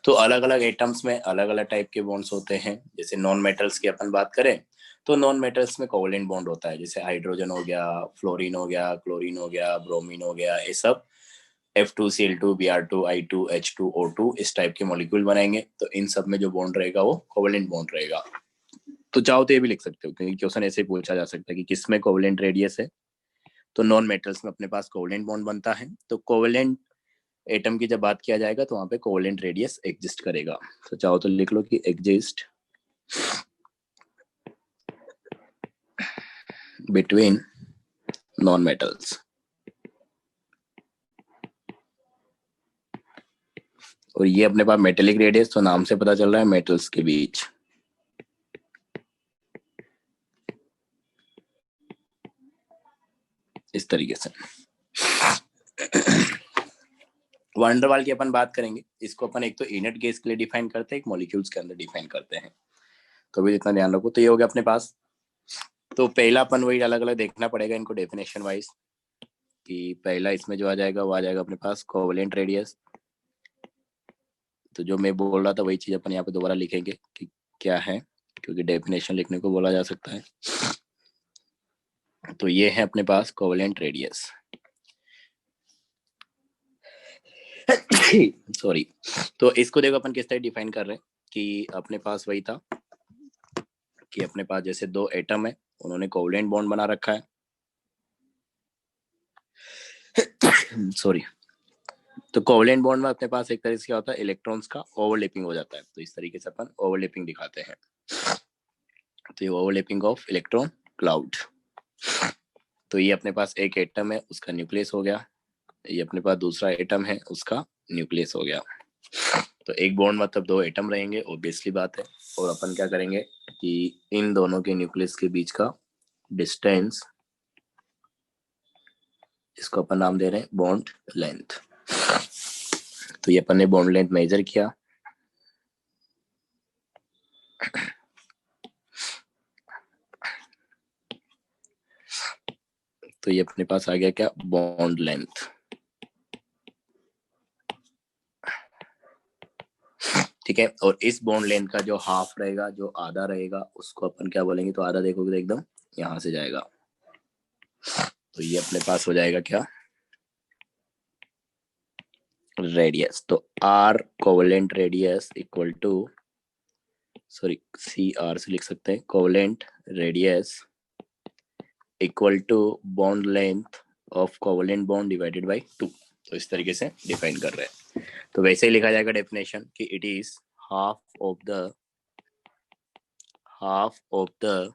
तो अलग अलग एटम्स में अलग अलग टाइप के बॉन्ड्स होते हैं। जैसे नॉन मेटल्स की अपन बात करें तो नॉन मेटल्स में कोवेलेंट बॉन्ड होता है, जैसे हाइड्रोजन हो गया, फ्लोरीन हो गया, क्लोरीन हो गया, ब्रोमीन हो गया, ये सब F2Cl2 Br2 I2 H2 O2 इस टाइप के मॉलिक्यूल बनाएंगे। तो इन सब में जो बॉन्ड रहेगा वो कोवेलेंट बॉन्ड रहेगा। तो चाहो तो ये भी लिख सकते हो, क्योंकि क्वेश्चन ऐसे ही पूछा जा सकता है कि किसमें कोवेलेंट रेडियस है, तो नॉन मेटल्स में अपने पास कोवेलेंट बॉन्ड बनता है। तो कोवेलेंट एटम की जब बात किया जाएगा तो वहां पे कोवेलेंट रेडियस एग्जिस्ट करेगा। तो चाहो तो लिख लो कि एग्जिस्ट बिटवीन नॉन मेटल्स। और ये अपने पास मेटेलिक रेडियस, तो नाम से पता चल रहा है मेटल्स के बीच। इस तरीके से वंडरवाल की अपन बात करेंगे, इसको अपन एक तो इनर्ट गैस के लिए डिफाइन करते हैं, एक मॉलिक्यूल्स के अंदर डिफाइन करते हैं, तो भी इतना ध्यान रखो। तो ये हो गया अपने पास। तो पहला अपन वही अलग अलग देखना पड़ेगा इनको डेफिनेशन वाइज, कि पहला इसमें जो आ जाएगा वो आ जाएगा अपने पास कोवेलेंट रेडियस। तो जो मैं बोल रहा था वही चीज अपन यहाँ पे दोबारा लिखेंगे कि क्या है, क्योंकि डेफिनेशन लिखने को बोला जा सकता है। तो ये है अपने पास कोवेलेंट रेडियस। सॉरी। तो इसको देखो अपन किस तरह डिफाइन कर रहे हैं कि अपने पास वही था कि अपने पास जैसे 2 एटम है, उन्होंने कोवेलेंट बॉन्ड बना रखा है। सॉरी। तो कोवेलेंट बॉन्ड में अपने पास एक तरह से क्या होता है, इलेक्ट्रॉन्स का ओवरलैपिंग हो जाता है। तो इस तरीके से अपन ओवरलैपिंग दिखाते हैं। तो ये ओवरलैपिंग ऑफ इलेक्ट्रॉन क्लाउड। तो ये अपने पास एक एटम है, उसका न्यूक्लियस हो गया, ये अपने पास दूसरा एटम है, उसका न्यूक्लियस हो गया। तो एक बॉन्ड मतलब 2 एटम रहेंगे, ऑब्वियसली बात है। और अपन क्या करेंगे कि इन दोनों के न्यूक्लियस के बीच का डिस्टेंस, इसको अपन नाम दे रहे हैं बॉन्ड लेंथ। तो ये अपन ने बॉन्ड लेंथ मेजर किया। तो ये अपने पास आ गया क्या, बॉन्ड लेंथ। ठीक है, और इस बॉन्ड लेंथ का जो हाफ रहेगा, जो आधा रहेगा, उसको अपन क्या बोलेंगे, तो आधा देखोगे तो एकदम यहां से जाएगा। तो ये अपने पास हो जाएगा क्या, रेडियस। तो R covalent radius equal to, sorry C R से लिख सकते हैं, covalent radius equal to bond length of covalent bond divided by 2। तो इस तरीके से डिफाइन कर रहे हैं। तो वैसे ही लिखा जाएगा डेफिनेशन कि it is half of the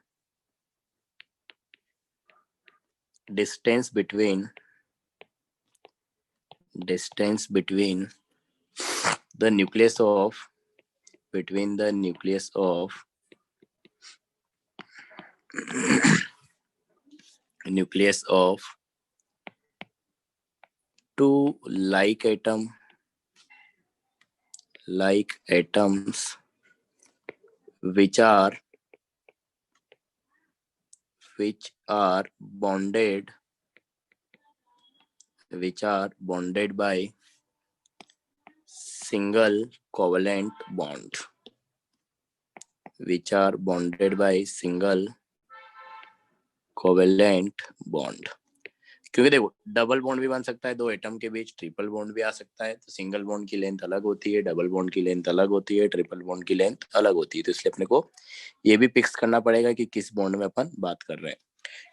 distance between the nucleus of two like atoms which are bonded by single covalent bond, क्योंकि देखो डबल बॉन्ड भी बन सकता है दो एटम के बीच, ट्रिपल बॉन्ड भी आ सकता है। तो सिंगल बॉन्ड की लेंथ अलग होती है, डबल बॉन्ड की लेंथ अलग होती है, ट्रिपल बॉन्ड की लेंथ अलग होती है। तो इसलिए अपने को ये भी फिक्स करना पड़ेगा कि किस बॉन्ड में अपन बात कर रहे हैं।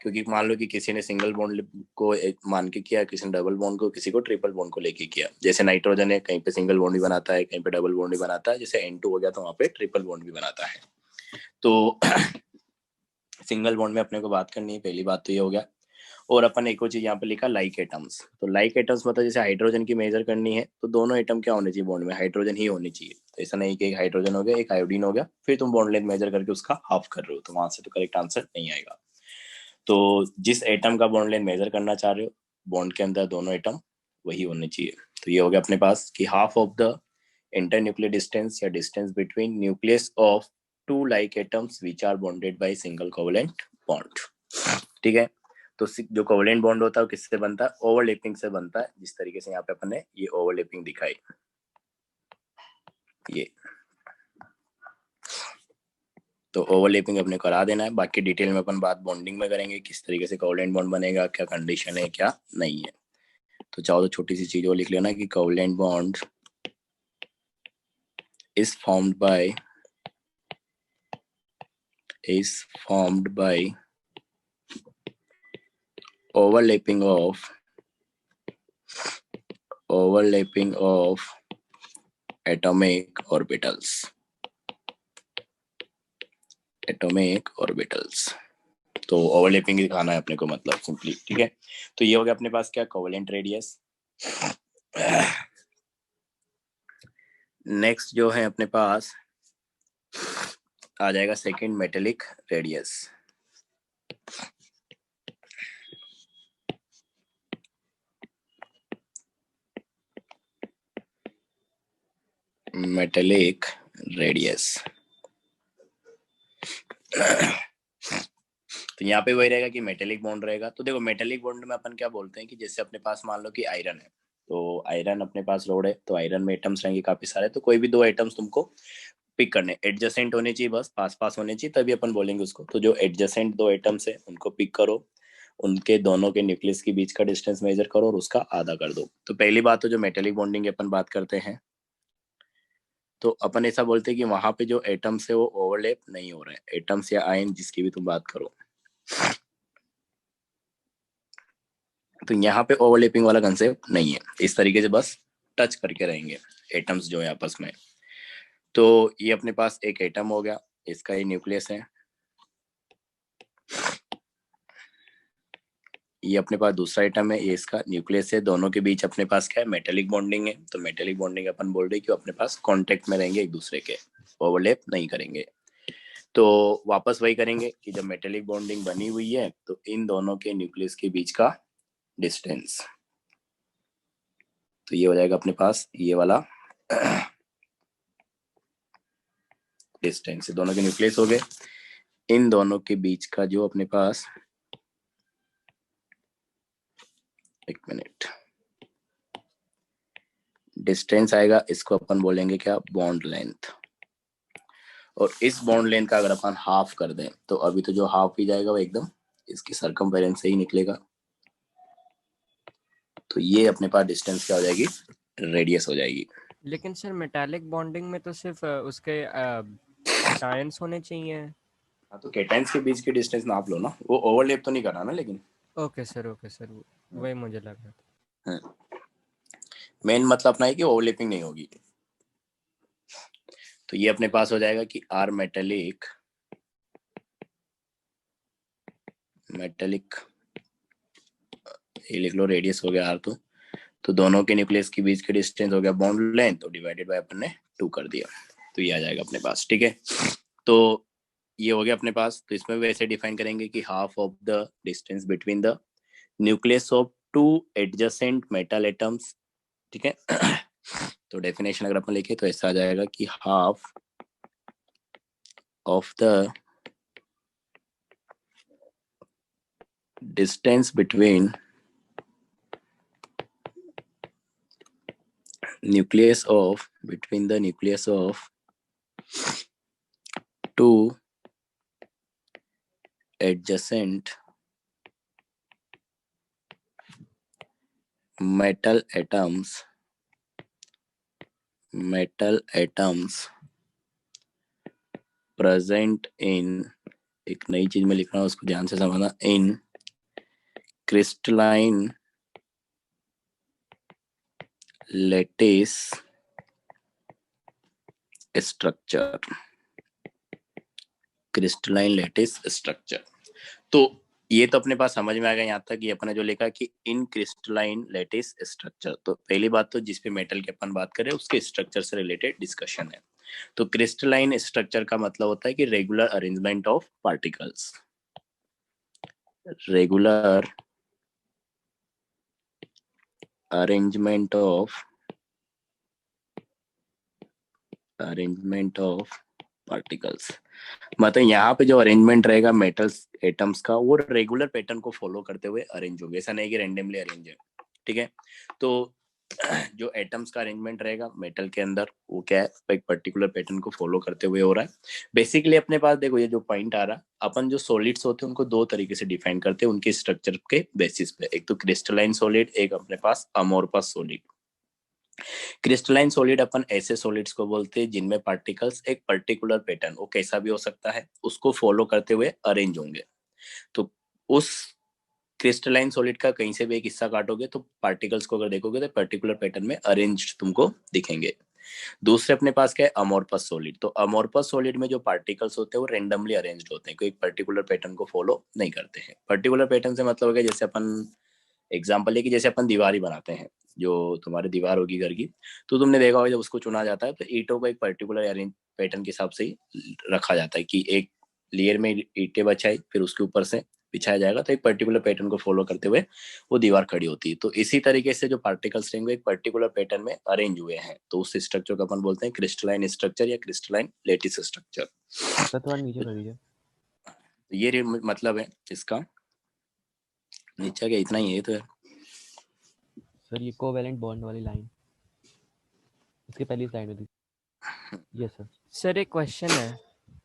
क्योंकि मान लो कि किसी ने सिंगल बॉन्ड को मान के किया, किसी ने डबल बॉन्ड को, किसी को ट्रिपल बॉन्ड को लेके किया। जैसे नाइट्रोजन है, कहीं पे सिंगल बॉन्ड भी बनाता है, कहीं पे डबल बॉन्ड भी बनाता है। जैसे N2 हो गया तो वहां पे ट्रिपल बॉन्ड भी बनाता है। तो सिंगल बॉन्ड में अपने को बात करनी है, पहली बात तो ये हो गया। और अपन एक और चीज यहाँ पे लिखा लाइक एटम्स। तो लाइक एटम्स मतलब जैसे हाइड्रोजन की मेजर करनी है तो दोनों एटम क्या होने चाहिए बॉन्ड में, हाइड्रोजन ही होनी चाहिए। तो ऐसा नहीं कि एक हाइड्रोजन हो गया एक आयोडीन हो गया फिर तुम बॉन्ड लेंथ मेजर करके उसका हाफ कर रहे हो, तो वहां से तो करेक्ट आंसर नहीं आएगा। तो जिस एटम का बॉन्ड लेंथ मेजर करना चाह रहे हो बॉन्ड के अंदर दोनों एटम वही होने चाहिए। तो ये हो गया अपने पास कि half of the internuclear distance या distance between nucleus of two like atoms which are bonded by single covalent bond. ठीक है। तो जो कोवेलेंट बॉन्ड होता है वो किससे बनता है, ओवरलैपिंग से बनता है। जिस तरीके से यहाँ पे अपन ने ये ओवरलैपिंग दिखाई, ये तो ओवरलैपिंग अपने करा देना है। बाकी डिटेल में अपन बात बॉन्डिंग में करेंगे, किस तरीके से कोवेलेंट बॉन्ड बनेगा, क्या कंडीशन है क्या नहीं है। तो चाहो तो छोटी सी चीज वो लिख लेना कि covalent bond is formed by overlapping of atomic orbitals। तो ओवरलैपिंग दिखाना है अपने को, मतलब सिंपली। ठीक है। तो ये हो गया अपने पास क्या, कोवेलेंट रेडियस। नेक्स्ट जो है अपने पास आ जाएगा second metallic radius. Metallic radius तो यहाँ पे वही रहेगा कि मेटेलिक बॉन्ड रहेगा। तो देखो मेटेलिक बॉन्ड में अपन क्या बोलते हैं कि जैसे अपने पास मान लो कि आयरन है, तो आयरन अपने पास रोड है, तो आयरन में एटम्स रहेंगे काफी सारे। तो कोई भी दो एटम्स तुमको पिक करने, एडजेसेंट होने चाहिए, बस पास होने चाहिए, तभी अपन बोलेंगे उसको। तो जो एडजेसेंट दो एटम्स है उनको पिक करो, उनके दोनों के न्यूक्लियस के बीच का डिस्टेंस मेजर करो और उसका आधा कर दो। तो पहली बात तो जो मेटेलिक बॉन्डिंग अपन बात करते हैं तो अपन ऐसा बोलते हैं कि वहां पे जो एटम्स है वो ओवरलैप नहीं हो रहे हैं, एटम्स या आयन जिसकी भी तुम बात करो। तो यहाँ पे ओवरलैपिंग वाला कंसेप्ट नहीं है, इस तरीके से बस टच करके रहेंगे एटम्स जो है आपस में। तो ये अपने पास एक एटम हो गया, इसका ये न्यूक्लियस है। ये अपने पास दूसरा एटम है, ये इसका न्यूक्लियस है। दोनों के बीच अपने पास क्या है, मेटेलिक बॉन्डिंग है। तो मेटेलिक बॉन्डिंग अपन बोल रहे हैं कि अपने पास कांटेक्ट में रहेंगे एक दूसरे के, ओवरलैप नहीं करेंगे। तो वापस वही करेंगे कि जब मेटेलिक बॉन्डिंग बनी हुई है तो इन दोनों के न्यूक्लियस के बीच का डिस्टेंस, तो ये हो जाएगा अपने पास ये वाला डिस्टेंस। दोनों के न्यूक्लियस हो गए, इन दोनों के बीच का जो अपने पास, एक मिनट, डिस्टेंस आएगा, इसको अपन बोलेंगे क्या, बॉन्ड लेंथ। और इस बॉन्ड लेंथ का अगर अपन हाफ कर दें तो अभी तो जो हाफ ही जाएगा वो एकदम इसकी सरकमफेरेंस से ही निकलेगा। तो ये अपने पास डिस्टेंस क्या हो जाएगी, रेडियस हो जाएगी। लेकिन सर मेटालिक बॉन्डिंग में तो सिर्फ उसके आयंस होने चाहिए। हाँ तो कैटायंस के बीच की डिस्टेंस नाप लो ना, वो ओवरलैप तो नहीं करना ना लेकिन। ओके सर वही मुझे लग रहा था। मेन मतलब अपना है कि ओवरलैपिंग नहीं होगी। तो ये अपने पास हो जाएगा कि आर मेटेलिक ये लिख लो, रेडियस हो गया आर, तो दोनों के न्यूक्लियस के बीच के डिस्टेंस हो गया बॉन्ड लेंथ, तो डिवाइडेड बाय अपन ने 2 कर दिया, तो ये आ जाएगा अपने पास। ठीक है, तो ये हो गया अपने पास। तो इसमें वैसे डिफाइन करेंगे कि half of the distance between the nucleus of 2 adjacent metal atoms. ठीक है, तो डेफिनेशन अगर अपन लिखे तो ऐसा आ जाएगा कि half of the distance between nucleus of between the nucleus of 2 adjacent metal atoms present in, एक नई चीज में लिख रहा हूँ उसको ध्यान से समझना, in crystalline lattice structure, crystalline lattice structure. तो ये तो अपने पास समझ में आ गया यहाँ तक, ये अपने जो लिखा कि इन क्रिस्टलाइन लैटिस स्ट्रक्चर। तो पहली बात तो जिस पे मेटल की अपन बात करें उसके स्ट्रक्चर से रिलेटेड डिस्कशन है। तो क्रिस्टलाइन स्ट्रक्चर का मतलब होता है कि regular arrangement of particles, regular arrangement of particles. मतलब यहाँ पे जो अरेंजमेंट रहेगा मेटल्स एटम्स का, वो रेगुलर पैटर्न को फॉलो करते हुए अरेंज होंगे, ऐसा नहीं कि रैंडमली अरेंज है। ठीक है, तो जो एटम्स का अरेंजमेंट रहेगा मेटल के अंदर, वो क्या है, एक पर्टिकुलर पैटर्न को फॉलो करते हुए हो रहा है। बेसिकली अपने पास देखो ये जो पॉइंट आ रहा, अपन जो सॉलिड्स होते हैं उनको 2 तरीके से डिफाइन करते हैं उनके स्ट्रक्चर के बेसिस पे, एक तो क्रिस्टलाइन सॉलिड, एक अपने पास अमोर्फस सॉलिड। क्रिस्टलाइन सॉलिड अपन ऐसे सॉलिड्स को बोलते हैं जिनमें पार्टिकल्स एक पर्टिकुलर पैटर्न, वो कैसा भी हो सकता है, उसको फॉलो करते हुए अरेंज होंगे। तो उस क्रिस्टलाइन सॉलिड का कहीं से भी एक हिस्सा काटोगे तो पार्टिकल्स को अगर देखोगे तो पर्टिकुलर पैटर्न में अरेंज्ड तुमको दिखेंगे। दूसरे अपने पास क्या है, अमोर्फस सॉलिड। तो अमोर्फस सॉलिड में जो पार्टिकल्स होते हैं वो रेंडमली अरेंज्ड होते हैं, कोई पर्टिकुलर पैटर्न को फॉलो नहीं करते हैं। पर्टिकुलर पैटर्न से मतलब है जैसे अपन एग्जाम्पल है कि जैसे अपन दीवार ही बनाते हैं, जो तुम्हारी दीवार होगी घर की, तो तुमने देखा होगा जब उसको चुना जाता है तो ईंटों को एक पर्टिकुलर अरेंज पैटर्न के हिसाब से ही रखा जाता है कि एक लेयर में ईंटें बचाई, फिर उसके ऊपर से बिछाया जाएगा, तो एक पर्टिकुलर पैटर्न को फॉलो करते हुए वो दीवार खड़ी होती है। तो इसी तरीके से जो पार्टिकल्स रहेंगे एक पर्टिकुलर पैटर्न में अरेंज हुए हैं, तो उस स्ट्रक्चर को अपन बोलते हैं क्रिस्टलाइन स्ट्रक्चर या क्रिस्टलाइन लैटिस स्ट्रक्चर। सर थोड़ा नीचे कर दीजिए। ये मतलब है इसका, नीचे क्या इतना ही है तो सर ये कोवेलेंट बॉन्ड वाली लाइन इसके पहली स्लाइड में थी। Yes sir. सर एक क्वेश्चन है।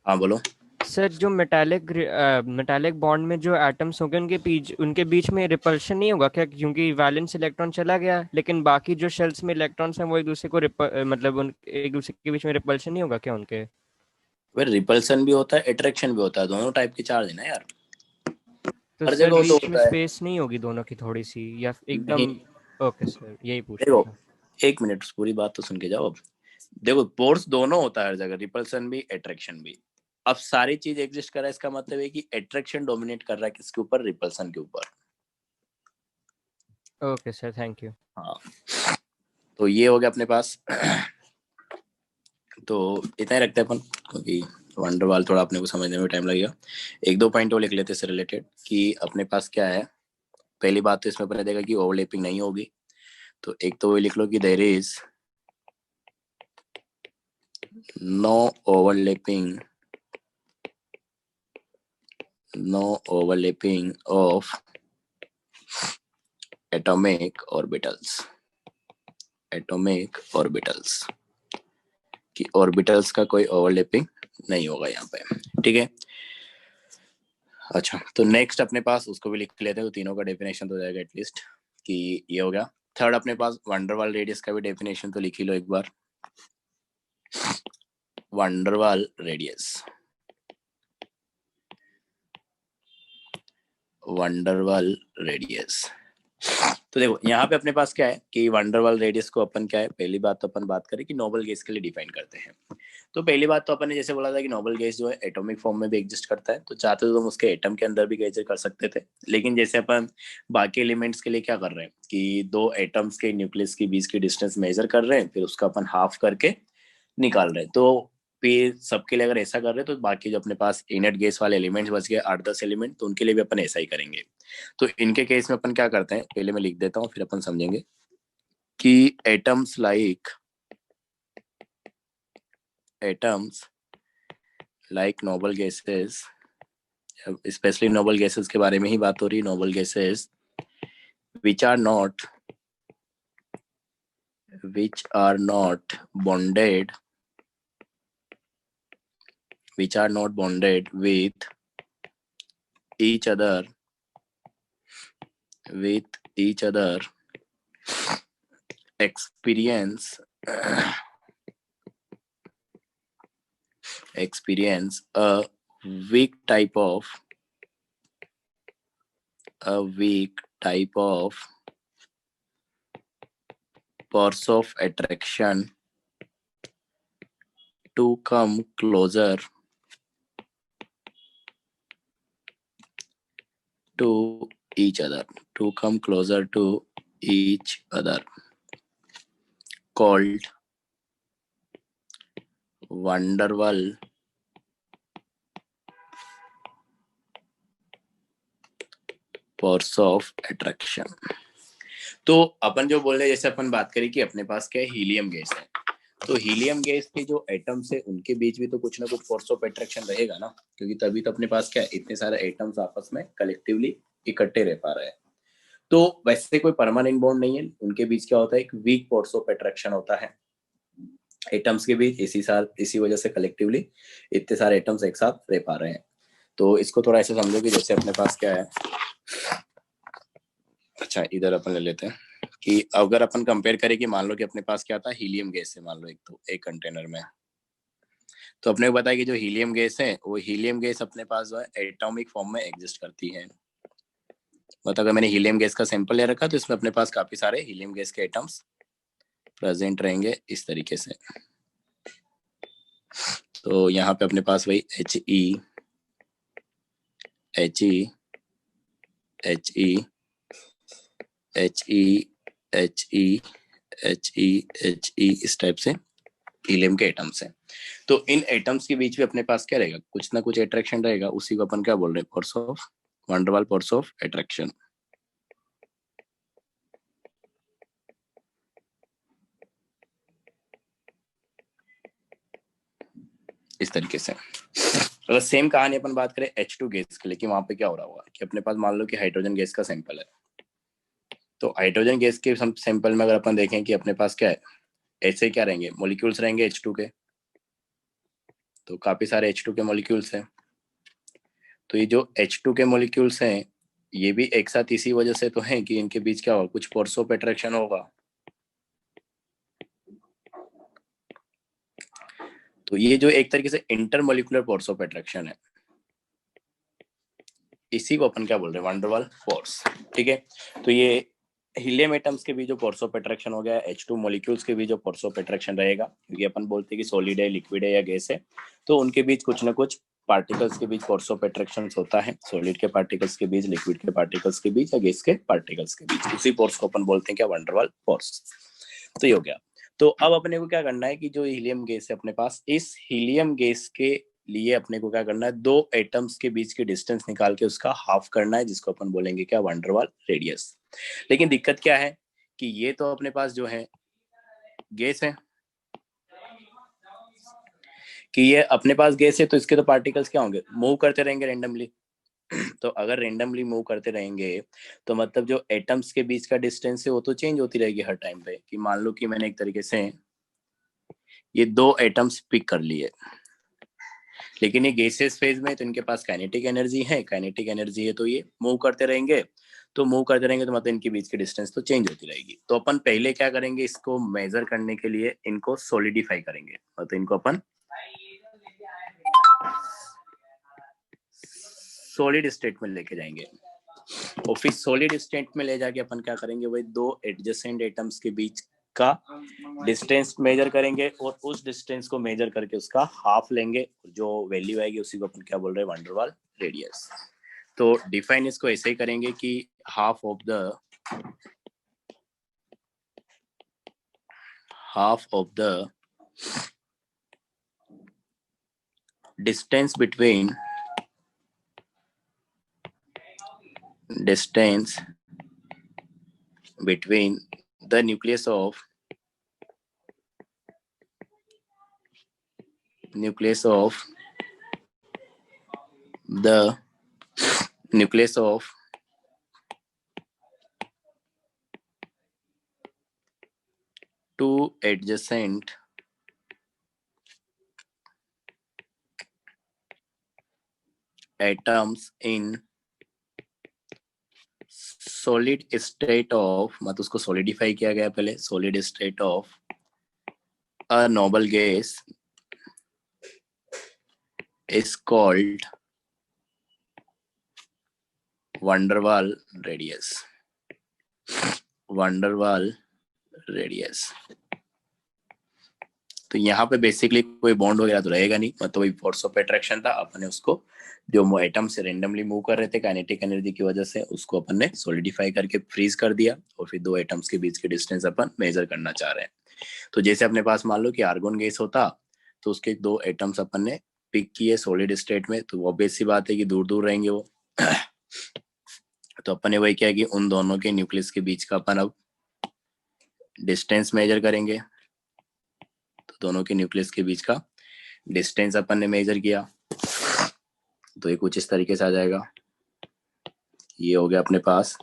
हाँ बोलो। सर जो मेटालिक बॉन्ड में जो एटम्स होंगे उनके बीच में रिपल्शन नहीं होगा क्या, क्योंकि वैलेंस इलेक्ट्रॉन चला गया लेकिन बाकी जो शेल्स में इलेक्ट्रॉन्स हैं वो एक दूसरे को मतलब एक दूसरे के बीच में रिपल्शन नहीं होगा क्या उनके? रिपल्सन भी होता है, अट्रैक्शन भी होता है, दोनों टाइप के चार्ज है ना यार। तो हर सर जगह तो बीच में होता है। स्पेस नहीं होगी दोनों की थोड़ी सी, या एकदम? नहीं, ओके सर, यही पूछना देखो था। एक मिनट पूरी बात तो सुन के जाओ। अब देखो फोर्स दोनों होता है हर जगह, रिपल्सन भी अट्रैक्शन भी। अब सारी चीज एग्जिस्ट कर रहा है, इसका मतलब है कि अट्रैक्शन डोमिनेट कर रहा है किसके ऊपर, रिपल्सन के ऊपर। Okay sir, thank you. हाँ, तो ये हो गया अपने पास। तो इतना ही रखते हैं अपन, क्योंकि वंडरवाल थोड़ा अपने को समझने में टाइम लगेगा। एक दो पॉइंट वो लिख लेते इससे रिलेटेड कि अपने पास क्या है। पहली बात तो इसमें अपने देखा कि ओवरलैपिंग नहीं होगी, तो एक तो वो लिख लो कि there is no overlapping of atomic orbitals कि ऑर्बिटल्स का कोई ओवरलैपिंग नहीं होगा यहाँ पे। ठीक है, अच्छा तो नेक्स्ट अपने पास उसको भी लिख लेते हैं, तो तीनों का डेफिनेशन तो हो जाएगा एटलीस्ट, कि ये हो गया। थर्ड अपने पास वंडरवाल रेडियस का भी डेफिनेशन तो लिख ही लो एक बार। वंडरवाल रेडियस तो देखो यहाँ पे अपने पास क्या है कि वंडरवाल रेडियस को अपन क्या है, पहली बात तो अपन बात करें कि नोबल गैस के लिए डिफाइन करते हैं। तो पहली बात तो अपन ने जैसे बोला था कि नोबल गैस जो है एटॉमिक फॉर्म में भी एग्जिस्ट करता है, तो चाहते तो तुम उसके एटम के अंदर भी गैस कर सकते थे, लेकिन जैसे अपन बाकी एलिमेंट्स के लिए क्या कर रहे हैं कि दो एटम्स के न्यूक्लियस के बीच की डिस्टेंस मेजर कर रहे हैं, फिर उसका अपन हाफ करके निकाल रहे हैं। तो फिर सबके लिए अगर ऐसा कर रहे हैं तो बाकी जो अपने पास इनर्ट गैस वाले एलिमेंट्स बच गए 8-10 एलिमेंट, तो उनके लिए भी अपन ऐसा ही करेंगे। तो इनके केस में अपन क्या करते हैं, पहले मैं लिख देता हूँ फिर अपन समझेंगे कि atoms like noble gases, specially noble gases के बारे में ही बात हो रही है, noble gases which are not bonded with each other experience a weak type of force of attraction to come closer to each other, called van der Waal force of attraction। तो अपन जो बोल रहे हैं, जैसे अपन बात करें कि अपने पास क्या है, हीलियम गैस है, तो हीलियम गैस के जो एटम्स है उनके बीच भी तो कुछ ना कुछ फोर्स ऑफ अट्रैक्शन रहेगा ना, क्योंकि तभी तो अपने पास क्या है, इतने सारे एटम्स आपस में कलेक्टिवली इकट्ठे रह पा रहे हैं। तो वैसे कोई परमानेंट बॉन्ड नहीं है, उनके बीच क्या होता है, एक वीक फोर्स ऑफ अट्रैक्शन होता है एटम्स के बीच, इसी वजह से कलेक्टिवली इतने सारे एटम्स एक साथ रह पा रहे हैं। तो इसको थोड़ा ऐसे समझो कि जैसे अपने पास क्या है, अच्छा इधर अपन ले लेते हैं कि अगर अपन कंपेयर करें कि मान लो कि अपने पास क्या था, हीलियम गैस है मान लो एक कंटेनर में, तो अपने को बताया कि जो हीलियम गैस है वो हीलियम गैस अपने पास जो है एटॉमिक फॉर्म में एग्जिस्ट करती है। मतलब अगर मैंने हीलियम गैस का सैंपल ले रखा तो इसमें अपने पास काफी सारे हीलियम गैस के एटम्स प्रेजेंट रहेंगे इस तरीके से। तो यहाँ पे अपने पास वही He इस टाइप से हीलियम के एटम्स हैं। तो इन एटम्स के बीच भी अपने पास क्या रहेगा, कुछ ना कुछ अट्रैक्शन रहेगा, उसी को अपन क्या बोल रहे हैं, force of van der Waal force of attraction. इस तरीके से अगर सेम कहानी अपन बात करें H2 गैस के लिए, कि वहां पे क्या हो रहा होगा कि अपने पास मान लो कि हाइड्रोजन गैस का सैंपल है, तो हाइड्रोजन गैस के सैंपल में अगर अपन देखें कि अपने पास क्या है, ऐसे क्या रहेंगे, मॉलिक्यूल्स रहेंगे H2 के, तो काफी सारे H2 के मॉलिक्यूल्स हैं। तो ये जो H2 के मॉलिक्यूल्स हैं ये भी एक साथ इसी वजह से तो हैं कि इनके बीच क्या होगा, कुछ फोर्स ऑफ अट्रैक्शन होगा। तो ये जो एक तरीके से इंटरमोलिकुलर फोर्स ऑफ अट्रैक्शन है, इसी को अपन क्या बोल रहे हैं, van der Waal फोर्स। ठीक है, तो ये हीलियम एटम्स के बीच जो फोर्स ऑफ अट्रैक्शन हो गया, H2 मॉलिक्यूल्स के बीच जो फोर्स ऑफ अट्रैक्शन रहेगा, क्योंकि अपन बोलते हैं कि सॉलिड है, लिक्विड है या गैस है, तो उनके बीच कुछ ना कुछ पार्टिकल्स के बीच फोर्स ऑफ अट्रैक्शन होता है, सॉलिड के पार्टिकल्स के बीच, लिक्विड के पार्टिकल्स के बीच या गैस के पार्टिकल्स के बीच, उसी फोर्स को अपन बोलते हैं क्या, van der Waal फोर्स। तो ये हो गया। तो अब अपने को क्या करना है कि जो हीलियम गैस है अपने पास, इस हीलियम गैस के लिए अपने को क्या करना है, दो एटम्स के बीच की डिस्टेंस निकाल के उसका हाफ करना है, जिसको अपन बोलेंगे क्या, van der Waal रेडियस। लेकिन दिक्कत क्या है कि ये तो अपने पास जो है गैस है, कि ये अपने पास गैस है, तो इसके तो पार्टिकल्स क्या होंगे, मूव करते रहेंगे रेंडमली। तो अगर रेंडमली मूव करते रहेंगे तो मतलब जो एटम्स के बीच का डिस्टेंस है वो तो चेंज होती रहेगी हर टाइम पे। कि मान लो कि मैंने एक तरीके से ये दो एटम्स पिक कर लिए, लेकिन ये गैसेस फेज में तो इनके पास काइनेटिक एनर्जी है, तो ये मूव करते रहेंगे, तो मतलब इनके बीच की डिस्टेंस तो चेंज होती रहेगी। तो अपन पहले क्या करेंगे, इसको मेजर करने के लिए इनको सॉलिडिफाई करेंगे, मतलब इनको अपन सॉलिड स्टेट में लेके जाएंगे। और फिर सॉलिड स्टेट में ले जाके अपन क्या करेंगे, वही दो एडजेसेंट एटम्स के बीच का डिस्टेंस मेजर करेंगे और उस डिस्टेंस को मेजर करके उसका हाफ लेंगे, जो वैल्यू आएगी उसी को अपन क्या बोल रहे हैं, वंडरवाल रेडियस। तो डिफाइन इसको ऐसे ही करेंगे कि half of the distance between the nucleus of two adjacent atoms in solid state of, मतलब उसको solidify किया गया पहले, solid state of a noble gas is called van der Waals radius. तो यहाँ पे बेसिकली कोई बॉन्ड वगैरह तो रहेगा नहीं, मतलब वही फोर्स ऑफ अट्रैक्शन था, अपन ने उसको जो एटम से रेंडमली मूव कर रहे थे काइनेटिक एनर्जी की वजह से, उसको अपन ने सॉलिडिफाई करके फ्रीज कर दिया और फिर दो एटम्स के बीच के डिस्टेंस अपन मेजर करना चाह रहे हैं। तो जैसे अपने पास मान लो कि आर्गन गैस होता तो उसके दो एटम्स अपन ने पिक किए सॉलिड स्टेट में, तो ऑब्वियस सी बात है कि दूर दूर रहेंगे वो। तो अपन ने वही किया कि उन दोनों के न्यूक्लियस के बीच का अपन अब डिस्टेंस मेजर करेंगे। तो दोनों के न्यूक्लियस के बीच का डिस्टेंस अपन ने मेजर किया, तो ये कुछ इस तरीके से आ जाएगा। ये हो गया अपने पास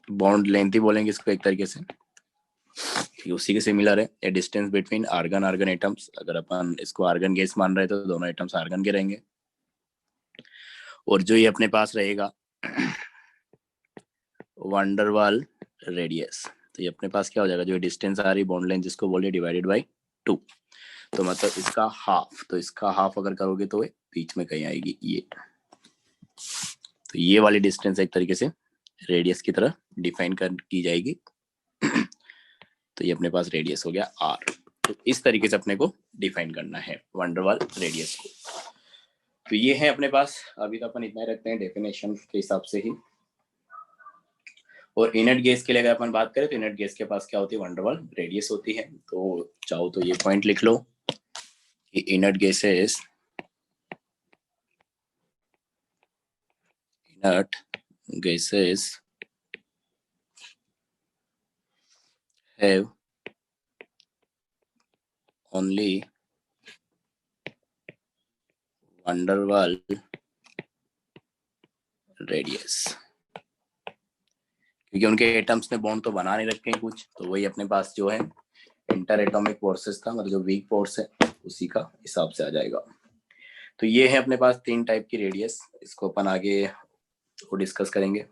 बॉन्ड लेंथ ही बोलेंगे इसको एक तरीके से, उसी के सिमिलर है। A distance between argon atoms, अगर अपन इसको आर्गन गैस मान रहे तो दोनों एटम्स आर्गन के रहेंगे। और जो ये अपने पास रहेगा वंडरवाल रेडियस, तो ये अपने पास क्या हो जाएगा, जो डिस्टेंस आ रही बॉन्ड लेंथ जिसको बोले डिवाइडेड बाय 2, तो मतलब इसका हाफ। तो इसका हाफ अगर करोगे तो ये बीच में कहीं आएगी ये, तो ये वाली डिस्टेंस एक तरीके से रेडियस की तरह डिफाइन की जाएगी। तो ये अपने पास रेडियस हो गया r। तो इस तरीके से अपने को डिफाइन करना है वंडरवाल रेडियस को। तो ये है अपने पास, अभी तो अपन इतना ही रखते हैं डेफिनेशन के हिसाब से ही। और इनर्ट गैस के लिए अगर अपन बात करें तो इनर्ट गैस के पास क्या होती है, वंडरवाल रेडियस होती है। तो चाहो तो ये पॉइंट लिख लो कि inert gases have only van der Waals radius, क्योंकि उनके एटम्स ने बॉन्ड तो बना नहीं रखे हैं कुछ, तो वही अपने पास जो है इंटर एटॉमिक फोर्सेस था, मतलब जो वीक फोर्स है उसी का हिसाब से आ जाएगा। तो ये है अपने पास 3 टाइप की रेडियस, इसको अपन आगे डिस्कस करेंगे।